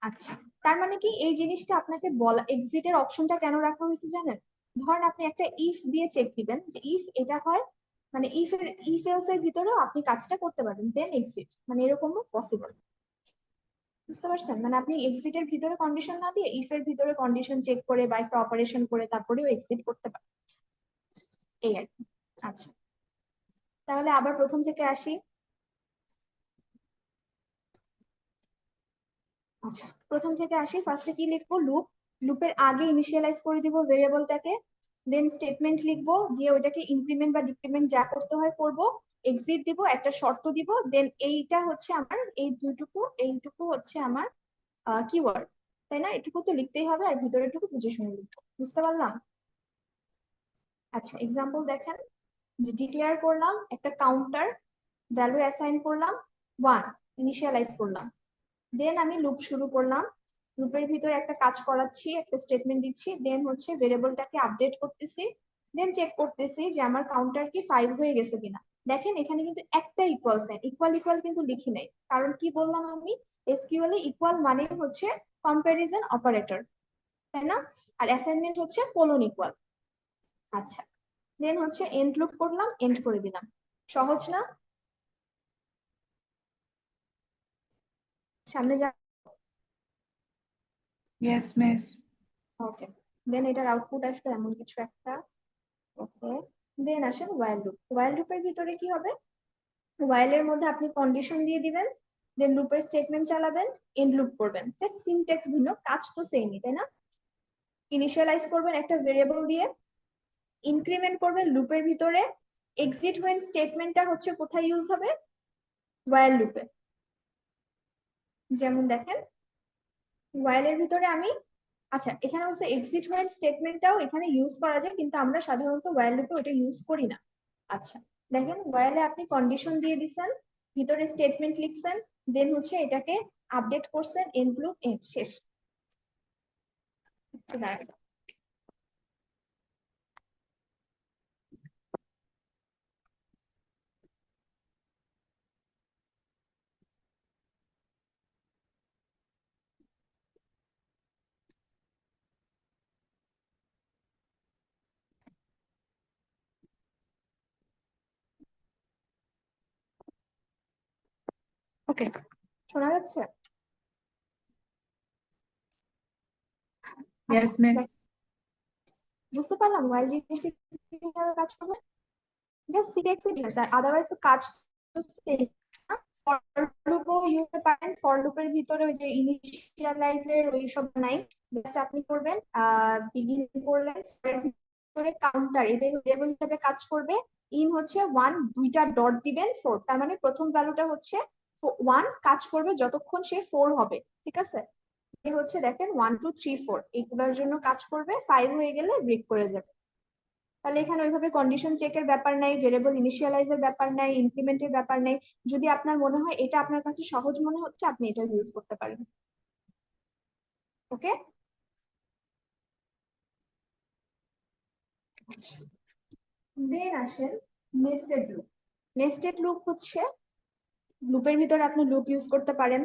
আচ্ছা, তার মানে কি এই জিনিসটা আপনাকে বলা, এক্সিটের অপশনটা কেন রাখা হয়েছে জানেন? ধরেন আপনি একটা ইফ দিয়ে চেক দিবেন যে ইফ এটা হয়, মানে ইফ এলস এর ভিতরেও আপনি কাজটা করতে পারবেন, দেন এক্সিট, মানে এরকমও পসিবল। বুঝতে পারছেন? মানে আপনি এক্সিটের ভিতরে কন্ডিশন না দিয়ে ইফ এর ভিতরে কন্ডিশন চেক করে বা একটা অপারেশন করে তারপরেও এক্সিট করতে পারেন, এই আর কি। আচ্ছা, তাহলে আবার প্রথম থেকে আসি। আচ্ছা প্রথম থেকে আসি, ফার্স্টে কি লিখবো? লুপ, লুপের আগে ইনিশিয়ালাইজ করে দিব ভেরিয়েবলটাকে, দেন স্টেটমেন্ট লিখবো, দিয়ে ওইটাকে ইনক্রিমেন্ট বা ডিক্রিমেন্ট যা করতে হয় করব, এক্সিট দিব, একটা শর্ত দিব, দেন এইটা হচ্ছে আমার এই এইটুকু হচ্ছে আমার কিওয়ার্ড, তাই না? এটুকু তো লিখতেই হবে, আর ভিতরেটুকু বুঝে শুনে লিখবো। বুঝতে পারলাম? আচ্ছা এক্সাম্পল দেখেন, যে ডিক্লেয়ার করলাম একটা কাউন্টার, ভ্যালু অ্যাসাইন করলাম 1, ইনিশিয়ালাইজ করলাম, দেন আমি লুপ শুরু করলাম, লুপের ভিতরে একটা কাজ করাচ্ছি, একটা স্টেটমেন্ট দিচ্ছি, দেন হচ্ছে ভেরিয়েবলটাকে আপডেট করতেছি, দেন চেক করতেছি যে আমার কাউন্টার কি 5 হয়ে গেছে কিনা। দেখেন এখানে কিন্তু একটা ইকুয়াল সাইন, ইকুয়াল ইকুয়াল কিন্তু লিখি নাই, কারণ কি বললাম আমি, এসকিউএল এ ইকুয়াল মানে হচ্ছে কম্প্যারিজন অপারেটর, তাই না? আর অ্যাসাইনমেন্ট হচ্ছে কোলন ইকুয়াল। আচ্ছা, দেন হচ্ছে এন্ড লুপ করলাম, এন্ড করে দিলাম। সহজ না? সামনে যা। Yes miss. ওকে, দেন এটার আউটপুট আসবে এমন কিছু একটা। ওকে, দেন আসেন ওয়াইল লুপ। ওয়াইল লুপের ভিতরে কি হবে? ওয়াইল এর মধ্যে আপনি কন্ডিশন দিয়ে দিবেন, দেন লুপের স্টেটমেন্ট চালাবেন, এন্ড লুপ করবেন, জাস্ট সিনট্যাক্স ভিন্ন, কাজ তো সেমই, তাই না? ইনিশিয়ালাইজ করবেন একটা ভেরিয়েবল দিয়ে, ইনক্রিমেন্ট করবেন লুপের ভিতরে, এক্সিট হোয়েন স্টেটমেন্টটা হচ্ছে কোথায় ইউজ হবে? ওয়াইল লুপে। যেমন দেখেন ওয়াইলের ভিতরে আমি, আচ্ছা এখানে হচ্ছে এক্সিট হোয়েন স্টেটমেন্টটাও এখানে ইউজ করা যায়, কিন্তু আমরা সাধারণত ওয়াইল লুপে ওটা ইউজ করি না। আচ্ছা দেখেন ওয়াইলে আপনি কন্ডিশন দিয়ে দিচ্ছেন, ভিতরে স্টেটমেন্ট লিখছেন, দেন হচ্ছে এটাকে আপডেট করছেন, এন্ড লুপ, এন্ড, শেষ। ওকে, শোনা যাচ্ছে? আচ্ছা ইয়েস মিস। বুঝতে পারলাম ওয়াইল জিনিসটা কিভাবে কাজ করবে, জাস্ট সিনট্যাক্স ডিফারেন্স, আর আদারওয়াইজ তো কাজ তো সেম। ফর লুপও ইউজ পারেন, ফর লুপের ভিতরে ওই যে ইনিশিয়ালাইজের ওই সব নাই, জাস্ট আপনি করবেন বিগিন করলেন, ফরের ভিতরে কাউন্টার এটা ভেরিয়েবল হিসেবে কাজ করবে, ইন হচ্ছে 1, দুইটা ডট দিবেন 4, তার মানে প্রথম ভ্যালুটা হচ্ছে 1, কাজ করবে যতক্ষণ সে 4 হবে, ঠিক আছে? এ হচ্ছে দেখেন 1 2 3 4 এইগুলোর জন্য কাজ করবে, 5 হয়ে গেলে ব্রেক করে যাবে। তাহলে এখানে ওইভাবে কন্ডিশন চেকের ব্যাপার নাই, ভেরিয়েবল ইনিশিয়ালাইজের ব্যাপার নাই, ইনক্রিমেন্টের ব্যাপার নাই। যদি আপনার মনে হয় এটা আপনার কাছে সহজ মনে হচ্ছে, আপনি এটা ইউজ করতে পারেন। ওকে, দেন আসেন নেস্টেড লুপ। নেস্টেড লুপ হচ্ছে লুপের ভিতরে আপনি লুপ ইউজ করতে পারেন,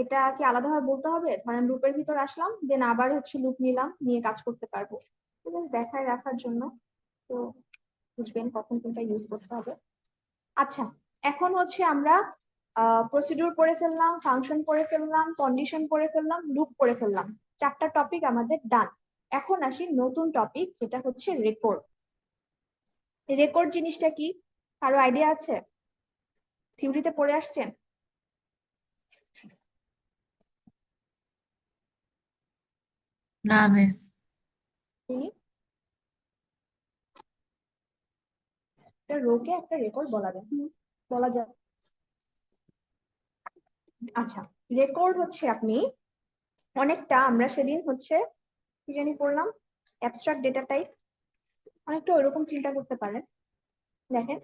এটা কি আলাদাভাবে বলতে হবে? ধরেন লুপের ভিতর আসলাম, দেন আবার হচ্ছে লুপ নিলাম, নিয়ে কাজ করতে পারবো। জাস্ট দেখায় রাখার জন্য, তো বুঝবেন কখন কোনটা ইউজ করতে হবে। আচ্ছা, এখন হচ্ছে আমরা প্রসিডিউর পড়ে ফেললাম, ফাংশন পড়ে ফেললাম, কন্ডিশন পড়ে ফেললাম, লুপ পড়ে ফেললাম। 4টা টপিক আমাদের ডান। এখন আসি নতুন টপিক, যেটা হচ্ছে রেকর্ড। রেকর্ড জিনিসটা কি, কারো আইডিয়া আছে? থিওরিতে পড়ে আসছেন? না মিস। তিনি একটা রোকে একটা রেকর্ড বলা যায়, বলা যায়। আচ্ছা, রেকর্ড হচ্ছে আপনি অনেকটা, আমরা সেদিন হচ্ছে কি জানি পড়লাম, অ্যাবস্ট্রাক্ট ডেটা টাইপ, অনেকটা ওইরকম চিন্তা করতে পারেন। দেখেন,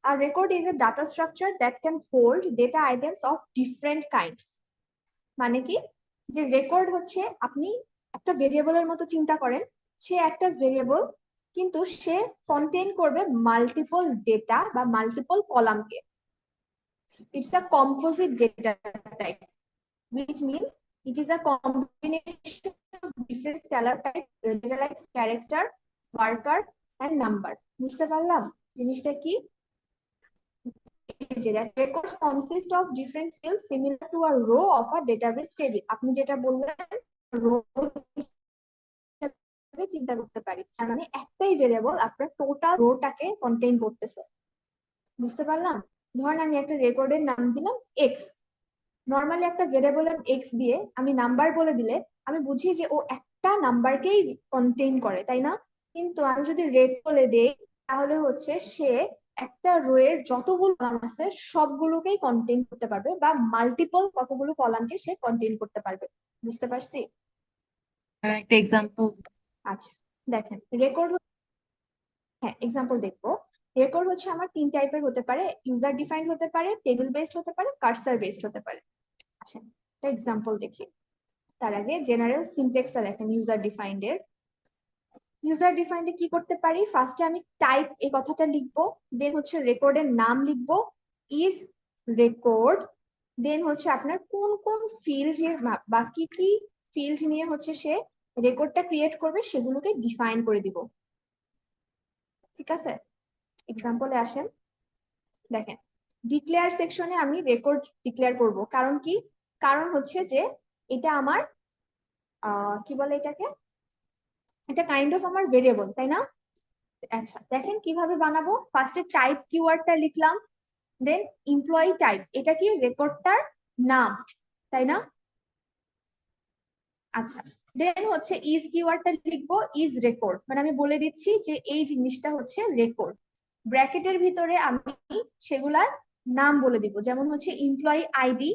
a record is a data structure that can hold data items of different kind. মানে কি, যে রেকর্ড হচ্ছে আপনি একটা ভেরিয়েবলের মতো চিন্তা করেন, সে একটা ভেরিয়েবল, কিন্তু সে কন্টেইন করবে মাল্টিপল ডেটা বা মাল্টিপল কলামকে। It's a composite data type, which means it is a combination of different scalar type data like character, worker and number. বুঝতে পারলাম জিনিসটা কি? that records consist of different fields similar to a row of a database table. আপনি যেটা বললেন রো হিসেবে চিন্তা করতে পারি, তার মানে একটাই ভেরিয়েবল আপনার টোটাল রোটাকে কন্টেইন করতেছে। বুঝতে পারলাম? ধরেন আমি একটা রেকর্ডের নাম দিলাম এক্স। নর্মালি একটা ভেরিয়েবলের এক্স দিয়ে আমি নাম্বার বলে দিলে আমি বুঝি যে ও একটা নাম্বারকেই কন্টেইন করে, তাই না? কিন্তু আমি যদি রেট বলে দেই, তাহলে হচ্ছে সে একটা রো এর যতগুলো কলাম আছে সবগুলোকেই কন্টেইন করতে পারবে, বা মাল্টিপল কতগুলো কলামকে সে কন্টেইন করতে পারবে। বুঝতে পারছি? একটা এক্সাম্পল। আচ্ছা, দেখেন রেকর্ড, হ্যাঁ এক্সাম্পল দেখবো। রেকর্ড হচ্ছে আমার 3 টাইপের হতে পারে, ইউজার ডিফাইন্ড হতে পারে, টেবিল বেসড হতে পারে, কার্সার বেসড হতে পারে। আচ্ছা, একটা এক্সাম্পল দেখি। তার আগে জেনারেল সিমপ্লেক্সটা দেখেন ইউজার ডিফাইন্ড এর। ইউজার ডিফাইন্ড এ কি করতে পারি, ফার্স্টে আমি টাইপ এই কথাটা লিখবো, দেন হচ্ছে রেকর্ডের নাম লিখবো, ইজ রেকর্ড, দেন হচ্ছে আপনার কোন কোন ফিল্ড বা কি কি ফিল্ড নিয়ে হচ্ছে সে রেকর্ডটা ক্রিয়েট করবে সেগুলোকে ডিফাইন করে দিব। ঠিক আছে, এক্সাম্পলে আসেন। দেখেন, ডিক্লেয়ার সেকশনে আমি রেকর্ড ডিক্লেয়ার করব, কারণ কি, কারণ হচ্ছে যে এটা আমার কি বলে এটাকে, এটা কাইন্ড অফ আমার ভেরিয়েবল, তাই না? আচ্ছা, দেখেন কিভাবে বানাবো। ফার্স্টে টাইপ কিওয়ার্ডটা লিখলাম, দেন এমপ্লয়ি টাইপ, এটা কি রেকর্ডটার নাম, তাই না? আচ্ছা, দেন হচ্ছে ইজ কিওয়ার্ডটা লিখবো, ইজ রেকর্ড, মানে আমি বলে দিচ্ছি যে এই জিনিসটা হচ্ছে রেকর্ড। ব্র্যাকেটের ভিতরে আমি সেগুলার নাম বলে দিব, যেমন হচ্ছে এমপ্লয়ি আইডি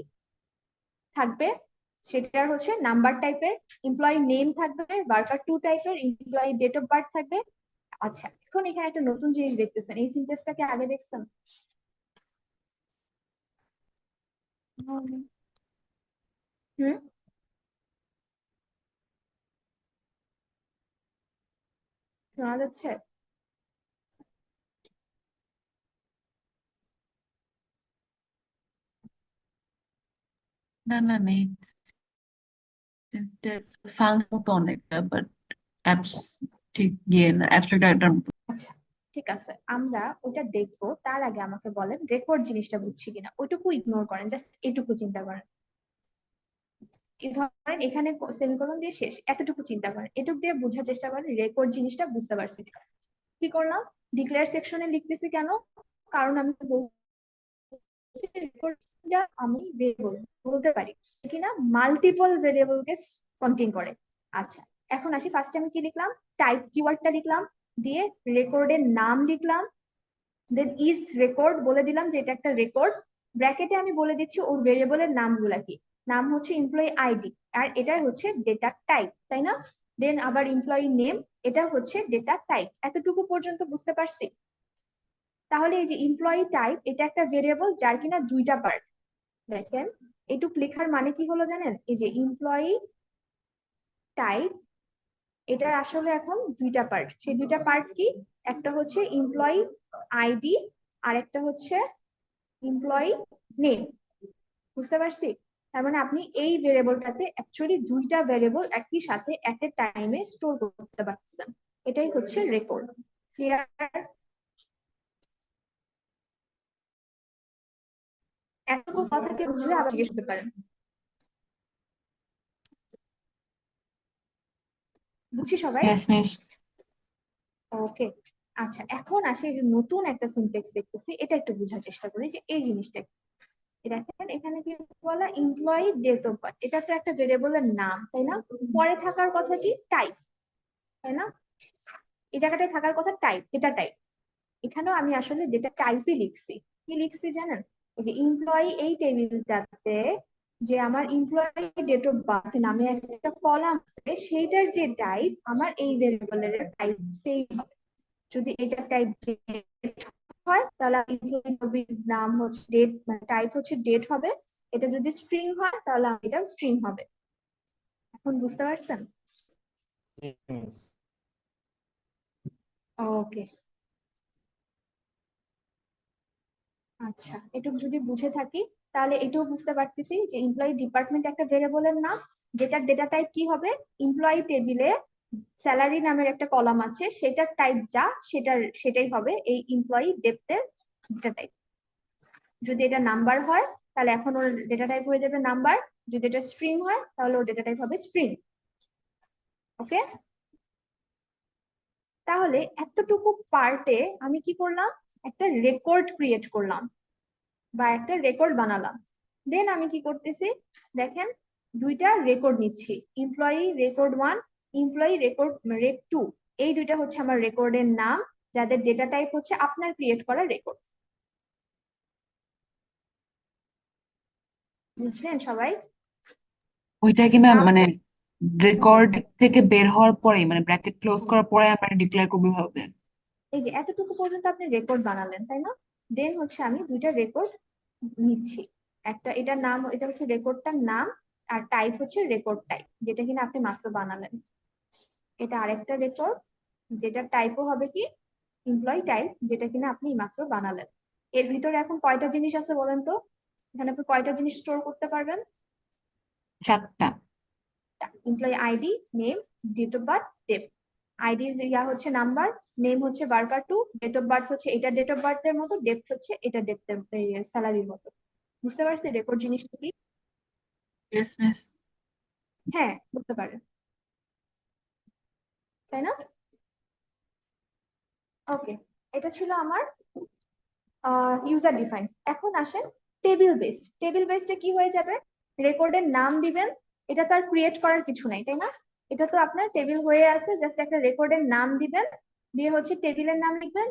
থাকবে, সেটার হচ্ছে নাম্বার টাইপের, এমপ্লয়ি নেম থাকবে ওয়ার্কার 2 টাইপের, এমপ্লয়ি ডেট অফ বার্থ থাকবে। আচ্ছা, এখন এখানে একটা নতুন জিনিস দেখতেছেন, এই সিনট্যাক্সটাকে আগে দেখছেন? হুম, শোনা যাচ্ছে? না ম্যাম, এই ফাংশন মতো অনেকটা, বাট অ্যাপস ঠিক গিয়ে না, অ্যাবস্ট্রাক্ট ডাটার মতো। আচ্ছা, ঠিক আছে, আমরা ওটা দেখবো, তার আগে আমাকে বলেন রেকর্ড জিনিসটা বুঝছি কিনা। ওইটুকু ইগনোর করেন, জাস্ট এটুকু চিন্তা করেন। এই ধরেন এখানে সেমিকোলন দিয়ে শেষ, এতটুকু চিন্তা করেন, এটুকু দিয়ে বোঝার চেষ্টা করেন রেকর্ড জিনিসটা বুঝতে পারছি। কি করলাম, ডিক্লেয়ার সেকশনে লিখতেছি কেন, কারণ আমি বলছি রেকর্ডটা আমি ভেরিয়েবল বলতে পারি কিনা মাল্টিপল ভেরিয়েবলকে কন্টেইন করে। আচ্ছা, এখন আসি, ফার্স্টে আমি কি লিখলাম, টাইপ কিওয়ার্ডটা লিখলাম, দিয়ে রেকর্ডের নাম লিখলাম, দেন ইজ রেকর্ড বলে দিলাম যে এটা একটা রেকর্ড। ব্র্যাকেটে আমি বলে দিচ্ছি ওর ভেরিয়েবলের নামগুলা কি, নাম হচ্ছে এমপ্লয়ি আইডি, আর এটা হচ্ছে ডেটা টাইপ, তাই না? দেন আবার এমপ্লয়ি নেম, এটা হচ্ছে ডেটা টাইপ। এতটুকু পর্যন্ত বুঝতে পারছি? তাহলে এই যে এমপ্লয়ি টাইপ, এটা একটা ভেরিয়েবল যার কিনা 2টা পার্ট। দেখেন এটুক লেখার মানে কি হলো জানেন, এই যে এমপ্লয়ি টাইপ, এটার আসলে এখন 2টা পার্ট। সেই 2টা পার্ট কি, একটা হচ্ছে এমপ্লয়ি আইডি আর একটা হচ্ছে এমপ্লয়ি নেম। বুঝতে পারছি? তার মানে আপনি এই ভেরিয়েবলটাতে অ্যাকচুয়ালি দুইটা ভেরিয়েবল একই সাথে এট এ টাইমে স্টোর করতে পারতেছেন, এটাই হচ্ছে রেকর্ড। ক্লিয়ার? এতটুকু কথা কি বুঝলে আবার জিজ্ঞেস করতে পারেন। বুঝছি সবাই? Yes miss. ওকে, আচ্ছা এখন আসি এই যে নতুন একটা সিনট্যাক্স দেখতেছি, এটা একটু বোঝার চেষ্টা করি যে এই জিনিসটা কি। দেখেন এখানে কি বলা, এমপ্লয়ি ডেট অফ বার্থ, এটা তো একটা ভেরিয়েবলের নাম তাই না? পরে থাকার কথা কি টাইপ, তাই না? এই জায়গাটায় থাকার কথা টাইপ, ডেটা টাইপ। এখানেও আমি আসলে ডেটা টাইপই লিখছি। কি লিখছি জানেন? এই যে এমপ্লয়ি এই টেবিলটাতে যে আমার এমপ্লয়ি ডেট অফ বার্থ নামে একটা কলাম আছে, সেইটার যে টাইপ আমার এই ভেরিয়েবলের টাইপ সেম হবে। যদি এটা টাইপ হয় তাহলে এমপ্লয়ির নাম হচ্ছে ডেট, মানে টাইপ হচ্ছে ডেট হবে। এটা যদি স্ট্রিং হয় তাহলে এটা স্ট্রিং হবে। এখন বুঝতে পারছেন? জি মিস। ওকে, আচ্ছা এটুকু যদি বুঝে থাকি তাহলে এটাও বুঝতে পারতেছি যে এমপ্লয়ি ডিপার্টমেন্ট একটা ভেরিয়েবলের নাম, যেটার ডেটা টাইপ কি হবে, এমপ্লয়ি টেবিলে স্যালারি নামের একটা কলাম আছে, সেটার টাইপ যা সেটাই হবে এই এমপ্লয়ি ডেপ্থের ডেটা টাইপ। যদি এটা নাম্বার হয় তাহলে এখন ওর ডেটা টাইপ হয়ে যাবে নাম্বার, যদি এটা স্ট্রিং হয় তাহলে ওর ডেটা টাইপ হবে স্ট্রিং। ওকে, তাহলে এতটুকু পার্টে আমি কি করলাম, একটা রেকর্ড ক্রিয়েট করলাম বা একটা রেকর্ড বানালাম। দেন আমি কি করতেছি দেখেন, দুইটা রেকর্ড নিচ্ছি, employee record 1, employee record rake 2। এই দুইটা হচ্ছে আমার রেকর্ডের নাম, যাদের ডেটা টাইপ হচ্ছে আপনার ক্রিয়েট করা রেকর্ড। বুঝলেন সবাই? ওইটা কি ম্যাম মানে রেকর্ড থেকে বের হওয়ার পরে মানে ব্র্যাকেট ক্লোজ করার পরে আমরা ডিক্লেয়ার করবো হবে? এই যে এতটুকু পর্যন্ত আপনি রেকর্ড বানালেন তাই না? দেন হচ্ছে আমি দুইটা রেকর্ড নিচ্ছি, একটা এটার নাম, এটা হচ্ছে রেকর্ডটার নাম, আর টাইপ হচ্ছে রেকর্ড টাইপ, যেটা কিনা আপনি মাত্র বানালেন। এটা আরেকটা রেকর্ড, যেটা টাইপও হবে কি এমপ্লয়ি টাইপ, যেটা কিনা আপনি মাত্র বানালেন। এর ভিতরে এখন কয়টা জিনিস আছে বলেন তো? এখানে আপনি কয়টা জিনিস স্টোর করতে পারবেন? 4টা। Employee ID, name, date of birth, date. ID ইয়া হচ্ছে নাম্বার, নেম হচ্ছে বার্কার 2, ডেট অফ বার্থ হচ্ছে এটা ডেট অফ বার্থের মতো, ডেট হচ্ছে এটা ডেটের স্যালারির মতো। বুঝতে পারছি রেকর্ড জিনিসটা কি? Yes miss. হ্যাঁ বুঝতে পারেন তাই না? ওকে, এটা ছিল আমার ইউজার ডিফাইন। এখন আসেন টেবিল বেসড। টেবিল বেসডে কি হয়ে যাবে, রেকর্ডের নাম দিবেন, এটা তো আর ক্রিয়েট করার কিছু নাই তাই না? এটা তো আপনার টেবিল হয়ে আছে, জাস্ট একটা রেকর্ডের নাম দিবেন, দিয়ে হচ্ছে টেবিলের নাম লিখবেন,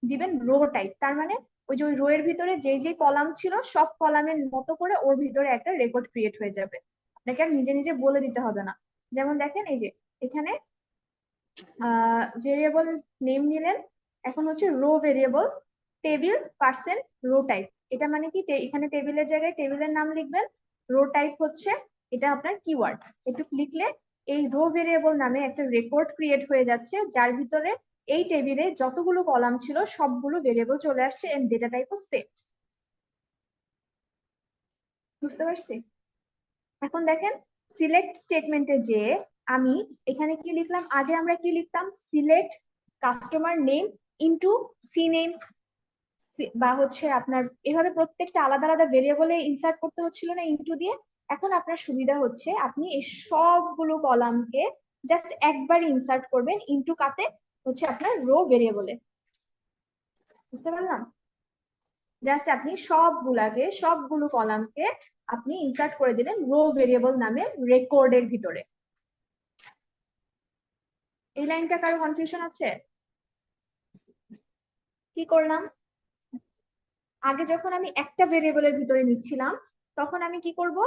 দিবেন রো টাইপ, তার মানে ওই যে ওই রো এর ভিতরে যে যে কলাম ছিল সব কলামের মতো করে ওর ভিতরে একটা রেকর্ড ক্রিয়েট হয়ে যাবে। আপনাকে আর নিজে নিজে বলে দিতে হবে না। যেমন দেখেন এই যে এখানে ভেরিয়েবল নেম নিলেন, এখন হচ্ছে row variable table percent row type. এটা মানে কি এখানে টেবিলের জায়গায় টেবিলের নাম লিখবেন, রো টাইপ হচ্ছে এটা আপনার কিওয়ার্ড। একটু লিখলে এই রো ভেরিয়েবল নামে একটা রেকর্ড ক্রিয়েট হয়ে যাচ্ছে, যার ভিতরে এই টেবিলে যতগুলো কলাম ছিল সবগুলো ভেরিয়েবল চলে আসছে এন্ড ডেটা টাইপও সেম। বুঝতে পারছি? এখন দেখেন সিলেক্ট স্টেটমেন্টে যে আমি এখানে কি লিখলাম, আগে আমরা কি লিখতাম, select customer name into C name, বা হচ্ছে আপনার এভাবে প্রত্যেকটা আলাদা আলাদা ভেরিয়েবলে ইনসার্ট করতে হচ্ছিল না ইনটু দিয়ে। এখন আপনার সুবিধা হচ্ছে আপনি এই সবগুলো কলামকে জাস্ট একবার ইনসার্ট করবেন ইনটু কাতে, হচ্ছে আপনার রো ভেরিয়েবলে। বুঝতে পারলাম? জাস্ট আপনি সবগুলো কলামকে আপনি ইনসার্ট করে দিলেন রো ভেরিয়েবল নামে রেকর্ডের ভিতরে। এই লাইনটা কারো কনফিউশন আছে? কি করলাম, আগে যখন আমি একটা ভেরিয়েবলের ভিতরে নিচ্ছিলাম তখন আমি কি করব,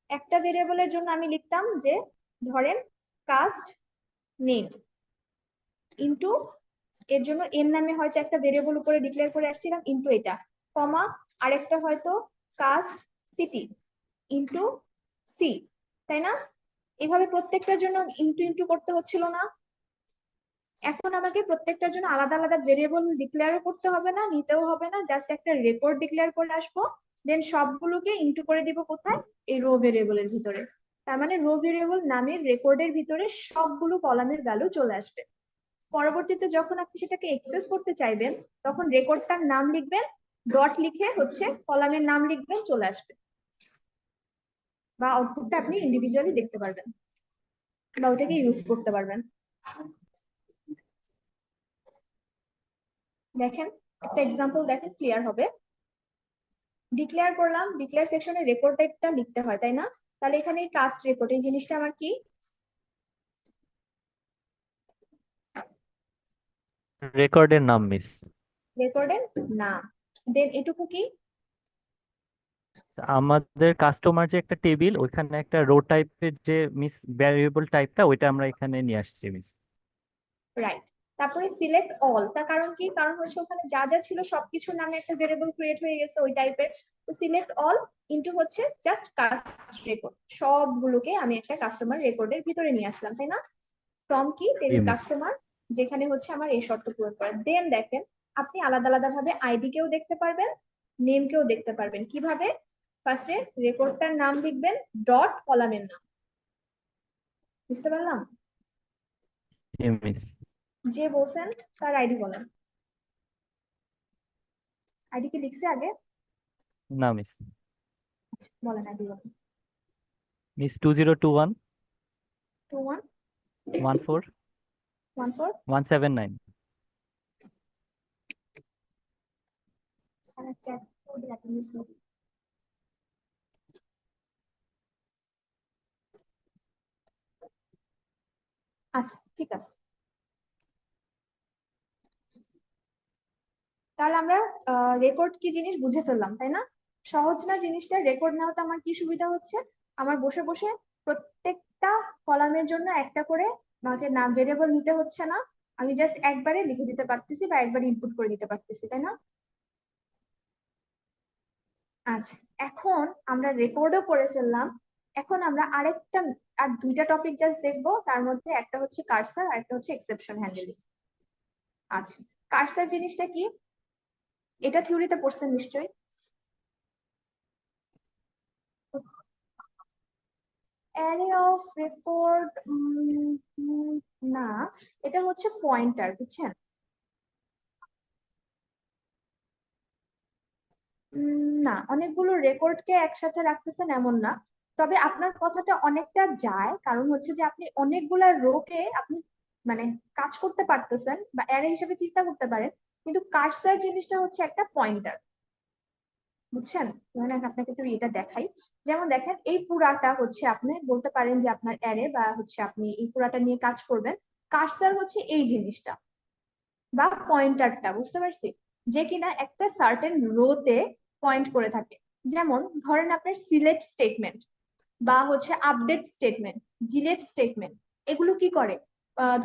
একটা ভেরিয়েবলের জন্য আমি লিখতাম যে ধরেন কাস্ট নেম ইনটু, এর জন্য এর নামে হয়তো একটা ভেরিয়েবল উপরে ডিক্লেয়ার করে আসছিলাম ইনটু এটা, কমা আরেকটা হয়তো কাস্ট সিটি ইনটু সি, তাই না? এভাবে প্রত্যেকটার জন্য ইনটু ইনটু করতে হচ্ছিল না? এখন আমাকে প্রত্যেকটার জন্য আলাদা আলাদা ভেরিয়েবল ডিক্লেয়ার করতে হবে না, নিতেও হবে না, জাস্ট একটা রেকর্ড ডিক্লেয়ার করে আসবো, দেন সবগুলোকে ইনটু করে দিব কোথায়, এই রো ভেরিয়েবলের ভিতরে। তার মানে রো ভেরিয়েবল নামের রেকর্ডের ভিতরে সবগুলো কলামের ভ্যালু চলে আসবে। পরবর্তীতে যখন আপনি সেটাকে অ্যাক্সেস করতে চাইবেন তখন রেকর্ডটার নাম লিখবেন, ডট লিখে হচ্ছে কলামের নাম লিখবেন, চলে আসবে। বা আউটপুটটা আপনি ইন্ডিভিজুয়ালি দেখতে পারবেন বা ওটাকে ইউজ করতে পারবেন। দেখেন একটা এক্সাম্পল দেখেন, ক্লিয়ার হবে। ডিক্লেয়ার করলাম, ডিক্লেয়ার সেকশনে রেকর্ড টাইপটা লিখতে হয় তাই না? তাহলে এখানে এই কাস্ট রেকর্ড এই জিনিসটা আমার কি? রেকর্ডের নাম মিস। রেকর্ডের নাম। দেন এটুকু কি? আমাদের কাস্টমার যে একটা টেবিল, ওইখানে একটা রো টাইপের যে মিস ভ্যারিয়েবল টাইপটা, ওইটা আমরা এখানে নিয়ে আসছি মিস। রাইট। তারপরে সিলেক্ট অল, তার কারণ কি? কারণ হচ্ছে ওখানে যা যা ছিল সবকিছুর নামে একটা ভেরিয়েবল ক্রিয়েট হয়ে গেছে ওই টাইপের। তো সিলেক্ট অল ইনটু হচ্ছে জাস্ট কাস্ট রেকর্ড, সবগুলোকে আমি একটা কাস্টমার রেকর্ডের ভিতরে নিয়ে আসলাম তাই না? ফ্রম কি টেবিল মিস। কাস্টমার, যেখানে হচ্ছে আমার এই শর্ত পূরণ করে। দেন দেখেন আপনি আলাদা আলাদা ভাবে আইডি কেও দেখতে পারবেন, নেম কেও দেখতে পারবেন। কিভাবে? ফার্স্টে রেকর্ডটার নাম লিখবেন, ডট কলামের নাম। বুঝতে পারলাম? মিস। যে বলছেন তার আইডি বলেন। আইডি কি লিখছে আগে? না মিস। বলেন আইডি বলেন। মিস 2021 21 14 14 179। স্যার চ্যাট কোড লেখা মিস হবে। আচ্ছা ঠিক আছে, তাহলে আমরা রেকর্ড কি জিনিস বুঝে ফেললাম তাই না? সহজ না জিনিসটা? রেকর্ড নেওয়াতে আমার কি সুবিধা হচ্ছে? আমার বসে বসে প্রত্যেকটা কলামের জন্য একটা করে আমাকে নাম ভেরিয়েবল নিতে হচ্ছে না, আমি জাস্ট একবারে লিখে দিতে পারতেছি বা একবারে ইনপুট করে দিতে পারতেছি তাই না? আচ্ছা, এখন আমরা রেকর্ডও করে ফেললাম। এখন আমরা আর দুইটা টপিক জাস্ট দেখবো, তার মধ্যে একটা হচ্ছে কার্সার আর একটা হচ্ছে এক্সেপশন হ্যান্ডলিং। আচ্ছা, কার্সার জিনিসটা কি? এটা থিওরিতে পড়ছেন নিশ্চয়ই। অ্যারে অফ রেকর্ড না, এটা হচ্ছে পয়েন্টার, বুঝছেন? না, অনেকগুলো রেকর্ডকে একসাথে রাখতেছেন এমন না। তবে আপনার কথাটা অনেকটা যায়, কারণ হচ্ছে যে আপনি অনেকগুলা রোকে আপনি মানে কাজ করতে পারতেছেন বা অ্যারে হিসেবে চিন্তা করতে পারেন, কিন্তু কার্সার জিনিসটা হচ্ছে একটা পয়েন্টার, বুঝছেন? মানে আপনাকে একটু এটা দেখাই। যেমন দেখেন এই পুরাটা হচ্ছে আপনি বলতে পারেন যে আপনার অ্যারে বা হচ্ছে আপনি এই পুরাটা নিয়ে কাজ করবেন। কার্সার হচ্ছে এই জিনিসটা বা পয়েন্টারটা, বুঝতে পারছি? যে কিনা একটা সার্টেন রোতে পয়েন্ট করে থাকে। যেমন ধরেন আপনার সিলেক্ট স্টেটমেন্ট বা হচ্ছে আপডেট স্টেটমেন্ট, ডিলেট স্টেটমেন্ট, এগুলো কি করে?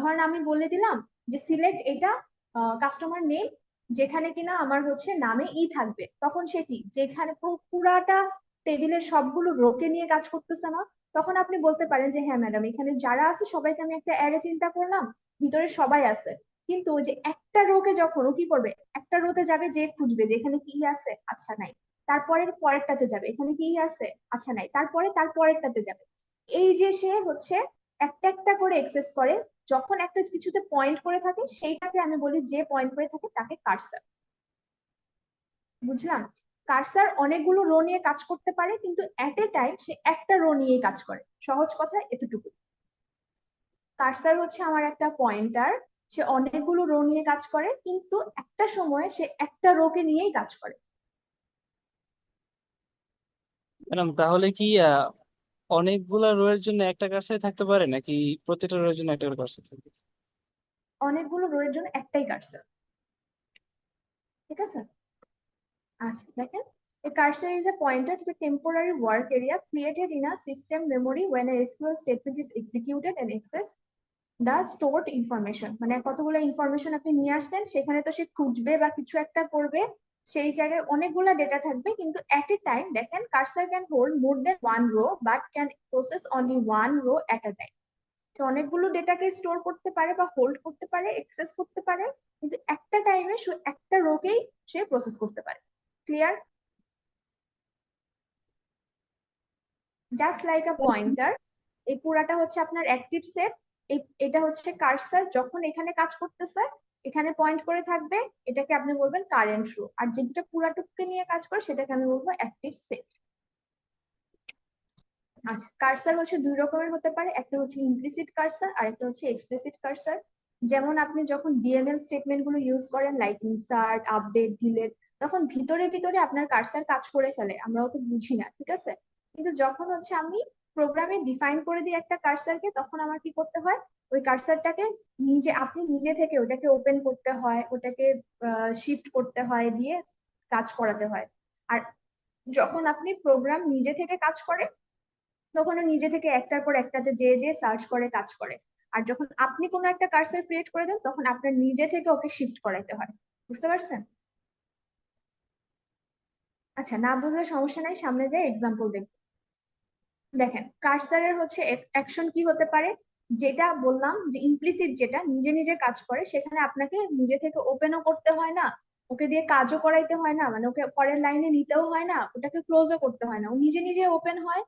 ধরেন আমি বলে দিলাম যে সিলেক্ট এটা কাস্টমার নেম, যেখানে কিনা আমার হচ্ছে নামে ই থাকবে, তখন সে কি যেখানে পুরাটা টেবিলের সবগুলো রোকে নিয়ে কাজ করতেছে না, তখন আপনি বলতে পারেন যে হ্যাঁ ম্যাডাম, এখানে যারা আছে সবাইকে আমি একটা অ্যারে চিন্তা করলাম, ভিতরে সবাই আছে। কিন্তু ওই যে একটা রোকে যখন ও কি করবে, একটা রোতে যাবে, যে খুঁজবে যে এখানে কি আছে, আচ্ছা নাই, তারপরের পরেরটাতে যাবে, এখানে কি আছে, আচ্ছা নাই, তারপরে তার পরেরটাতে যাবে। এই যে সে হচ্ছে একটা একটা করে এক্সেস করে, যখন একটা কিছুতে পয়েন্ট করে থাকে সেইটাকে আমি বলি যে পয়েন্ট করে থাকে তাকে কার্সার। বুঝলাম? কার্সার অনেকগুলো রো নিয়ে কাজ করতে পারে, কিন্তু এট এ টাইম সে একটা রো নিয়েই কাজ করে। সহজ কথা এতটুকু। কার্সার হচ্ছে আমার একটা পয়েন্টার, সে অনেকগুলো রো নিয়ে কাজ করে, কিন্তু একটা সময়ে সে একটা রোকে নিয়েই কাজ করে। ম্যাডাম তাহলে কি অনেকগুলা রো এর জন্য একটা কার্সর থাকতে পারে নাকি প্রত্যেকটা রো এর জন্য একটা করে কার্সর থাকবে? অনেকগুলো রো এর জন্য একটাই কার্সার, ঠিক আছে? আচ্ছা দেখেন, a cursor is a pointer to the temporary work area created in a system memory when a SQL statement is executed and access the stored information। মানে কতগুলো ইনফরমেশন আপনি নিয়ে আসলেন, সেখানে তো সে খুঁজবে বা কিছু একটা করবে, সেই জায়গায় অনেকগুলা ডেটা থাকবে, কিন্তু এট এ টাইম দেখেন cursor can hold more than one row but can process only one row at a time. সে অনেকগুলো ডেটাকে স্টোর করতে পারে বা হোল্ড করতে পারে, অ্যাক্সেস করতে পারে, কিন্তু একটা টাইমে একটা রোকেই সে প্রসেস করতে পারে। ক্লিয়ার? জাস্ট লাইক আ পয়েন্টার। এই পুরাটা হচ্ছে আপনার অ্যাক্টিভ সেট। এটা হচ্ছে কার্সার, যখন এখানে কাজ করতেছে এখানে পয়েন্ট করে থাকবে, এটাকে আপনি বলবেন কারেন্ট রো। আর যেটা পুরাটুকুকে নিয়ে কাজ করে সেটাকে আমি বলবো অ্যাক্টিভ সেট। আচ্ছা, কার্সার হচ্ছে দুই রকমের হতে পারে, একটা হচ্ছে ইমপ্লিসিট কার্সার আর একটা হচ্ছে এক্সপ্লিসিট কার্সার। যেমন আপনি যখন ডিএমএল স্টেটমেন্ট গুলো ইউজ করেন লাইক ইনসার্ট, আপডেট, ডিলিট, তখন ভিতরে ভিতরে আপনার কার্সার কাজ করে ফেলে, আমরাও তো বুঝি না, ঠিক আছে? কিন্তু যখন হচ্ছে আমি প্রোগ্রামে ডিফাইন করে দিই একটা কার্সারকে, তখন আমার কি করতে হয়, ওই কার্সারটাকে আপনি নিজে থেকে ওটাকে ওপেন করতে হয়, ওটাকে শিফট করতে হয়, দিয়ে কাজ করাতে হয়। আর যখন আপনি প্রোগ্রাম নিজে থেকে কাজ করে তখন ও নিজে থেকে একটার পর একটাতে যে যে সার্চ করে কাজ করে। আর যখন আপনি কোনো একটা কার্সার ক্রিয়েট করে দেন তখন আপনার নিজে থেকে ওকে শিফট করাইতে হয়। বুঝতে পারছেন? আচ্ছা, না বুঝলে সমস্যা নাই, সামনে যাই এক্সাম্পল দেখব। দেখেন, কার্সারের হচ্ছে অ্যাকশন কি হতে পারে, যেটা বললাম যে ইমপ্লিসিট, যেটা নিজে নিজে কাজ করে, সেখানে আপনাকে নিজে থেকে ওপেনও করতে হয় না, ওকে দিয়ে কাজও করাইতে হয় না, মানে ওকে পরের লাইনে নিতেও হয় না, ওটাকে ক্লোজও করতে হয় না, ও নিজে নিজে ওপেন হয়।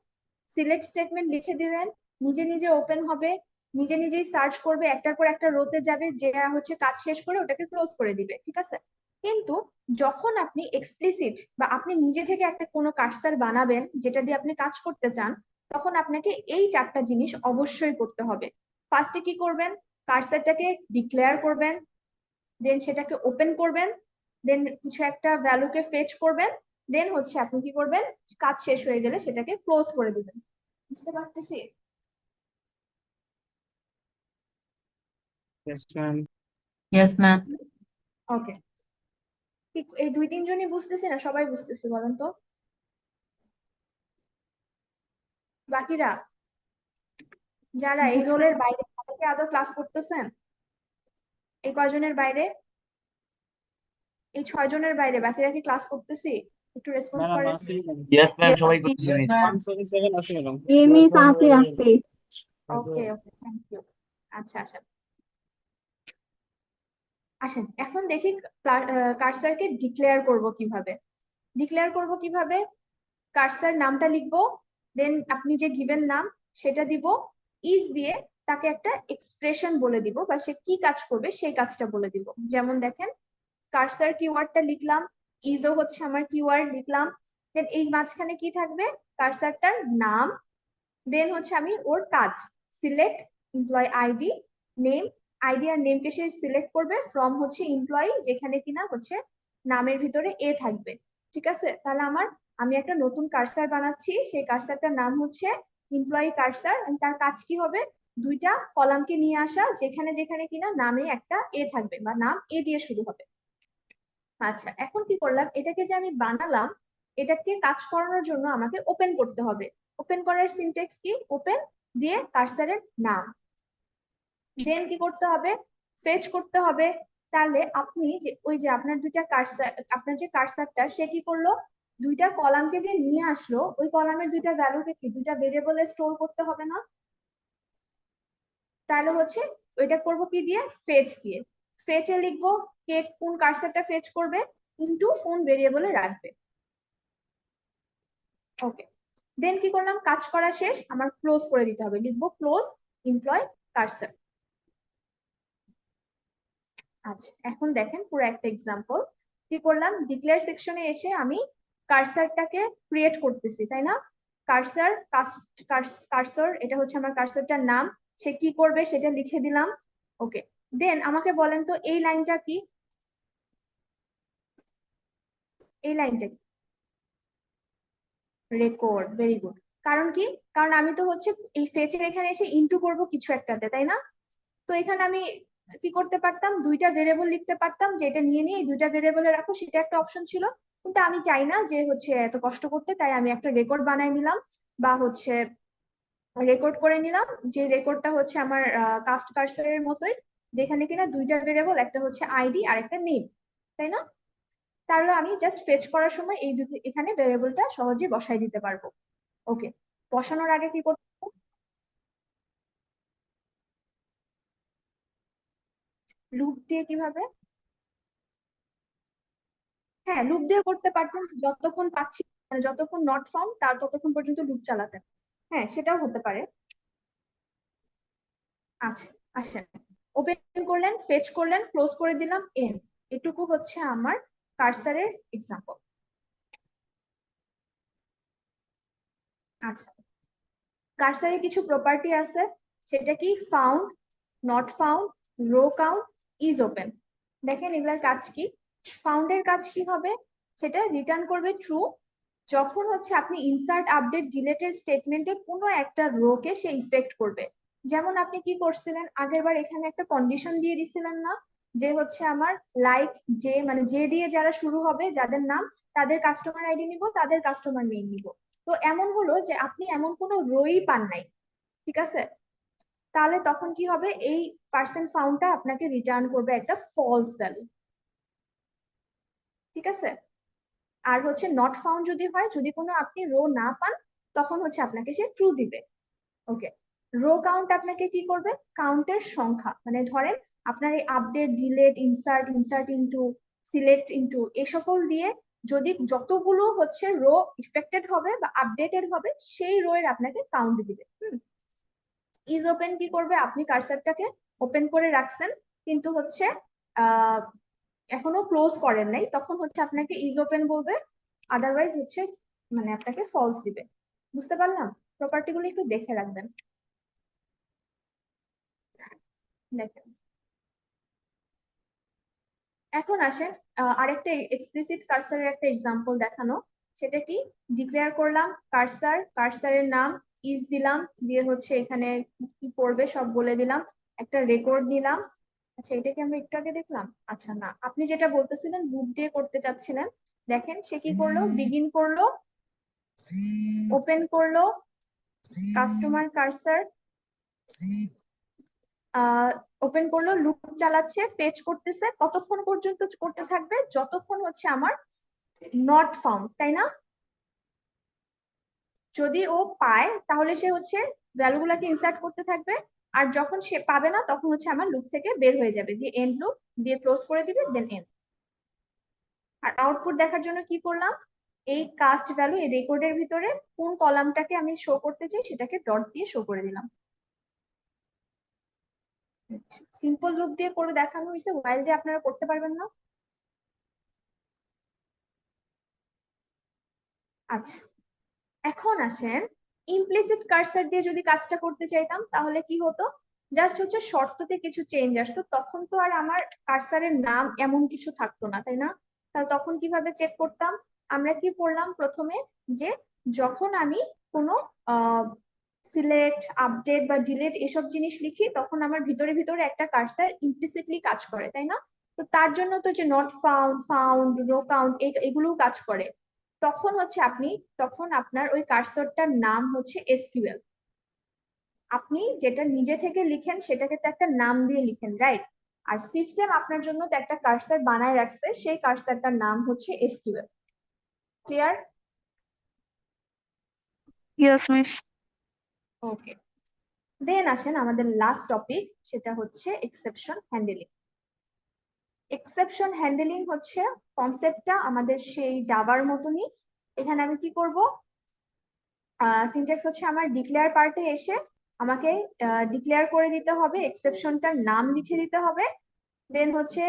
সিলেক্ট স্টেটমেন্ট লিখে দিবেন, নিজে নিজে ওপেন হবে, নিজে নিজেই সার্চ করবে, একটার পর একটা রোতে যাবে, যেটা হচ্ছে কাজ শেষ করে ওটাকে ক্লোজ করে দিবে, ঠিক আছে? কিন্তু যখন আপনি এক্সপ্লিসিট বা আপনি নিজে থেকে একটা কোনো কার্সার বানাবেন যেটা দিয়ে আপনি কাজ করতে চান, তখন আপনাকে এই চারটা জিনিস অবশ্যই করতে হবে। ফার্স্টে কি করবেন, কার্সারটাকে ডিক্লেয়ার করবেন, দেন সেটাকে ওপেন করবেন, দেন কিছু একটা ভ্যালুকে ফেচ করবেন, দেন হচ্ছে আপনি কি করবেন, কাজ শেষ হয়ে গেলে সেটাকে ক্লোজ করে দিবেন। বুঝতে পারতেছি? Yes, ma'am. Yes ma'am. ওকে, এই দুই তিনজনই বুঝতেছি না, সবাই বুঝতেছি বলেন তো? বাকিরা যারা এই রোলের বাইরে, তাদেরকে আদৌ ক্লাস করতেছেন? এই কয়জনের বাইরে, এই 6 জনের বাইরে বাকিরা কি ক্লাস করতেছি? একটু রেসপন্স ম্যাডাম করেন। আসি ইয়েস ম্যাম, সবাই করতেছে Yes, ma'am. 177 আছে madam. Okay okay, thank you. আচ্ছা আচ্ছা, আসেন এখন দেখি কার্সারকে ডিক্লেয়ার করব কিভাবে। ডিক্লেয়ার করব কিভাবে, কার্সার নামটা লিখবো, দেন আপনি যে গিভেন নাম সেটা দিব, ইজ দিয়ে তাকে একটা এক্সপ্রেশন বলে দিব, বা সে কি কাজ করবে সেই কাজটা বলে দিব। যেমন দেখেন, কার্সার কিওয়ার্ডটা লিখলাম, ইজও হচ্ছে আমার কিওয়ার্ড লিখলাম, দেন এই মাঝখানে কি থাকবে, কার্সারটার নাম, দেন হচ্ছে আমি ওর কাজ, select employee ID, name, ID আর নেমকে সে সিলেক্ট করবে ফ্রম হচ্ছে এমপ্লয়ি, যেখানে কিনা হচ্ছে নামের ভিতরে এ থাকবে, ঠিক আছে? তাহলে আমি একটা নতুন কার্সার বানাচ্ছি, সেই কার্সারটার নাম হচ্ছে এমপ্লয়ি কার্সার। তার কাজ কি হবে, দুইটা কলামকে নিয়ে আসা, যেখানে যেখানে কিনা নামে একটা এ থাকবে বা নাম এ দিয়ে শুরু হবে। আচ্ছা, এখন কি করলাম, এটাকে যে আমি বানালাম, এটাকে কাজ করানোর জন্য আমাকে ওপেন করতে হবে। ওপেন করার সিনট্যাক্স কি, ওপেন দিয়ে কার্সারের নাম, দেন কি করতে হবে, ফেচ করতে হবে। তাহলে আপনি যে ওই যে আপনার দুইটা কার্সার, আপনার যে কার্সারটা সে কি করলো, দুইটা কলামকে যে নিয়ে আসলো, ওই কলামের দুইটা ভ্যালুকে কি দুইটা ভেরিয়েবলে স্টোর করতে হবে না? তাহলে হচ্ছে ওইটা করব কি দিয়ে, ফেচ দিয়ে। ফেচে লিখবো কে কোন কার্সারটা ফেচ করবে ইনটু কোন ভেরিয়েবলে রাখবে। ওকে, দেন কি করলাম, কাজ করা শেষ, আমার ক্লোজ করে দিতে হবে, লিখবো ক্লোজ এমপ্লয় কার্সার। আচ্ছা, এখন দেখেন পুরো একটা এক্সাম্পল কি করলাম, ডিক্লেয়ার সেকশনে এসে আমি কার্সারটাকে ক্রিয়েট করতেছি, তাই না? কার্সার, কার্সর, এটা হচ্ছে আমার কার্সারটার নাম, সে কি করবে সেটা লিখে দিলাম। ওকে, দেন আমাকে বলেন তো এই লাইনটা কি, এই লাইনটা কি? Record, very good. কারণ কি, কারণ আমি তো হচ্ছে এই ফেচের এখানে এসে ইনটু করব কিছু একটাতে, তাই না? তো এখানে আমি কি করতে পারতাম, দুইটা ভেরিয়েবল লিখতে পারতাম, যে এটা নিয়ে নিয়ে এই দুইটা ভেরিয়েবলে রাখো, সেটা একটা অপশন ছিল। কিন্তু আমি চাই না যে হচ্ছে এত কষ্ট করতে, তাই আমি একটা রেকর্ড বানাই নিলাম, বা হচ্ছে রেকর্ড করে নিলাম, যে রেকর্ডটা হচ্ছে আমার কাস্ট কার্সারের মতোই, যেখানে কিনা দুইটা ভেরিয়েবল, একটা হচ্ছে আইডি আর একটা নেম, তাই না? তাহলে আমি জাস্ট ফেচ করার সময় এই দুটি এখানে ভেরিয়েবলটা সহজে বসাই দিতে পারবো। ওকে, বসানোর আগে কি করতে হবে? লুপ দিয়ে কিভাবে, হ্যাঁ লুপ দিয়ে করতে পারতেন, যতক্ষণ পাচ্ছি মানে যতক্ষণ নট ফাউন্ড তার ততক্ষণ পর্যন্ত লুপ চালাতেন। হ্যাঁ, সেটাও হতে পারে। আচ্ছা, আসেন, ওপেন করলেন, ফেচ করলেন, ক্লোজ করে দিলাম, এন। এটুকু হচ্ছে আমার কার্সারের এক্সাম্পল। আচ্ছা, কার্সারে কিছু প্রপার্টি আছে, সেটা কি? Found, not found, row count, is open. দেখেন এগুলার কাজ কি। ফাউন্ডের কাজ কি হবে? সেটা রিটার্ন করবে ট্রু যখন হচ্ছে আপনি ইনসার্ট, আপডেট, ডিলেটের স্টেটমেন্টে কোনো একটা রোকে সে ইফেক্ট করবে। যেমন আপনি কি করছিলেন আগেরবার, এখানে একটা কন্ডিশন দিয়ে দিছিলেন না, যে হচ্ছে আমার লাইক যে, মানে যে দিয়ে যারা শুরু হবে, যাদের নাম, তাদের কাস্টমার আইডি নিব, তাদের কাস্টমার নেম নিব। তো এমন হলো যে আপনি এমন কোনো রোই পান নাই, ঠিক আছে? তাহলে তখন কি হবে? এই পার্সেন্ট ফাউন্ডটা আপনাকে রিটার্ন করবে একটা ফলস ভ্যালু, ঠিক আছে? আর হচ্ছে নট ফাউন্ড যদি হয়, যদি কোনো আপনি রো না পান, তখন হচ্ছে আপনাকে সে ট্রু দিবে। ওকে, রো কাউন্ট আপনাকে কি করবে? কাউন্টের সংখ্যা, মানে ধরেন আপনার এই update, delete, insert, insert into, select into, এই সকল দিয়ে যদি যতগুলো হচ্ছে রো ইফেক্টেড হবে বা আপডেটেড হবে, সেই রো এর আপনাকে কাউন্ট দিবে। ইজ ওপেন কি করবে? আপনি কার্সারটাকে ওপেন করে রাখছেন, কিন্তু হচ্ছে এখনো ক্লোজ করেন নাই, তখন হচ্ছে আপনাকে ইজ ওপেন বলবে, আদারওয়াইজ হচ্ছে মানে আপনাকে ফলস দিবে। বুঝতে পারলাম? প্রপার্টি গুলো একটু দেখে রাখবেন। দেখেন, এখন আসেন আরেকটা এক্সপ্লিসিট কার্সারের একটা এক্সাম্পল দেখানো। সেটা কি? ডিক্লেয়ার করলাম কার্সার, কার্সারের নাম ইজ দিলাম, দিয়ে হচ্ছে এখানে কি করবে সব বলে দিলাম, একটা রেকর্ড দিলাম। আচ্ছা, এটা কি আমরা একটু আগে দেখলাম? আচ্ছা না, আপনি যেটা বলতেছিলেন লুপ দিয়ে করতে চাচ্ছিলেন, দেখেন সে কি করলো, বিগিন করলো, ওপেন করলো কাস্টমার কার্সার, ওপেন করলো, লুপ চালাচ্ছে, পেজ করতেছে, কতক্ষণ পর্যন্ত করতে থাকবে? যতক্ষণ হচ্ছে আমার নট ফাউন্ড, তাই না? যদি ও পায় তাহলে সে হচ্ছে ভ্যালুগুলোকে ইনসার্ট করতে থাকবে, আর যখন সে পাবে না তখন হচ্ছে আমার লুপ থেকে বের হয়ে যাবে, দিয়ে এন্ড লুপ দিয়ে ক্লোজ করে দিবে, দেন এন্ড। আর আউটপুট দেখার জন্য কি করলাম? এই কাস্ট ভ্যালু, এই রেকর্ডের ভিতরে কোন কলামটাকে আমি শো করতে চাই সেটাকে ডট দিয়ে শো করে দিলাম। সিম্পল লুপ দিয়ে করে দেখানো হয়েছে, ওয়াইল দিয়ে আপনারা করতে পারবেন না। আচ্ছা, এখন আসেন ইমপ্লিসিট কার্সার দিয়ে যদি কাজটা করতে চাইতাম তাহলে কি হতো? জাস্ট হচ্ছে শর্ততে কিছু চেঞ্জ আসতো, তখন তো আর আমার কার্সারের নাম এমন কিছু থাকতো না, তাই না? তাহলে তখন কিভাবে চেক করতাম? আমরা কি করলাম প্রথমে, যে যখন আমি কোনো সিলেক্ট, আপডেট বা ডিলিট এসব জিনিস লিখি, তখন আমার ভিতরে ভিতরে একটা কার্সার ইমপ্লিসিটলি কাজ করে, তাই না? তো তার জন্য তো যে not found, found, row count, এগুলোও কাজ করে। তখন হচ্ছে তখন আপনার ওই কার্সরটার নাম হচ্ছে এসকিউএল। আপনি যেটা নিজে থেকে লিখেন সেটাকে তো একটা নাম দিয়ে লিখেন, রাইট? আর সিস্টেম আপনার জন্য তো একটা কার্সর বানায় রাখছে, সেই কার্সরটার নাম হচ্ছে SQL. Clear? Yes miss. Okay, then আসেন আমাদের লাস্ট টপিক, সেটা হচ্ছে এক্সেপশন হ্যান্ডেলিং। এক্সেপশন হ্যান্ডেলিং হচ্ছে কনসেপ্টটা আমাদের সেই জাভার মতনই। এখানে আমি কি করব? সিনট্যাক্স হচ্ছে আমার ডিক্লেয়ার পার্টে এসে আমাকে ডিক্লেয়ার করে দিতে হবে, এক্সেপশনটার নাম লিখে দিতে হবে, দেন হচ্ছে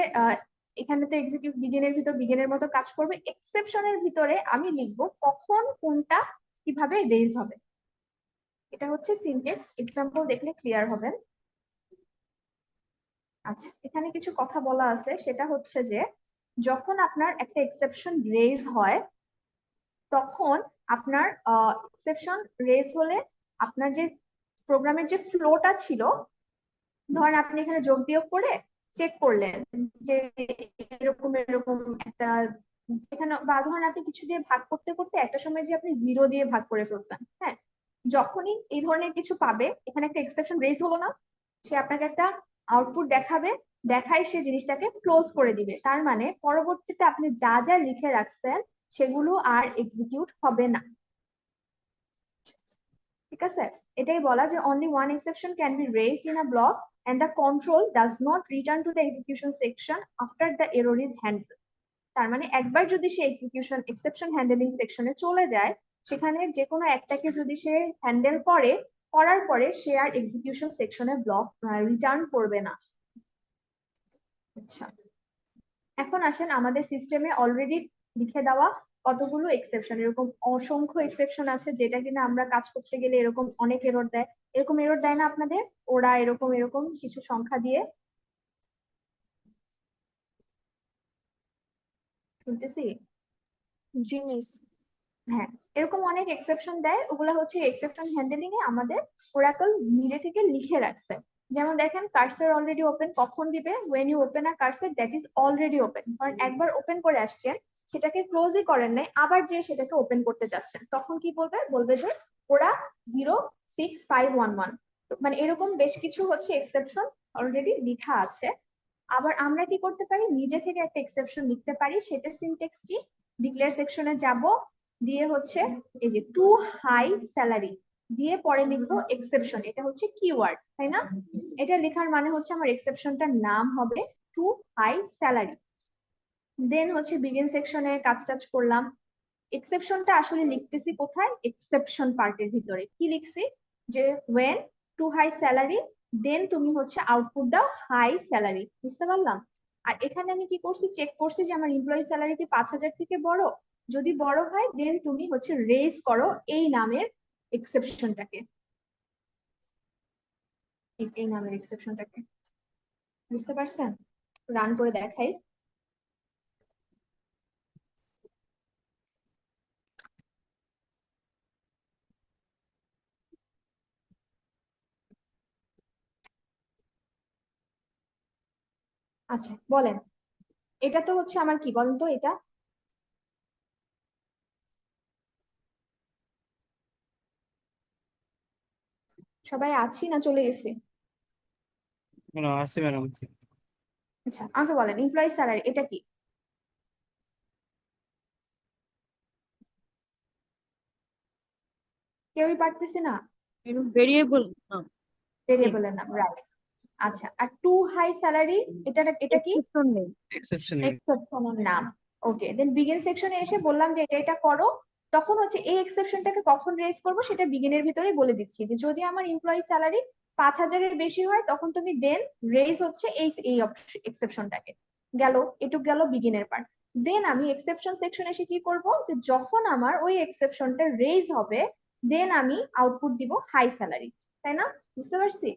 এখানে তো এক্সিকিউট বিগিনের ভিতর বিগিনের মতো কাজ করবে, এক্সেপশনের ভিতরে আমি লিখবো কখন কোনটা কিভাবে রেজ হবে। এটা হচ্ছে সিনট্যাক্স, এক্সাম্পল দেখলে ক্লিয়ার হবেন। আচ্ছা, এখানে কিছু কথা বলা আছে, সেটা হচ্ছে যে যখন আপনার একটা এক্সেপশন রেজ হয়, তখন আপনার এক্সেপশন রেজ হলে আপনার যে প্রোগ্রামের যে ফ্লোটা ছিল, ধরেন আপনি এখানে যোগ বিয়োগ করে চেক করলেন যে এরকম এরকম একটা, এখানে বা ধরেন আপনি কিছু দিয়ে ভাগ করতে করতে একটা সময় যে আপনি 0 দিয়ে ভাগ করে ফেলছেন, হ্যাঁ, যখনই এই ধরনের কিছু পাবে, এখানে একটা এক্সেপশন রেজ হলো না, সে আপনাকে একটা আউটপুট দেখাবে, দেখাই সে জিনিসটাকে ক্লোজ করে দিবে। তার মানে পরবর্তীতে আপনি যা যা লিখে রাখছেন সেগুলো আর এক্সিকিউট হবে না, ঠিক আছে? এটাই বলা যে only one exception can be raised in a block and the control does not return to the execution section after the error is handled. তার মানে একবার যদি সে এক্সেপশন হ্যান্ডলিং সেকশনে চলে যায়, সেখানে যে কোনো একটাকে যদি সে হ্যান্ডেল করার পরে সে আর এক্সিকিউশন সেকশনে ব্লক রিটার্ন করবে না। আচ্ছা, এখন আসেন আমাদের সিস্টেমে অলরেডি লিখে দেওয়া কতগুলো এক্সেপশন, এরকম অসংখ্য এক্সেপশন আছে যেটা কিনা আমরা কাজ করতে গেলে এরকম অনেক এরর দেয়। এরকম এরর দেয় না আপনাদের? ওরা এরকম এরকম কিছু সংখ্যা দিয়ে, শুনতেছি? জি মিস। হ্যাঁ, এরকম অনেক এক্সেপশন দেয়, ওগুলা হচ্ছে এক্সেপশন হ্যান্ডেলিং এ আমাদের ওরাকল নিজে থেকে লিখে রাখছে। যেমন দেখেন কার্সর অলরেডি ওপেন কখন দিবে, when you open a cursor that is already open, কারণ একবার ওপেন করে আসছেন সেটাকে ক্লোজই করেন নাই, আবার যে সেটাকে ওপেন করতে যাচ্ছেন তখন কি বলবে যে ওরা 06511, মানে এরকম বেশ কিছু হচ্ছে এক্সেপশন অলরেডি লেখা আছে। আবার আমরা কি করতে পারি, নিজে থেকে একটা এক্সেপশন লিখতে পারি। সেটার সিনট্যাক্স কি, ডিক্লেয়ার সেকশনে যাব, দিয়ে হচ্ছে এই যে টু হাই স্যালারি দিয়ে পরে লিখবো এক্সেপশন, এটা হচ্ছে কিওয়ার্ড, তাই না? এটা লেখার মানে হচ্ছে আমার এক্সেপশনটার নাম হবে টু হাই স্যালারি। দেন হচ্ছে বিগিন সেকশনে কাজ টাজ করলাম। এক্সেপশনটা আসলে লিখতেছি কোথায়, এক্সেপশন পার্টের ভিতরে কি লিখছি, যে ওয়েন টু হাই স্যালারি, দেন তুমি হচ্ছে আউটপুট দাও হাই স্যালারি। বুঝতে পারলাম? আর এখানে আমি কি করছি, চেক করছি যে আমার এমপ্লয়ি স্যালারি কি 5,000 থেকে বড়, যদি বড় হয় দেন তুমি হচ্ছে রেজ করো এই নামের এক্সেপশনটাকে, এই নামের এক্সেপশনটাকে। বুঝতে পারছেন? রান করে দেখাই। আচ্ছা বলেন, এটা তো হচ্ছে আমার কি বলেন তো, এটা সবাই আছি না চলে গেছে? আছে ম্যাডাম। আচ্ছা আমাকে বলেন এমপ্লয়ি স্যালারি এটা কি? কেউই পারতেছে না? ভেরিয়েবল ভেরিয়েবলের নাম, রাইট। আচ্ছা, আর টু হাই স্যালারি এটা কি? এক্সেপশন নেই। এক্সেপশন এক্সেপশনের নাম। ওকে, দেন বিগিন সেকশনে এসে বললাম যে এটা করো, তখন হচ্ছে এই এক্সেপশনটাকে কখন রেজ করব সেটা বিগিনের ভিতরেই বলে দিচ্ছি, যে যদি আমার এমপ্লয়ি স্যালারি 5,000-এর বেশি হয় তখন তুমি দেন রেজ হচ্ছে এই এক্সেপশনটাকে। গেল, এটুক গেল বিগিনের পার্ট। দেন আমি এক্সেপশন সেকশন এসে কি করব, যে যখন আমার ওই এক্সেপশনটা রেজ হবে দেন আমি আউটপুট দিব হাই স্যালারি, তাই না? বুঝতে পারছি?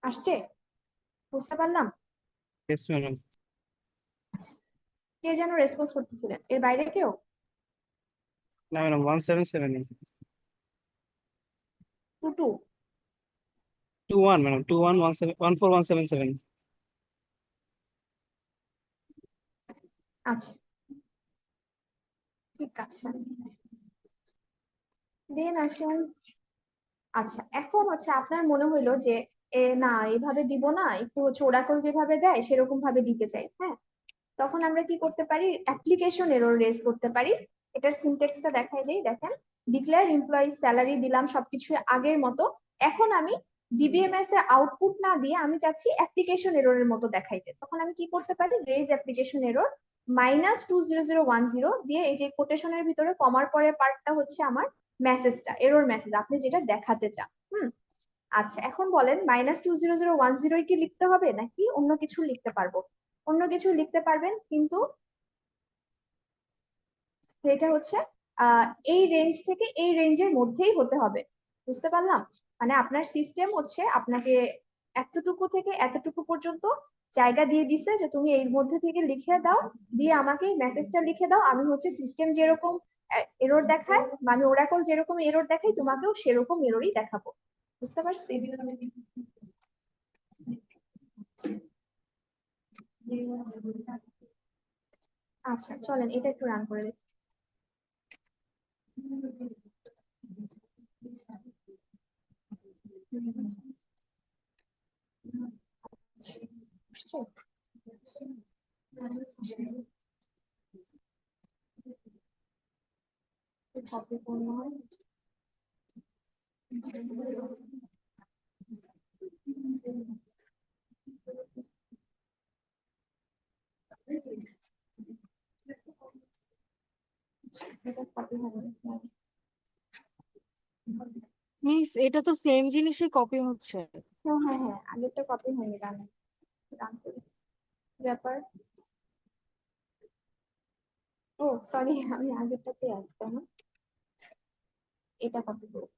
আসছে? বুঝতে পারলাম? Yes madam. কে যেন রেসপন্স করতেছিলেন, এর বাইরে কেউ? না ম্যাডাম 177 টু টু 21 ম্যাডাম 14177। আচ্ছা ঠিক আছে, দেন আসেন। আচ্ছা এখন হচ্ছে আপনার মনে হইলো যে না এইভাবে দিব না, একটু হচ্ছে ওরাকল যেভাবে দেয় সেরকম ভাবে দিতে চাই, হ্যাঁ, তখন আমরা কি করতে পারি, অ্যাপ্লিকেশন এরর রেজ করতে পারি। এটার সিনট্যাক্সটা দেখাই দেই, দেখেন ডিক্লেয়ার এমপ্লয়ি স্যালারি দিলাম সবকিছু আগের মতো। এখন আমি ডিবিএমএস এ আউটপুট না দিয়ে আমি চাচ্ছি অ্যাপ্লিকেশন এররের মতো দেখাইতে, তখন আমি কি করতে পারি, রেজ অ্যাপ্লিকেশন এরর -20010 দিয়ে, এই যে কোটেশনের ভিতরে কমার পরের পার্টটা হচ্ছে আমার মেসেজটা, এরর মেসেজ আপনি যেটা দেখাতে চান। আচ্ছা এখন বলেন -20010 কি লিখতে হবে নাকি অন্য কিছু লিখতে পারবো? অন্য কিছু লিখতে পারবেন, কিন্তু এটা হচ্ছে এই রেঞ্জ থেকে এই রেঞ্জের মধ্যেই হতে হবে। বুঝতে পারলাম? মানে আপনার সিস্টেম হচ্ছে আপনাকে এতটুকু থেকে এতটুকু পর্যন্ত জায়গা দিয়ে দিছে, যে তুমি এর মধ্যে থেকে লিখে দাও, দিয়ে আমাকে মেসেজটা লিখে দাও, আমি হচ্ছে সিস্টেম যেরকম এরর দেখায় বা আমি ওরাকল যেরকম এরর দেখাই তোমাকেও সেরকম এররই দেখাবো। বুঝতে পারছি? আচ্ছা চলেন এটা একটু রান করে দেখি। কপি করলাম। এটা কপি হবে না। মিস এটা তো সেম জিনিসই কপি হচ্ছে। হ্যাঁ হ্যাঁ হ্যাঁ, আগেরটা কপি হয়নি, রান রান করি। ব্যাপার, ও সরি, আমি আগেরটাতে আসবো না, এটা কপি করবো।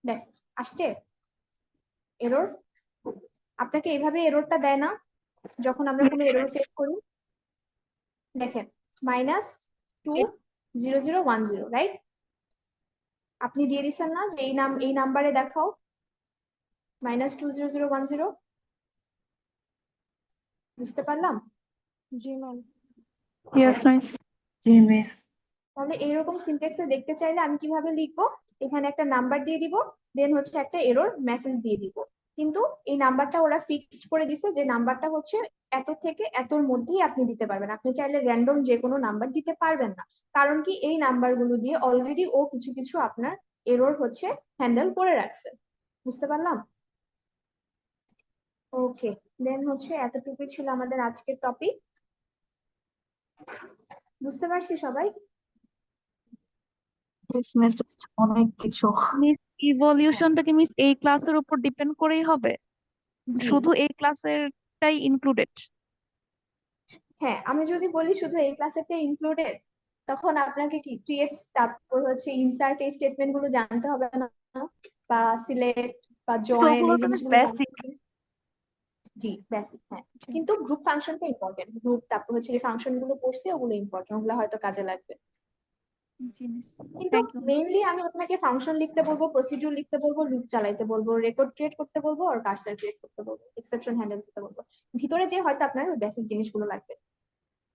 দেখ আসছে এরর। আপনাকে এভাবে এররটা দেয় না যখন আমরা কোনো এরর ফেস করি? দেখেন -20010, রাইট? আপনি দিয়ে দিচ্ছেন না যে এই নাম্বারে দেখাও -20010। বুঝতে পারলাম? জি ম্যাম। Yes miss. জি মিস। তাহলে এইরকম সিনট্যাক্সে দেখতে চাইলে আমি কিভাবে লিখবো? এখানে একটা নাম্বার দিয়ে দিব, দেন হচ্ছে একটা এরর মেসেজ দিয়ে দিব। কিন্তু এই নাম্বারটা ওরা ফিক্সড করে দিছে যে নাম্বারটা হচ্ছে এত থেকে এতর মধ্যেই আপনি দিতে পারবেন, আপনি চাইলে র্যান্ডম যে কোনো নাম্বার দিতে পারবেন না। কারণ কি, এই নাম্বারগুলো দিয়ে অলরেডি ও কিছু কিছু আপনার এরর হচ্ছে হ্যান্ডেল করে রাখছে। বুঝতে পারলাম? ওকে, দেন হচ্ছে এতটুকুই ছিল আমাদের আজকের টপিক। বুঝতে পারছি সবাই? অনেক কিছু মিস, ইভলিউশনটা কি মিস এই ক্লাসের উপর ডিপেন্ড করেই হবে? জি শুধু এই ক্লাসেরটাই ইনক্লুডেড? হ্যাঁ, আমি যদি বলি শুধু এই ক্লাসেরটা ইনক্লুডেড, তখন আপনাকে কি ক্রিয়েট, তারপর হচ্ছে ইনসার্ট, এই স্টেটমেন্ট গুলো জানতে হবে না, বা সিলেক্ট বা জয়েন, ওগুলো এই তো জিনিসগুলো জানতে বেসিক। হবে। জি বেসিক, হ্যাঁ। কিন্তু গ্রুপ ফাংশনটা ইম্পর্টেন্ট, গ্রুপ তারপর হচ্ছে যে ফাংশন গুলো পড়ছে ওগুলো ইম্পর্টেন্ট, ওগুলো হয়তো কাজে লাগবে। জি মিস, কিন্তু থ্যাংক ইউ। মেইনলি আমি আপনাকে ফাংশন লিখতে বলবো, প্রসিডিউর লিখতে বলবো, লুপ চালাইতে বলবো, রেকর্ড ক্রিয়েট করতে বলবো, আর কার্সর ক্রিয়েট করতে বলবো, এক্সেপশন হ্যান্ডেল করতে বলবো। ভিতরে যে হয়তো আপনার বেসিক জিনিসগুলো লাগবে।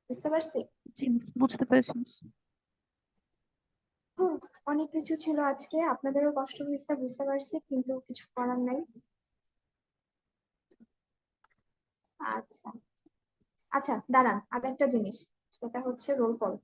বুঝতে পারছি? জি মিস, বুঝতে পেরেছি মিস। অনেক কিছু ছিল আজকে, আপনাদেরও কষ্ট হয়েছে বুঝতে পারছি, কিন্তু কিছু করার নাই। আচ্ছা আচ্ছা, দাঁড়ান, আর একটা জিনিস, সেটা হচ্ছে রোল কল।